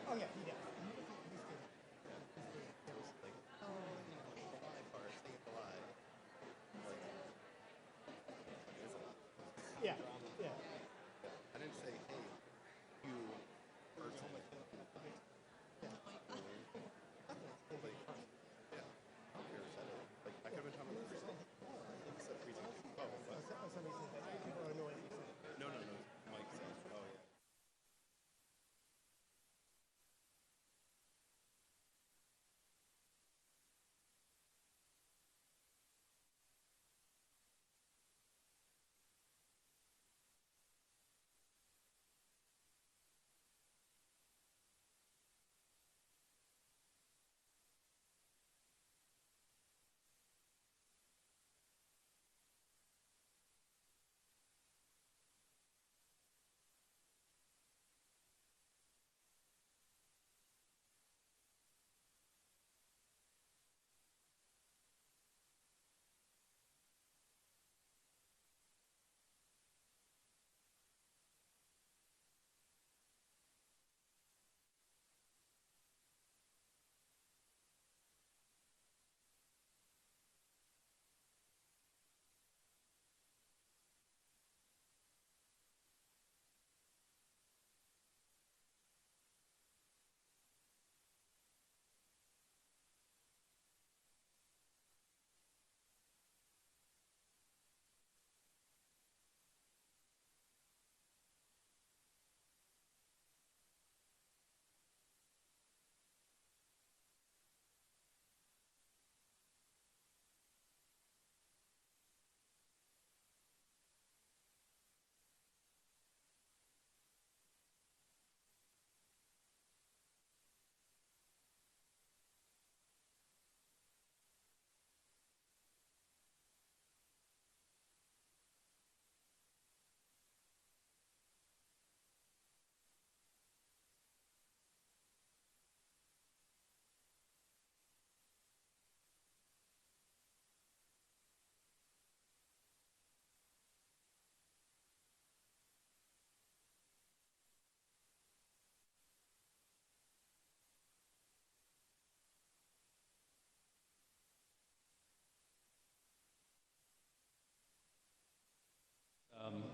Oh, yeah, yeah. Yeah, yeah. I didn't say, hey, you personally. I could have been talking about precinct. No, Mike said, oh, yeah.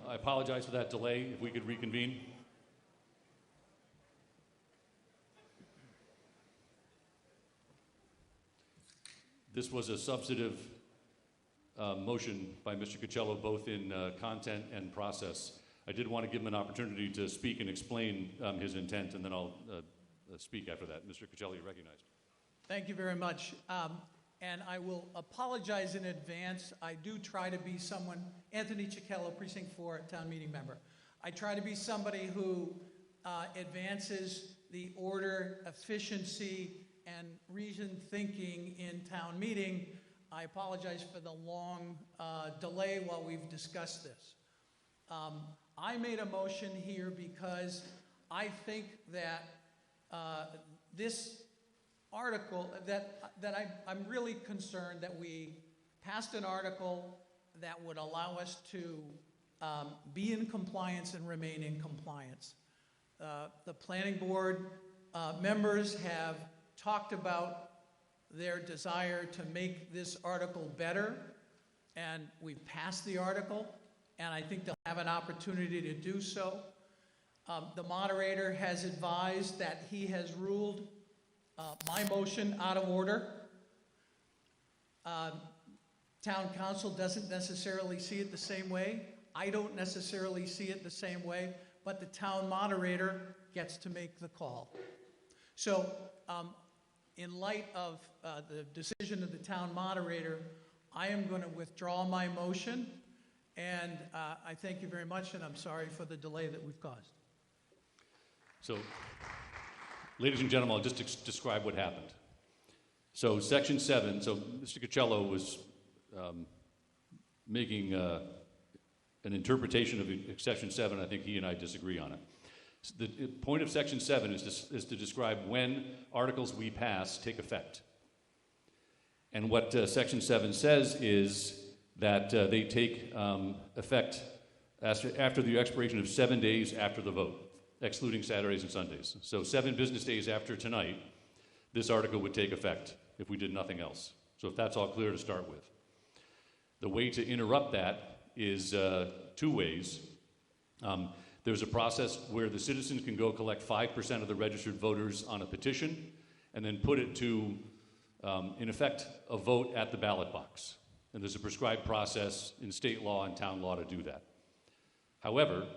I apologize for that delay. If we could reconvene. This was a substantive motion by Mr. Cocello, both in content and process. I did want to give him an opportunity to speak and explain his intent, and then I'll speak after that. Mr. Cocello, you're recognized. Thank you very much. And I will apologize in advance. I do try to be someone, Anthony Cicchello, Precinct 4, town meeting member. I try to be somebody who advances the order, efficiency, and reasoned thinking in town meeting. I apologize for the long delay while we've discussed this. I made a motion here because I think that this article, I'm really concerned that we passed an article that would allow us to be in compliance and remain in compliance. The planning board members have talked about their desire to make this article better, and we've passed the article, and I think they'll have an opportunity to do so. The moderator has advised that he has ruled my motion out of order. Town council doesn't necessarily see it the same way. I don't necessarily see it the same way, but the town moderator gets to make the call. So in light of the decision of the town moderator, I am going to withdraw my motion, and I thank you very much, and I'm sorry for the delay that we've caused. So, ladies and gentlemen, I'll just describe what happened. So Section 7, so Mr. Cocello was making an interpretation of Section 7. I think he and I disagree on it. The point of Section 7 is to describe when articles we pass take effect. And what Section 7 says is that they take effect after the expiration of 7 days after the vote, excluding Saturdays and Sundays. So 7 business days after tonight, this article would take effect if we did nothing else. So if that's all clear to start with. The way to interrupt that is 2 ways. There's a process where the citizens can go collect 5% of the registered voters on a petition and then put it to, in effect, a vote at the ballot box. And there's a prescribed process in state law and town law to do that. However,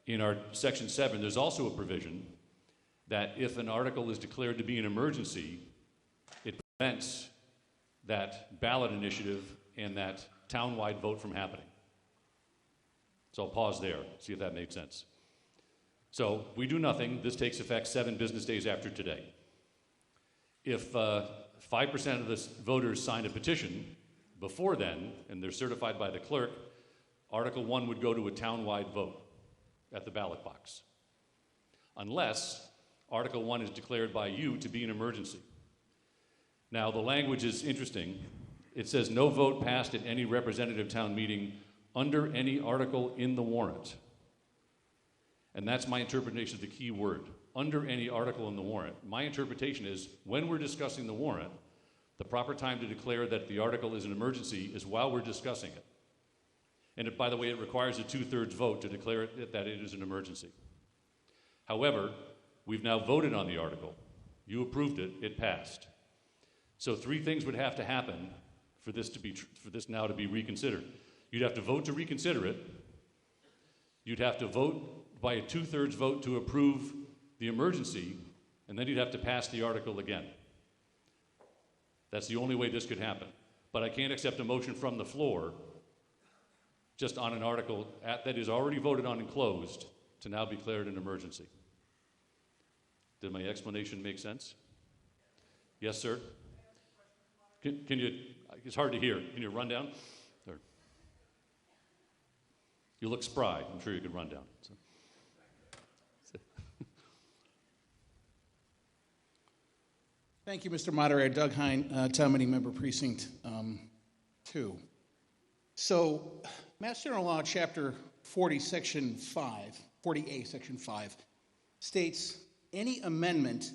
in our Section 7, there's also a provision that if an article is declared to be an emergency, it prevents that ballot initiative and that town-wide vote from happening. So I'll pause there, see if that makes sense. So we do nothing. This takes effect 7 business days after today. If 5% of the voters signed a petition before then, and they're certified by the clerk, Article 1 would go to a town-wide vote at the ballot box, unless Article 1 is declared by you to be an emergency. Now, the language is interesting. It says, no vote passed at any representative town meeting under any article in the warrant. And that's my interpretation of the key word, under any article in the warrant. My interpretation is, when we're discussing the warrant, the proper time to declare that the article is an emergency is while we're discussing it. And by the way, it requires a 2/3 vote to declare that it is an emergency. However, we've now voted on the article. You approved it, it passed. So 3 things would have to happen for this now to be reconsidered. You'd have to vote to reconsider it. You'd have to vote by a 2/3 vote to approve the emergency, and then you'd have to pass the article again. That's the only way this could happen. But I can't accept a motion from the floor just on an article that is already voted on and closed to now be declared an emergency. Did my explanation make sense? Yes, sir? Can you, it's hard to hear. Can you run down? Or, you look spry. I'm sure you could run down. So. Thank you, Mr. Moderator. Doug Hine, Town Meeting Member, Precinct 2. So, Mass General Law, Chapter 40, Section 5, 40A, Section 5, states, any amendment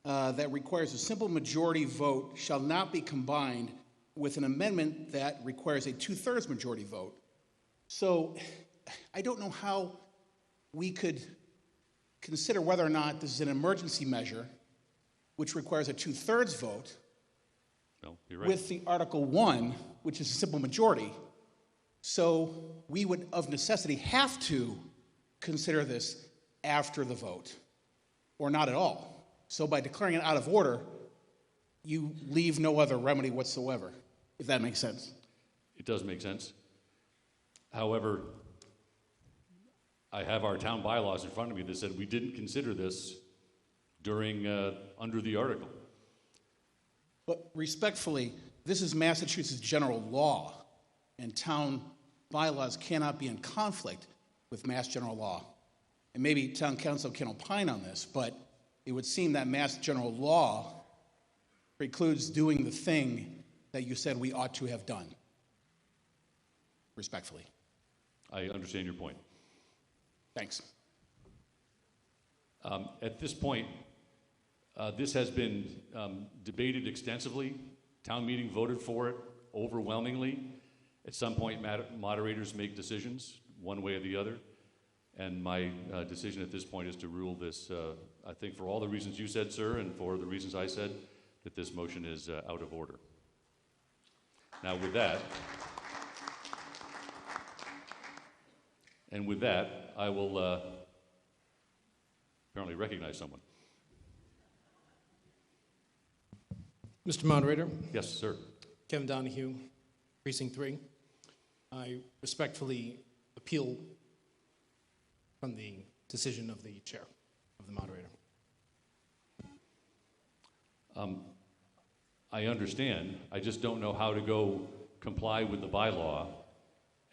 that requires a simple majority vote shall not be combined with an amendment that requires a 2/3 majority vote. So, I don't know how we could consider whether or not this is an emergency measure which requires a 2/3 vote, no, you're right, with the Article 1, which is a simple majority. So we would, of necessity, have to consider this after the vote, or not at all. So by declaring it out of order, you leave no other remedy whatsoever, if that makes sense. It does make sense. However, I have our town bylaws in front of me that said we didn't consider this during, under the article. But respectfully, this is Massachusetts general law, and town bylaws cannot be in conflict with Mass general law. And maybe town council can opine on this, but it would seem that Mass general law precludes doing the thing that you said we ought to have done. Respectfully. I understand your point. Thanks. At this point, this has been debated extensively. Town meeting voted for it overwhelmingly. At some point, moderators make decisions one way or the other. And my decision at this point is to rule this, I think for all the reasons you said, sir, and for the reasons I said, that this motion is out of order. Now with that, I will apparently recognize someone. Mr. Moderator? Yes, sir. Kevin Donahue, Precinct 3. I respectfully appeal from the decision of the chair, of the moderator. I understand. I just don't know how to go comply with the bylaw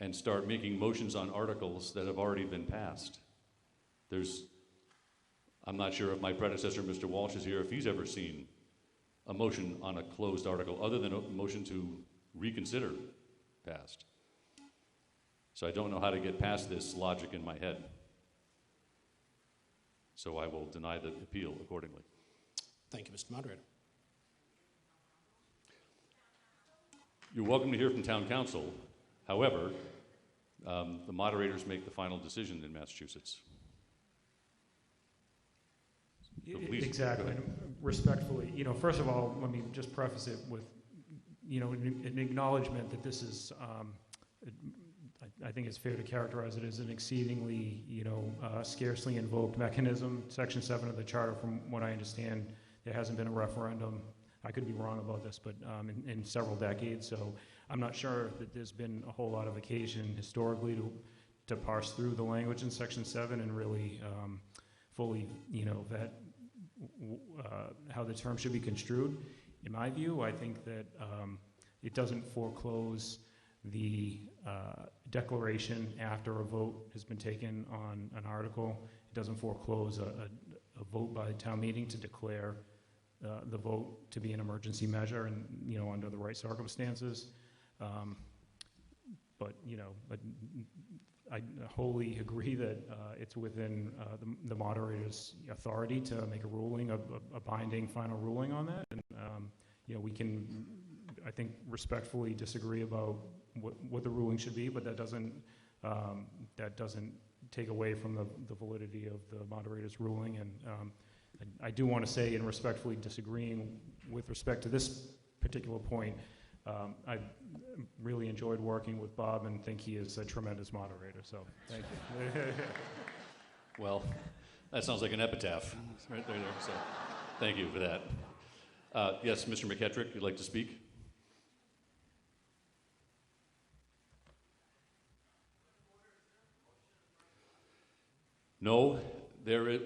and start making motions on articles that have already been passed. I'm not sure if my predecessor, Mr. Walsh, is here, if he's ever seen a motion on a closed article other than a motion to reconsider passed. So I don't know how to get past this logic in my head. So I will deny the appeal accordingly. Thank you, Mr. Moderator. You're welcome to hear from town council. However, the moderators make the final decision in Massachusetts. So please, exactly. go ahead. Respectfully, first of all, let me just preface it with, an acknowledgement that this is, I think it's fair to characterize it as an exceedingly, scarcely invoked mechanism. Section 7 of the Charter, from what I understand, there hasn't been a referendum. I could be wrong about this, but in several decades. So I'm not sure that there's been a whole lot of occasion historically to parse through the language in Section 7 and really fully, vet how the term should be construed. In my view, I think that it doesn't foreclose the declaration after a vote has been taken on an article. It doesn't foreclose a vote by the town meeting to declare the vote to be an emergency measure and, under the right circumstances. But I wholly agree that it's within the moderator's authority to make a ruling, a binding final ruling on that. And, we can, I think, respectfully disagree about what the ruling should be, but that doesn't take away from the validity of the moderator's ruling. And I do want to say, in respectfully disagreeing with respect to this particular point, I really enjoyed working with Bob and think he is a tremendous moderator, so thank you. Well, that sounds like an epitaph right there. So thank you for that. Yes, Mr. McKettrick, you'd like to speak? No,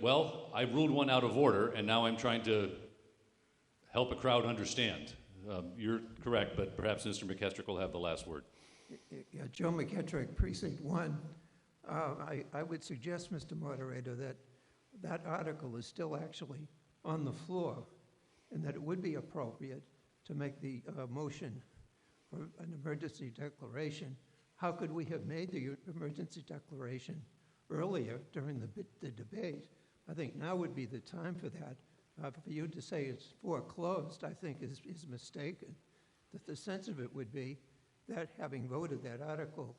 well, I ruled one out of order, and now I'm trying to help a crowd understand. You're correct, but perhaps Mr. McKettrick will have the last word. Yeah, Joe McKettrick, Precinct 1. I would suggest, Mr. Moderator, that that article is still actually on the floor, and that it would be appropriate to make the motion for an emergency declaration. How could we have made the emergency declaration earlier during the debate? I think now would be the time for that. For you to say it's foreclosed, I think is mistaken. That the sense of it would be that having voted that article,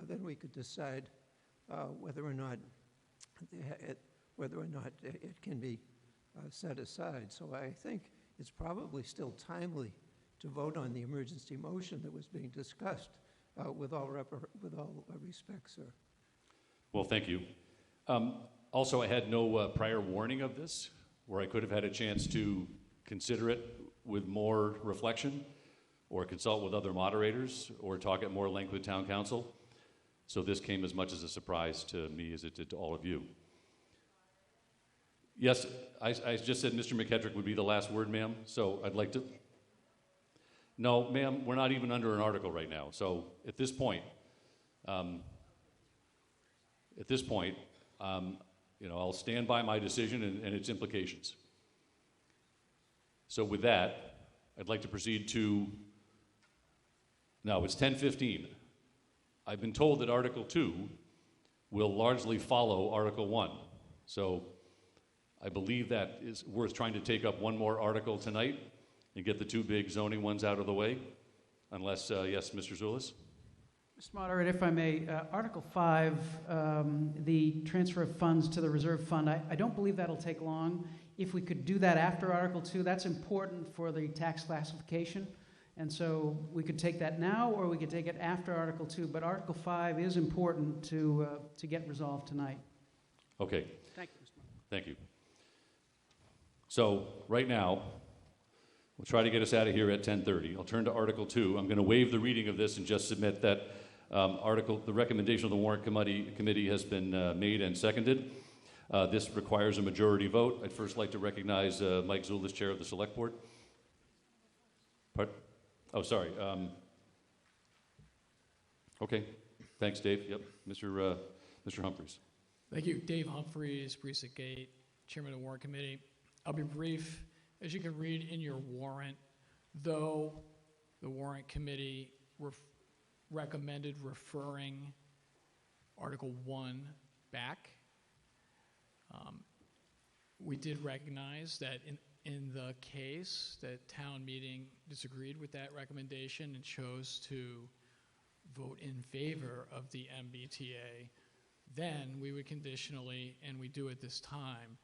then we could decide whether or not it can be set aside. So I think it's probably still timely to vote on the emergency motion that was being discussed. With all respect, sir. Well, thank you. Also, I had no prior warning of this, where I could have had a chance to consider it with more reflection, or consult with other moderators, or talk at more length with town council. So this came as much as a surprise to me as it did to all of you. Yes, I just said Mr. McKettrick would be the last word, ma'am, so I'd like to... No, ma'am, we're not even under an article right now. So at this point, I'll stand by my decision and its implications. So with that, I'd like to proceed to, now it's 10:15. I've been told that Article 2 will largely follow Article 1. So I believe that is worth trying to take up one more article tonight and get the two big zoning ones out of the way, unless, yes, Mr. Zulus? Mr. Moderator, if I may, Article 5, the transfer of funds to the reserve fund, I don't believe that'll take long. If we could do that after Article 2, that's important for the tax classification. And so we could take that now, or we could take it after Article 2. But Article 5 is important to get resolved tonight. Okay. Thank you, Mr. Moderator. Thank you. So right now, we'll try to get us out of here at 10:30. I'll turn to Article 2. I'm going to waive the reading of this and just submit that the recommendation of the Warrant Committee has been made and seconded. This requires a majority vote. I'd first like to recognize Mike Zulus, Chair of the Select Board. Oh, sorry. Okay. Thanks, Dave. Yep. Mr. Humphreys. Thank you. Dave Humphreys, Precinct 8. Chairman of the Warrant Committee. I'll be brief. As you can read in your warrant, though the Warrant Committee recommended referring Article 1 back, we did recognize that in the case that town meeting disagreed with that recommendation and chose to vote in favor of the MBTA, then we would conditionally, and we do at this time,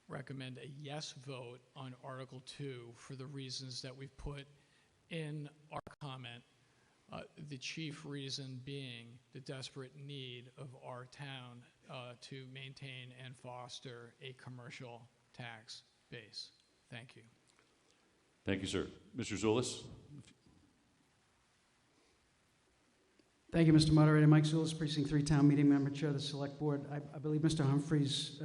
recommend a yes vote on Article 2 for the reasons that we've put in our comment, the chief reason being the desperate need of our town to maintain and foster a commercial tax base. Thank you. Thank you, sir. Mr. Zulus? Thank you, Mr. Moderator. Mike Zulus, Precinct 3 Town Meeting Member, Chair of the Select Board. I believe Mr. Humphreys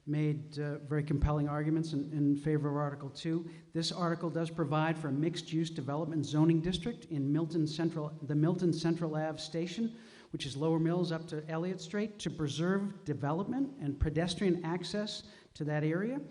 made very compelling arguments in favor of Article 2. This article does provide for a mixed-use development zoning district in the Milton Central Ave station, which is Lower Mills up to Elliott Street, to preserve development and pedestrian access to that area.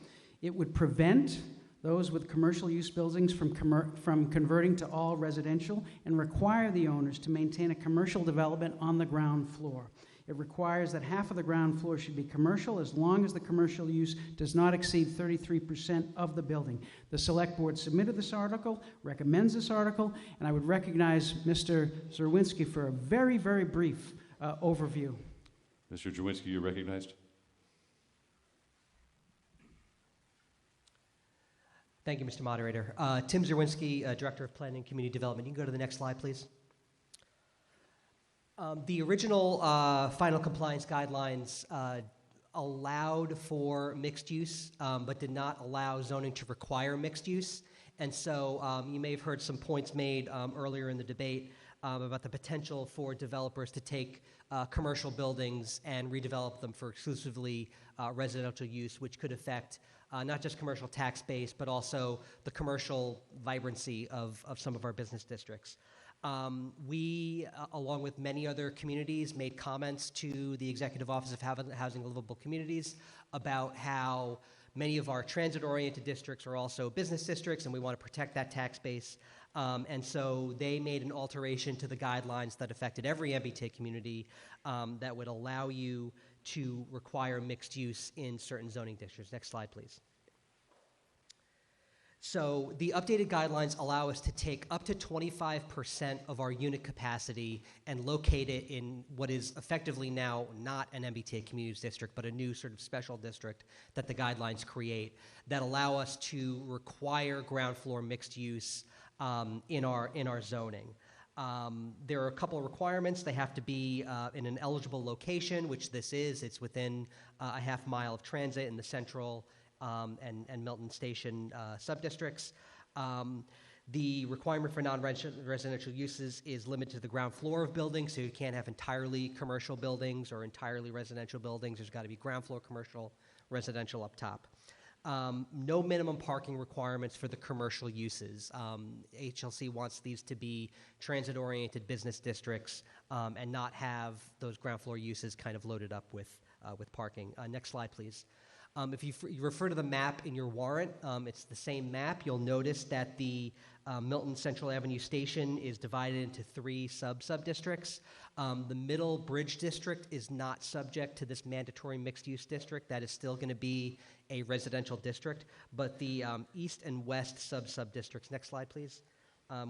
It would prevent those with commercial use buildings from converting to all residential and require the owners to maintain a commercial development on the ground floor. It requires that half of the ground floor should be commercial as long as the commercial use does not exceed 33% of the building. The Select Board submitted this article, recommends this article, and I would recognize Mr. Zerwinski for a very, very brief overview. Mr. Zerwinski, you're recognized. Thank you, Mr. Moderator. Tim Zerwinski, Director of Planning and Community Development. You can go to the next slide, please. The original final compliance guidelines allowed for mixed use, but did not allow zoning to require mixed use. And so you may have heard some points made earlier in the debate about the potential for developers to take commercial buildings and redevelop them for exclusively residential use, which could affect not just commercial tax base, but also the commercial vibrancy of some of our business districts. We, along with many other communities, made comments to the Executive Office of Housing and Livable Communities about how many of our transit-oriented districts are also business districts, and we want to protect that tax base. And so they made an alteration to the guidelines that affected every MBTA community that would allow you to require mixed use in certain zoning districts. Next slide, please. So the updated guidelines allow us to take up to 25% of our unit capacity and locate it in what is effectively now not an MBTA communities district, but a new sort of special district that the guidelines create that allow us to require ground floor mixed use in our zoning. There are a couple of requirements. They have to be in an eligible location, which this is. It's within a half mile of transit in the central and Milton Station subdistricts. The requirement for non-residential uses is limited to the ground floor of buildings, so you can't have entirely commercial buildings or entirely residential buildings. There's got to be ground floor commercial, residential up top. No minimum parking requirements for the commercial uses. HLC wants these to be transit-oriented business districts and not have those ground floor uses kind of loaded up with parking. Next slide, please. If you refer to the map in your warrant, it's the same map. You'll notice that the Milton Central Avenue Station is divided into 3 sub-districts. The Middle Bridge District is not subject to this mandatory mixed-use district. That is still going to be a residential district. But the East and West sub-districts, next slide, please,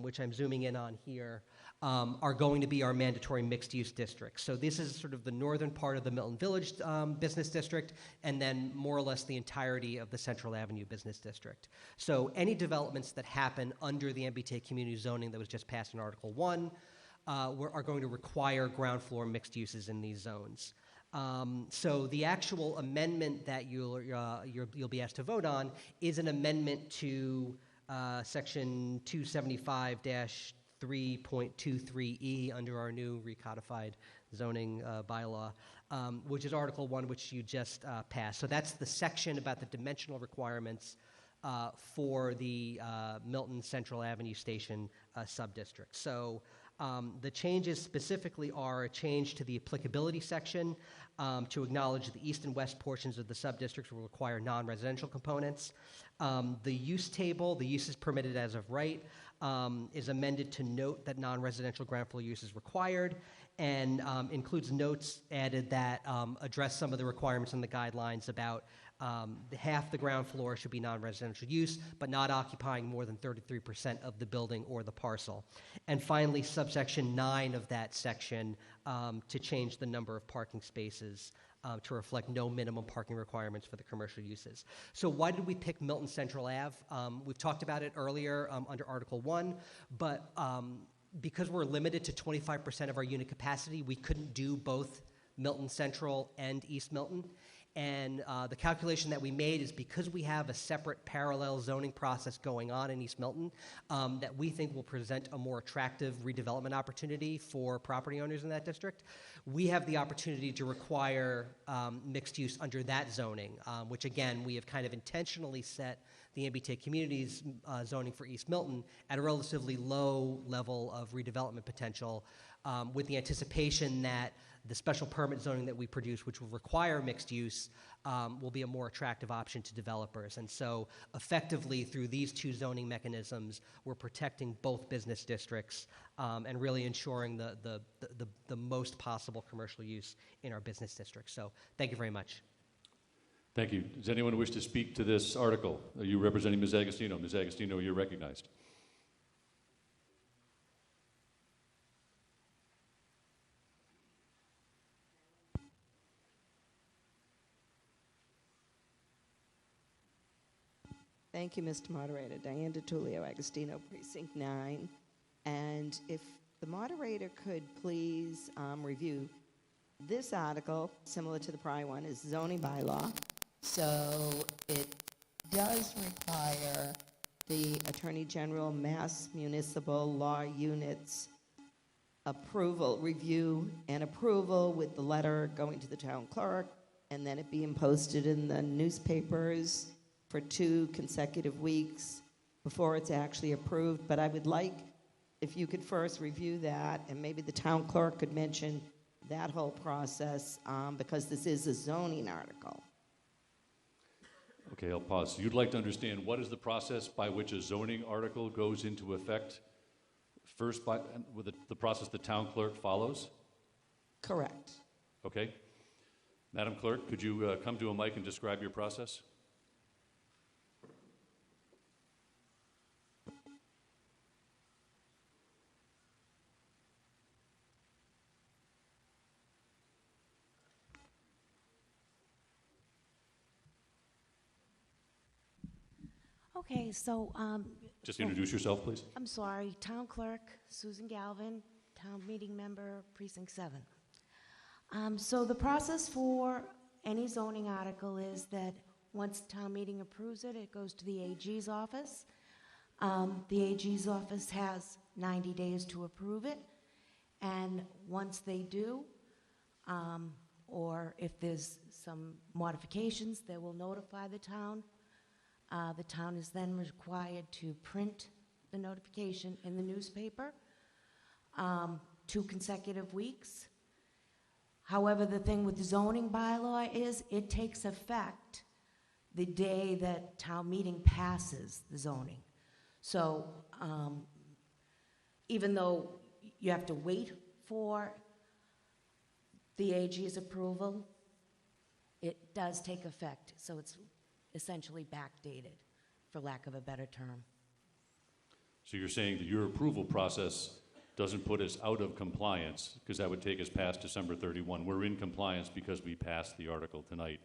which I'm zooming in on here, are going to be our mandatory mixed-use districts. So this is sort of the northern part of the Milton Village Business District, and then more or less the entirety of the Central Avenue Business District. So any developments that happen under the MBTA community zoning that was just passed in Article 1 are going to require ground floor mixed uses in these zones. So the actual amendment that you'll be asked to vote on is an amendment to Section 275-3.23E under our new recodified zoning bylaw, which is Article 1, which you just passed. So that's the section about the dimensional requirements for the Milton Central Avenue Station subdistrict. So The changes specifically are a change to the applicability section to acknowledge the east and west portions of the subdistricts will require non-residential components. The use table, the uses permitted as of right, is amended to note that non-residential ground floor use is required, and includes notes added that address some of the requirements in the guidelines about half the ground floor should be non-residential use, but not occupying more than 33% of the building or the parcel. And finally, subsection 9 of that section to change the number of parking spaces to reflect no minimum parking requirements for the commercial uses. So why did we pick Milton Central Ave? We've talked about it earlier under Article 1, but because we're limited to 25% of our unit capacity, we couldn't do both Milton Central and East Milton. And the calculation that we made is because we have a separate parallel zoning process going on in East Milton that we think will present a more attractive redevelopment opportunity for property owners in that district, we have the opportunity to require mixed use under that zoning, which again, we have kind of intentionally set the MBTA communities zoning for East Milton at a relatively low level of redevelopment potential with the anticipation that the special permit zoning that we produce, which will require mixed use, will be a more attractive option to developers. And so effectively through these two zoning mechanisms, we're protecting both business districts and really ensuring the most possible commercial use in our business districts. So thank you very much. Thank you. Does anyone wish to speak to this article? Are you representing Ms. Agostino? Ms. Agostino, you're recognized. Thank you, Mr. Moderator. Diane DiTullio, Agostino, Precinct 9. And if the moderator could please review this article, similar to the prior one, is zoning bylaw. So it does require the Attorney General Mass Municipal Law Unit's approval, review and approval with the letter going to the town clerk and then it being posted in the newspapers for 2 consecutive weeks before it's actually approved. But I would like, if you could first review that, and maybe the town clerk could mention that whole process, because this is a zoning article. Okay, I'll pause. So you'd like to understand what is the process by which a zoning article goes into effect? First, with the process the town clerk follows? Correct. Okay. Madam Clerk, could you come to a mic and describe your process? Okay, so Just introduce yourself, please. I'm sorry, Town Clerk Susan Galvin, Town Meeting Member, Precinct 7. So the process for any zoning article is that once town meeting approves it, it goes to the AG's office. The AG's office has 90 days to approve it, and once they do, or if there's some modifications, they will notify the town. The town is then required to print the notification in the newspaper 2 consecutive weeks. However, the thing with the zoning bylaw is it takes effect the day that town meeting passes the zoning. So even though you have to wait for the AG's approval, it does take effect. So it's essentially backdated, for lack of a better term. So you're saying that your approval process doesn't put us out of compliance, because that would take us past December 31. We're in compliance because we passed the article tonight,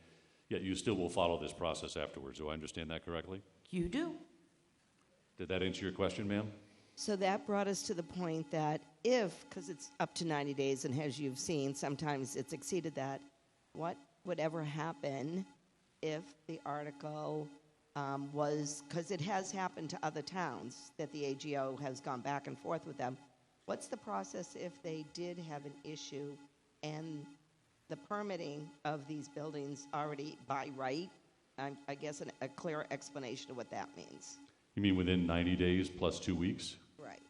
yet you still will follow this process afterwards. Do I understand that correctly? You do. Did that answer your question, ma'am? So that brought us to the point that if, because it's up to 90 days, and as you've seen, sometimes it's exceeded that, what would ever happen if the article was, because it has happened to other towns that the AGO has gone back and forth with them. What's the process if they did have an issue and the permitting of these buildings already by right? I guess a clear explanation of what that means. You mean within 90 days plus 2 weeks? Right.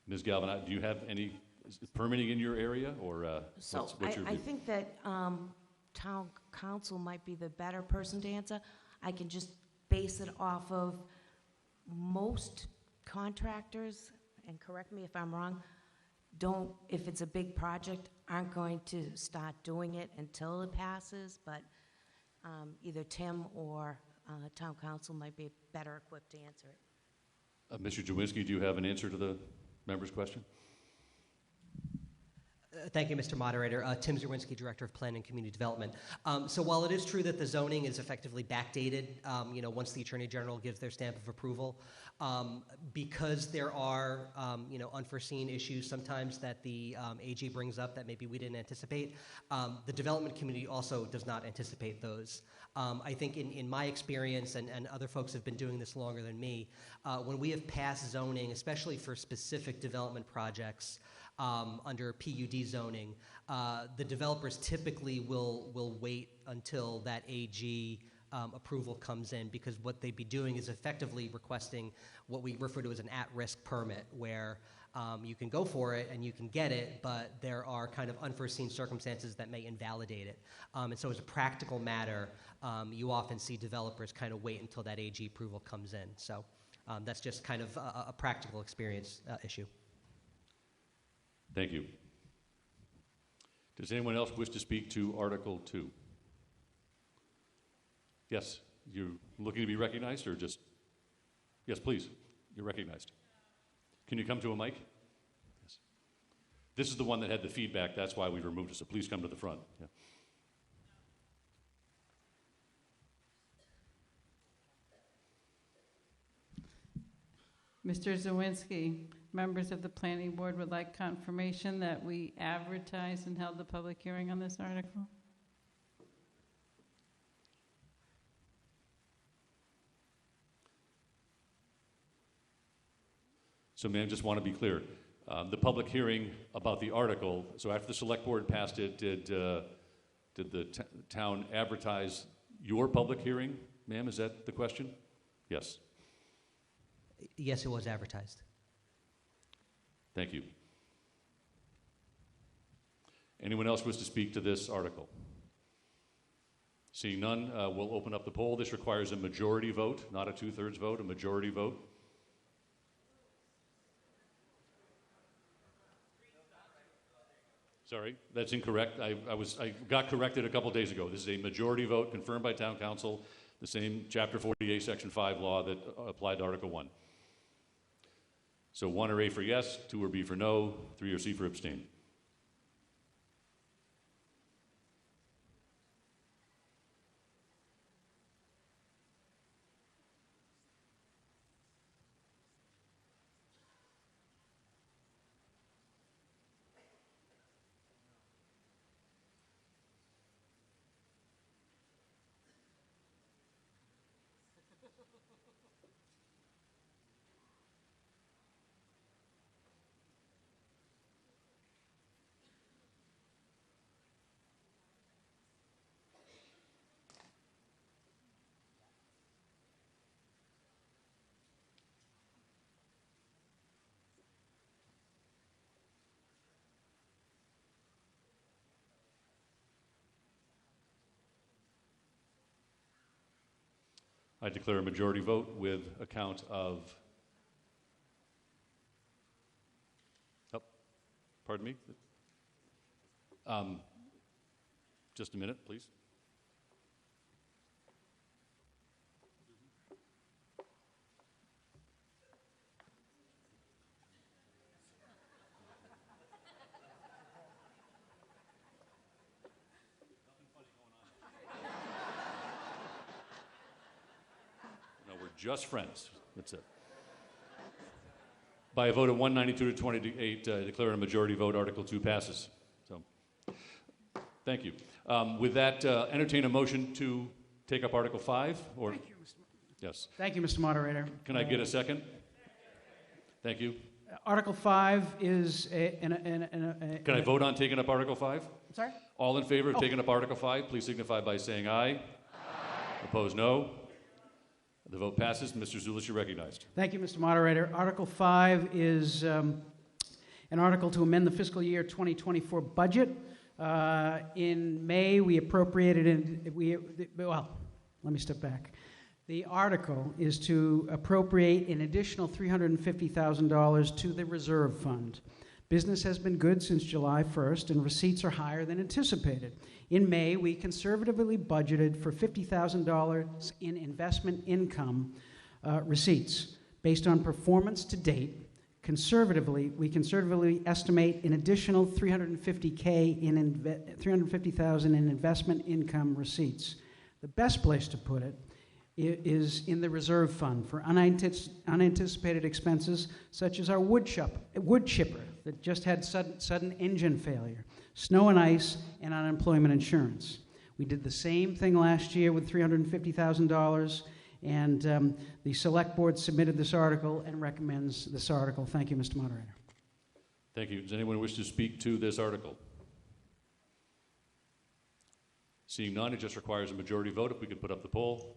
Ms. Galvin, do you have any permitting in your area, or So what's your I view? think that town council might be the better person to answer. I can just base it off of most contractors, and correct me if I'm wrong, don't, if it's a big project, aren't going to start doing it until it passes, but either Tim or town council might be better equipped to answer it. Mr. Jawinski, do you have an answer to the member's question? Thank you, Mr. Moderator. Tim Zerwinski, Director of Planning and Community Development. So while it is true that the zoning is effectively backdated, once the Attorney General gives their stamp of approval, because there are, unforeseen issues sometimes that the AG brings up that maybe we didn't anticipate, the development community also does not anticipate those. I think in my experience, and other folks have been doing this longer than me, when we have passed zoning, especially for specific development projects, under PUD zoning, the developers typically will wait until that AG approval comes in, because what they'd be doing is effectively requesting what we refer to as an at-risk permit, where you can go for it and you can get it, but there are kind of unforeseen circumstances that may invalidate it. And so as a practical matter, you often see developers kind of wait until that AG approval comes in. So that's just kind of a practical experience issue. Thank you. Does anyone else wish to speak to Article 2? Yes, you're looking to be recognized, or just? Yes, please. You're recognized. Can you come to a mic? Yes. This is the one that had the feedback. That's why we removed it, so please come to the front. Yeah. Mr. Zawinski, members of the Planning Board would like confirmation that we advertised and held the public hearing on this article. So, ma'am, just want to be clear. The public hearing about the article, so after the Select Board passed it, did the town advertise your public hearing, ma'am? Is that the question? Yes. Yes, it was advertised. Thank you. Anyone else wish to speak to this article? Seeing none, we'll open up the poll. This requires a majority vote, not a two-thirds vote, a majority vote. Sorry, that's incorrect. I got corrected a couple days ago. This is a majority vote confirmed by Town Council, the same Chapter 48, Section 5 law that applied to Article 1. So 1 or A for yes, 2 or B for no, 3 or C for abstain. I declare a majority vote with a count of, pardon me? Just a minute, please. Just friends. That's it. By a vote of 192 to 28, declare a majority vote, Article 2 passes. So, thank you. With that, entertain a motion to take up Article 5? Or Thank you, Mr. Yes. Thank you, Mr. Moderator. Can I get a second? Thank you. Article 5 is Can I vote on taking up Article 5? Sorry? All in favor of taking up Article 5, please signify by saying aye. Opposed, no. The vote passes. Mr. Zulis, you're recognized. Thank you, Mr. Moderator. Article 5 is an article to amend the fiscal year 2024 budget. In May, we appropriated, well, let me step back. The article is to appropriate an additional $350,000 to the reserve fund. Business has been good since July 1st, and receipts are higher than anticipated. In May, we conservatively budgeted for $50,000 in investment income receipts. Based on performance to date, we conservatively estimate an additional $350,000 in investment income receipts. The best place to put it is in the reserve fund for unanticipated expenses, such as our wood chipper that just had sudden engine failure, snow and ice, and unemployment insurance. We did the same thing last year with $350,000, and the Select Board submitted this article and recommends this article. Thank you, Mr. Moderator. Thank you. Does anyone wish to speak to this article? Seeing none, it just requires a majority vote. If we could put up the poll.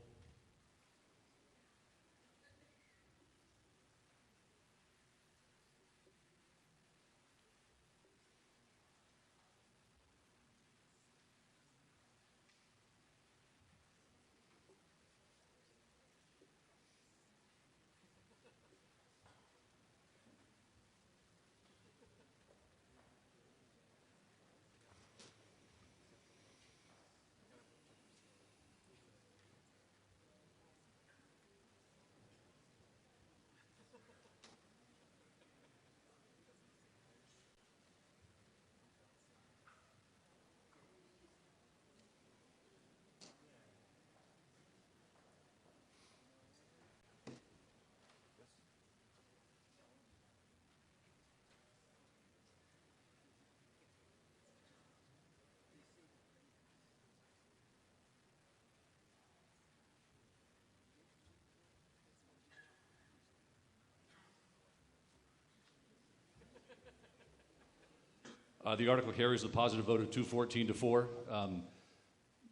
The article carries a positive vote of 214 to 4.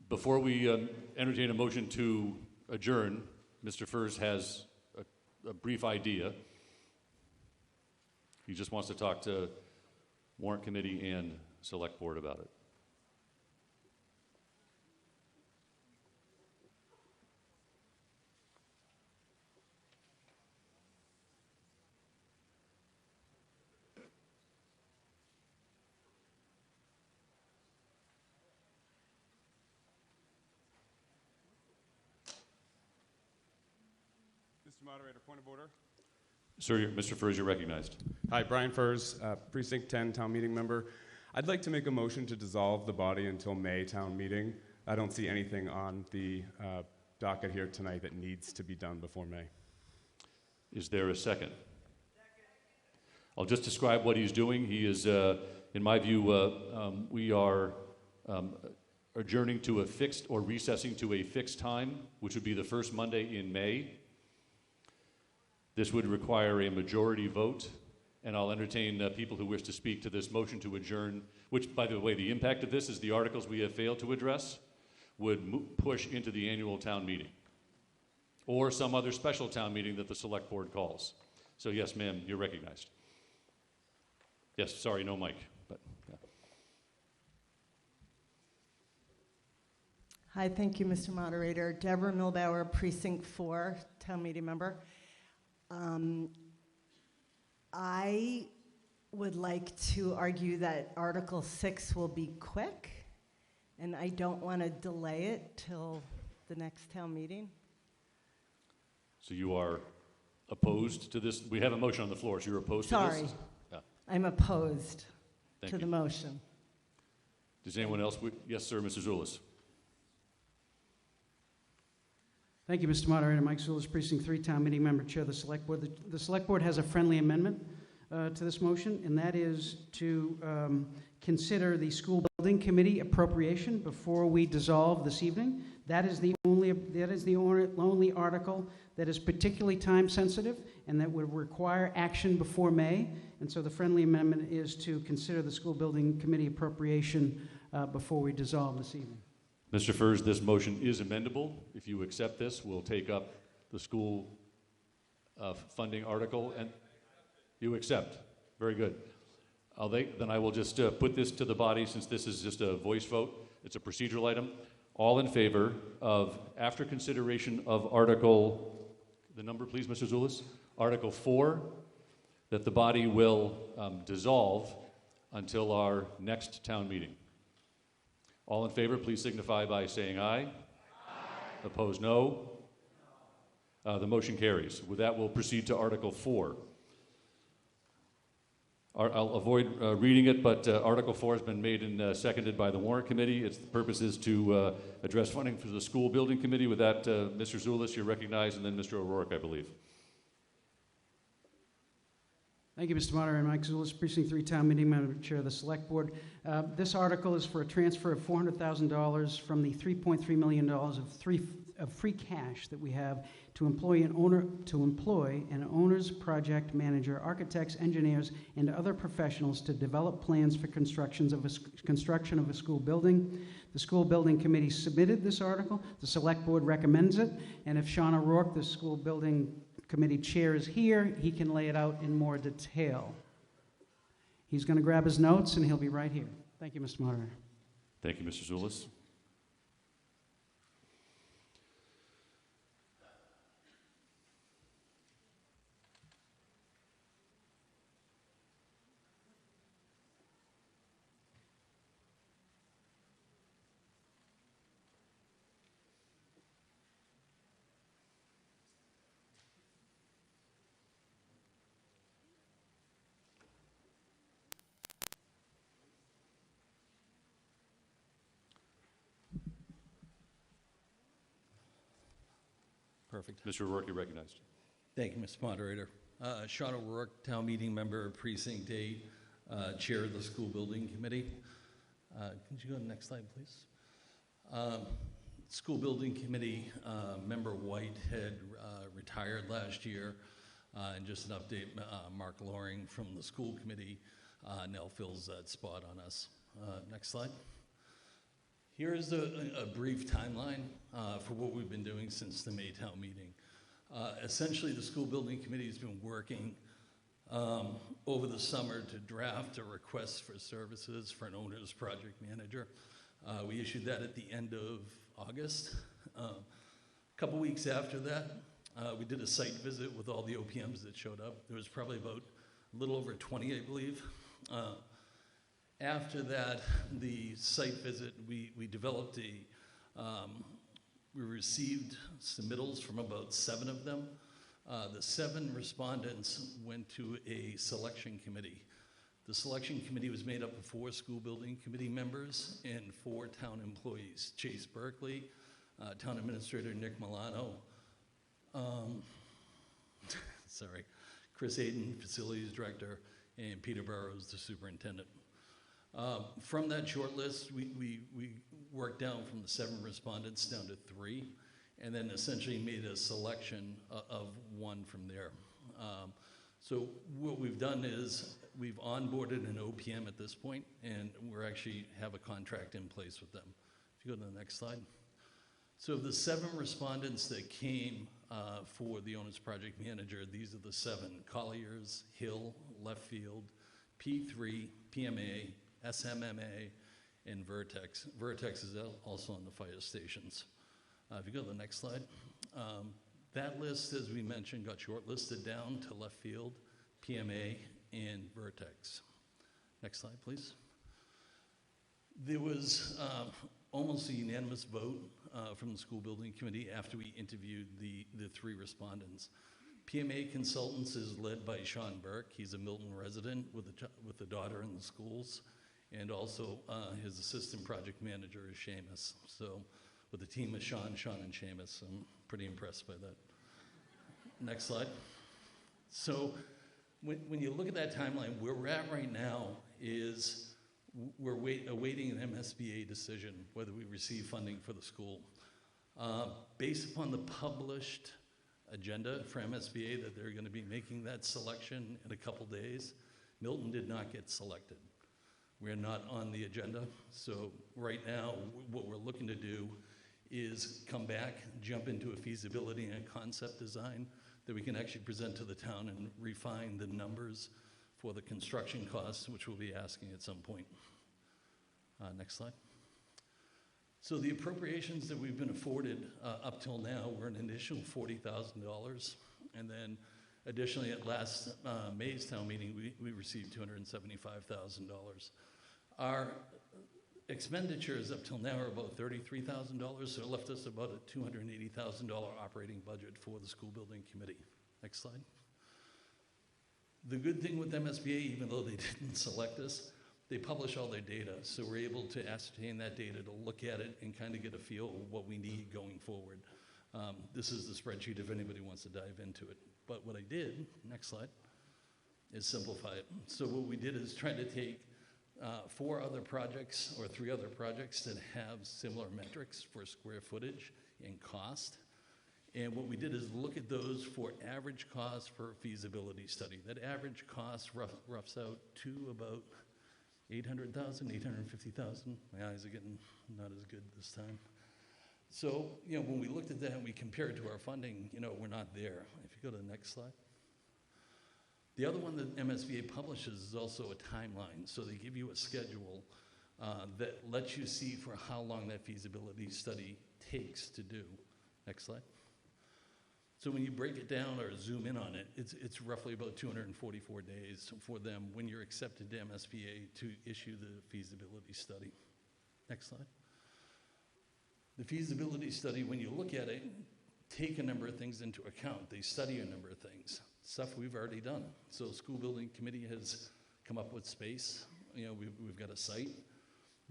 Before we entertain a motion to adjourn, Mr. Furs has a brief idea. He just wants to talk to Warrant Committee and Select Board about it. Mr. Moderator, point of order. Sir, Mr. Furs, you're recognized. Hi, Brian Furs, Precinct 10 Town Meeting Member. I'd like to make a motion to dissolve the body until May Town Meeting. I don't see anything on the docket here tonight that needs to be done before May. Is there a second? I'll just describe what he's doing. He is, in my view, we are adjourning to a fixed or recessing to a fixed time, which would be the first Monday in May. This would require a majority vote, and I'll entertain people who wish to speak to this motion to adjourn, which, by the way, the impact of this is the articles we have failed to address would push into the annual town meeting or some other special town meeting that the Select Board calls. So yes, ma'am, you're recognized. Yes, sorry, no mic, but yeah. Hi, thank you, Mr. Moderator. Deborah Milbauer, Precinct 4, Town Meeting Member. I would like to argue that Article 6 will be quick, and I don't want to delay it till the next town meeting. So you are opposed to this? We have a motion on the floor, so you're opposed to this? Sorry, Yeah. I'm opposed Thank to you. the motion. Does anyone else? Yes, sir, Mr. Zulis. Thank you, Mr. Moderator. Mike Zulis, Precinct 3, Town Meeting Member, Chair of the Select Board. The Select Board has a friendly amendment to this motion, and that is to consider the School Building Committee appropriation before we dissolve this evening. That is the only article that is particularly time sensitive and that would require action before May. And so the friendly amendment is to consider the School Building Committee appropriation before we dissolve this evening. Mr. Furs, this motion is amendable. If you accept this, we'll take up the school funding article, and you accept. Very good. Then I will just put this to the body, since this is just a voice vote. It's a procedural item. All in favor of, after consideration of Article, the number please, Mr. Zulus? Article 4, that the body will dissolve until our next town meeting. All in favor, please signify by saying aye. Aye. Opposed, no. The motion carries. With that, we'll proceed to Article 4. I'll avoid reading it, but Article 4 has been made and seconded by the Warrant Committee. The purpose is to address funding for the School Building Committee. With that, Mr. Zulus, you're recognized, and then Mr. O'Rourke, I believe. Thank you, Mr. Moderator. Mike Zulus, Precinct 3 Town Meeting Member, Chair of the Select Board. This article is for a transfer of $400,000 from the $3.3 million of free cash that we have to employ an owner's project manager, architects, engineers, and other professionals to develop plans for construction of a school building. The School Building Committee submitted this article. The Select Board recommends it, and if Sean O'Rourke, the School Building Committee chair, is here, he can lay it out in more detail. He's going to grab his notes, and he'll be right here. Thank you, Mr. Moderator. Thank you, Mr. Zulus. Perfect. Mr. O'Rourke, you're recognized. Thank you, Mr. Moderator. Sean O'Rourke, Town Meeting Member, Precinct 8, Chair of the School Building Committee. Could you go to the next slide, please? School Building Committee Member White had retired last year. And just an update, Mark Loring from the School Committee now fills that spot on us. Next slide. Here is a brief timeline for what we've been doing since the May town meeting. Essentially, the School Building Committee has been working over the summer to draft a request for services for an owner's project manager. We issued that at the end of August. A couple weeks after that, we did a site visit with all the OPMs that showed up. There was probably about a little over 20, I believe. After that, the site visit, we developed we received submittals from about 7 of them. The 7 respondents went to a selection committee. The selection committee was made up of 4 school building committee members and 4 town employees. Chase Berkeley, town administrator Nick Milano, Chris Hayden, facilities director, and Peter Burrows, the superintendent. From that short list, we worked down from the 7 respondents down to 3, and then essentially made a selection of 1 from there. So what we've done is we've onboarded an OPM at this point, and we actually have a contract in place with them. If you go to the next slide. So the 7 respondents that came for the owner's project manager, these are the 7: Colliers, Hill, Left Field, P3, PMA, SMMA, and Vertex. Vertex is also on the fire stations. If you go to the next slide. That list, as we mentioned, got shortlisted down to Left Field, PMA, and Vertex. Next slide, please. There was almost a unanimous vote from the school building committee after we interviewed the 3 respondents. PMA Consultants is led by Sean Burke. He's a Milton resident with a daughter in the schools. And also his assistant project manager is Seamus. So with a team of Sean, and Seamus, I'm pretty impressed by that. Next slide. So when you look at that timeline, where we're at right now is we're awaiting an MSBA decision, whether we receive funding for the school. Based upon the published agenda for MSBA that they're going to be making that selection in a couple days, Milton did not get selected. We're not on the agenda, so right now what we're looking to do is come back, jump into a feasibility and a concept design that we can actually present to the town and refine the numbers for the construction costs, which we'll be asking at some point. Next slide. So the appropriations that we've been afforded up till now were an initial $40,000, and then additionally at last May's town meeting, we received $275,000. Our expenditures up till now are about $33,000, so it left us about a $280,000 operating budget for the school building committee. Next slide. The good thing with MSBA, even though they didn't select us, they publish all their data, so we're able to ascertain that data, to look at it and kind of get a feel of what we need going forward. This is the spreadsheet if anybody wants to dive into it. But what I did, next slide, is simplify it. So what we did is try to take 4 other projects or 3 other projects that have similar metrics for square footage and cost. And what we did is look at those for average cost for a feasibility study. That average cost roughs out to about $800,000, $850,000. My eyes are getting not as good this time. So, you know, when we looked at that and we compared it to our funding, you know, we're not there. If you go to the next slide. The other one that MSBA publishes is also a timeline. So they give you a schedule that lets you see for how long that feasibility study takes to do. Next slide. So when you break it down or zoom in on it, it's roughly about 244 days for them when you're accepted to MSBA to issue the feasibility study. Next slide. The feasibility study, when you look at it, take a number of things into account. They study a number of things, stuff we've already done. So the school building committee has come up with space. You know, we've got a site.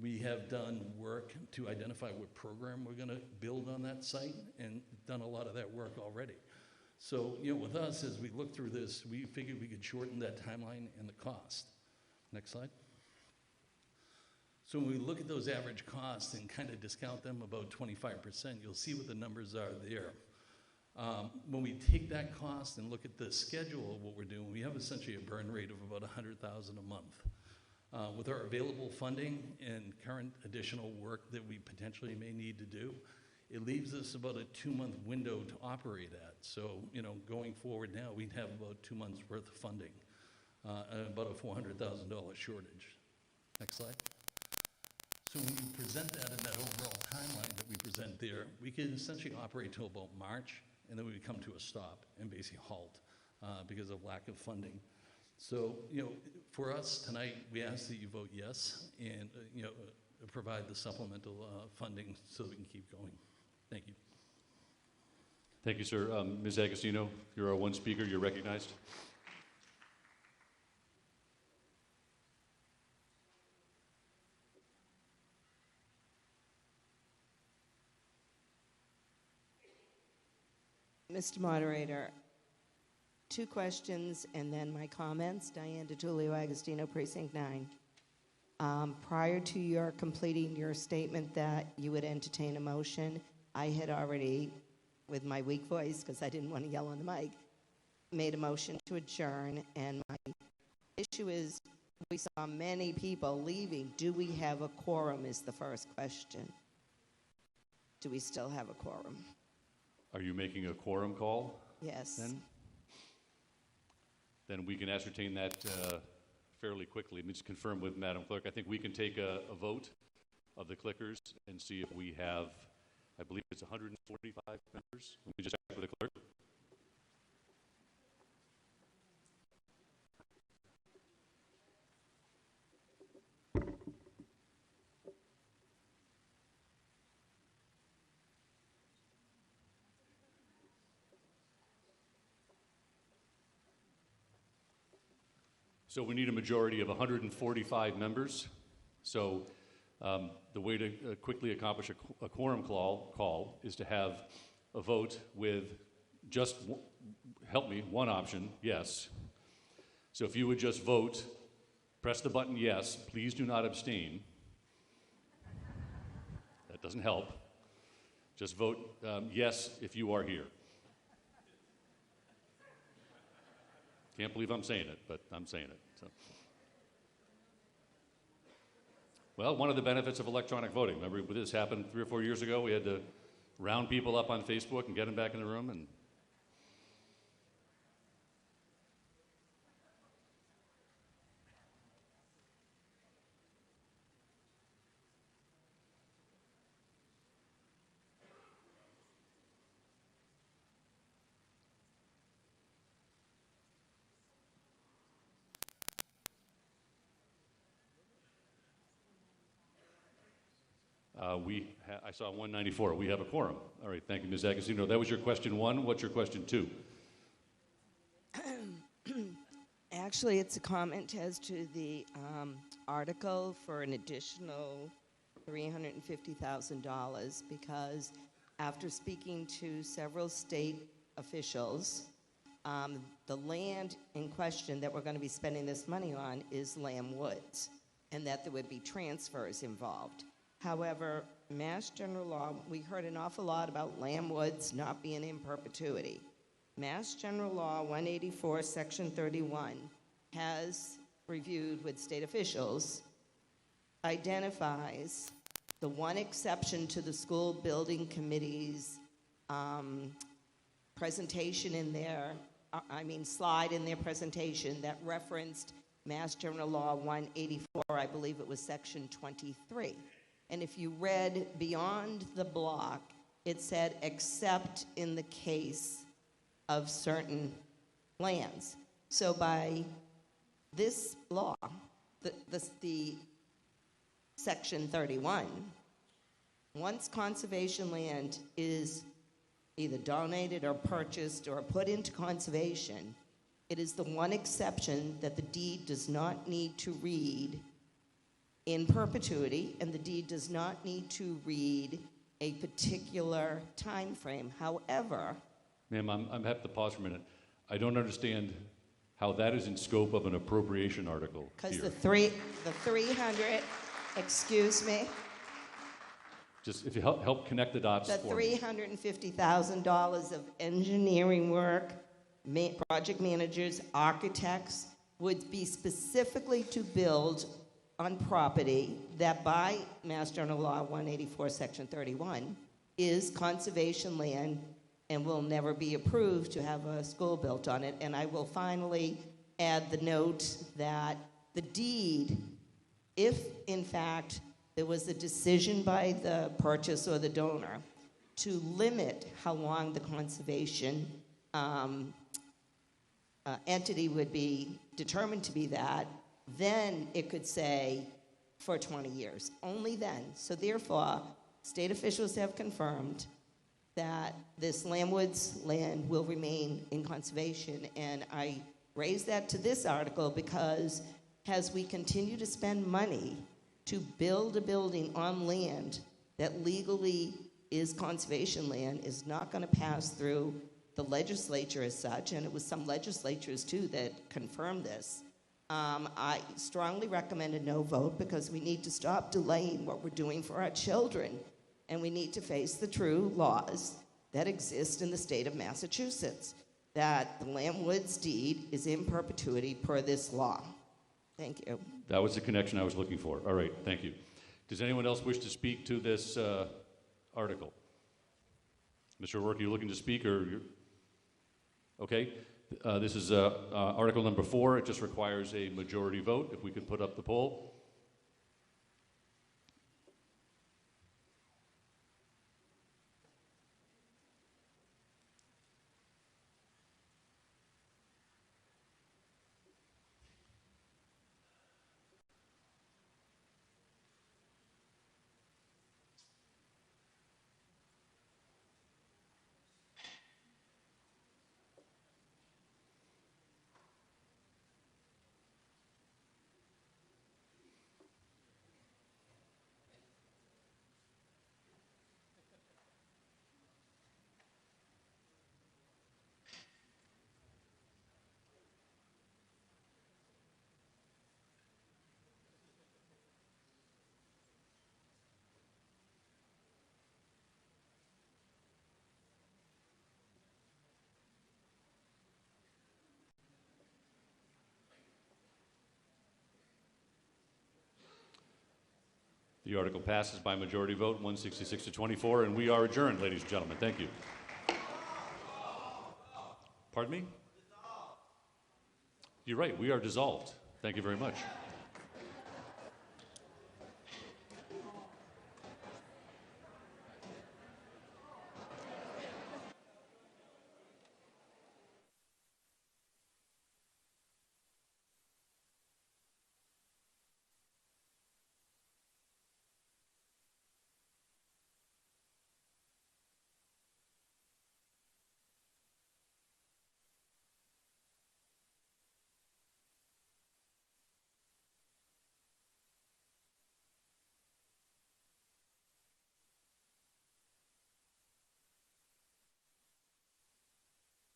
We have done work to identify what program we're going to build on that site and done a lot of that work already. So, you know, with us, as we look through this, we figured we could shorten that timeline and the cost. Next slide. So when we look at those average costs and kind of discount them about 25%, you'll see what the numbers are there. When we take that cost and look at the schedule of what we're doing, we have essentially a burn rate of about $100,000 a month. With our available funding and current additional work that we potentially may need to do, it leaves us about a 2-month window to operate at. So, you know, going forward now, we'd have about 2 months worth of funding, and about a $400,000 shortage. Next slide. So when you present that in that overall timeline that we present there, we can essentially operate till about March, and then we would come to a stop and basically halt because of lack of funding. So, you know, for us tonight, we ask that you vote yes and, you know, provide the supplemental funding so that we can keep going. Thank you. Thank you, sir. Ms. Agostino, you're our one speaker. You're recognized. Mr. Moderator, 2 questions and then my comments. Diane DiTullio, Agostino, Precinct 9. Prior to your completing your statement that you would entertain a motion, I had already, with my weak voice, because I didn't want to yell on the mic, made a motion to adjourn. And my issue is, we saw many people leaving. Do we have a quorum is the first question. Do we still have a quorum? Are you making a quorum call? Yes. Then we can ascertain that fairly quickly. Let me just confirm with Madam Clerk. I think we can take a vote of the clickers and see if we have, I believe it's 145 members. Let me just check with the clerk. So we need a majority of 145 members. So the way to quickly accomplish a quorum call is to have a vote with just, help me, one option, yes. So if you would just vote, press the button yes, please do not abstain. That doesn't help. Just vote yes if you are here. Can't believe I'm saying it, but I'm saying it. So. Well, one of the benefits of electronic voting. Remember, this happened 3 or 4 years ago. We had to round people up on Facebook and get them back in the room. And I saw 194. We have a quorum. All right, thank you, Ms. Agostino. That was your question one. What's your question two? Actually, it's a comment as to the article for an additional $350,000 because after speaking to several state officials, the land in question that we're going to be spending this money on is Lamb Woods, and that there would be transfers involved. However, Mass General Law, we heard an awful lot about Lamb Woods not being in perpetuity. Mass General Law 184, Section 31, has reviewed with state officials, identifies the one exception to the school building committee's presentation in their, slide in their presentation that referenced Mass General Law 184, I believe it was Section 23. And if you read beyond the block, it said, except in the case of certain lands. So by this law, the Section 31, once conservation land is either donated or purchased or put into conservation, it is the one exception that the deed does not need to read in perpetuity, and the deed does not need to read a particular time frame. However, Ma'am, I'm have to pause for a minute. I don't understand how that is in scope of an appropriation article. because the 300, excuse me, Just if you help connect the dots the for me. $350,000 of engineering work, project managers, architects, would be specifically to build on property that by Mass General Law 184, Section 31, is conservation land and will never be approved to have a school built on it. And I will finally add the note that the deed, if in fact there was a decision by the purchaser or the donor to limit how long the conservation entity would be determined to be that, then it could say for 20 years, only then. So therefore, state officials have confirmed that this Lamb Woods land will remain in conservation. And I raise that to this article because as we continue to spend money to build a building on land that legally is conservation land is not going to pass through the legislature as such, and it was some legislatures too that confirmed this. I strongly recommend a no vote because we need to stop delaying what we're doing for our children, and we need to face the true laws that exist in the state of Massachusetts, that the Lamb Woods deed is in perpetuity per this law. Thank you. That was the connection I was looking for. All right, thank you. Does anyone else wish to speak to this article? Mr. O'Rourke, are you looking to speak or you're... Okay. This is article number 4. It just requires a majority vote. If we could put up the poll. The article passes by majority vote, 166 to 24, and we are adjourned, ladies and gentlemen. Thank you. Pardon me? You're right, we are dissolved. Thank you very much.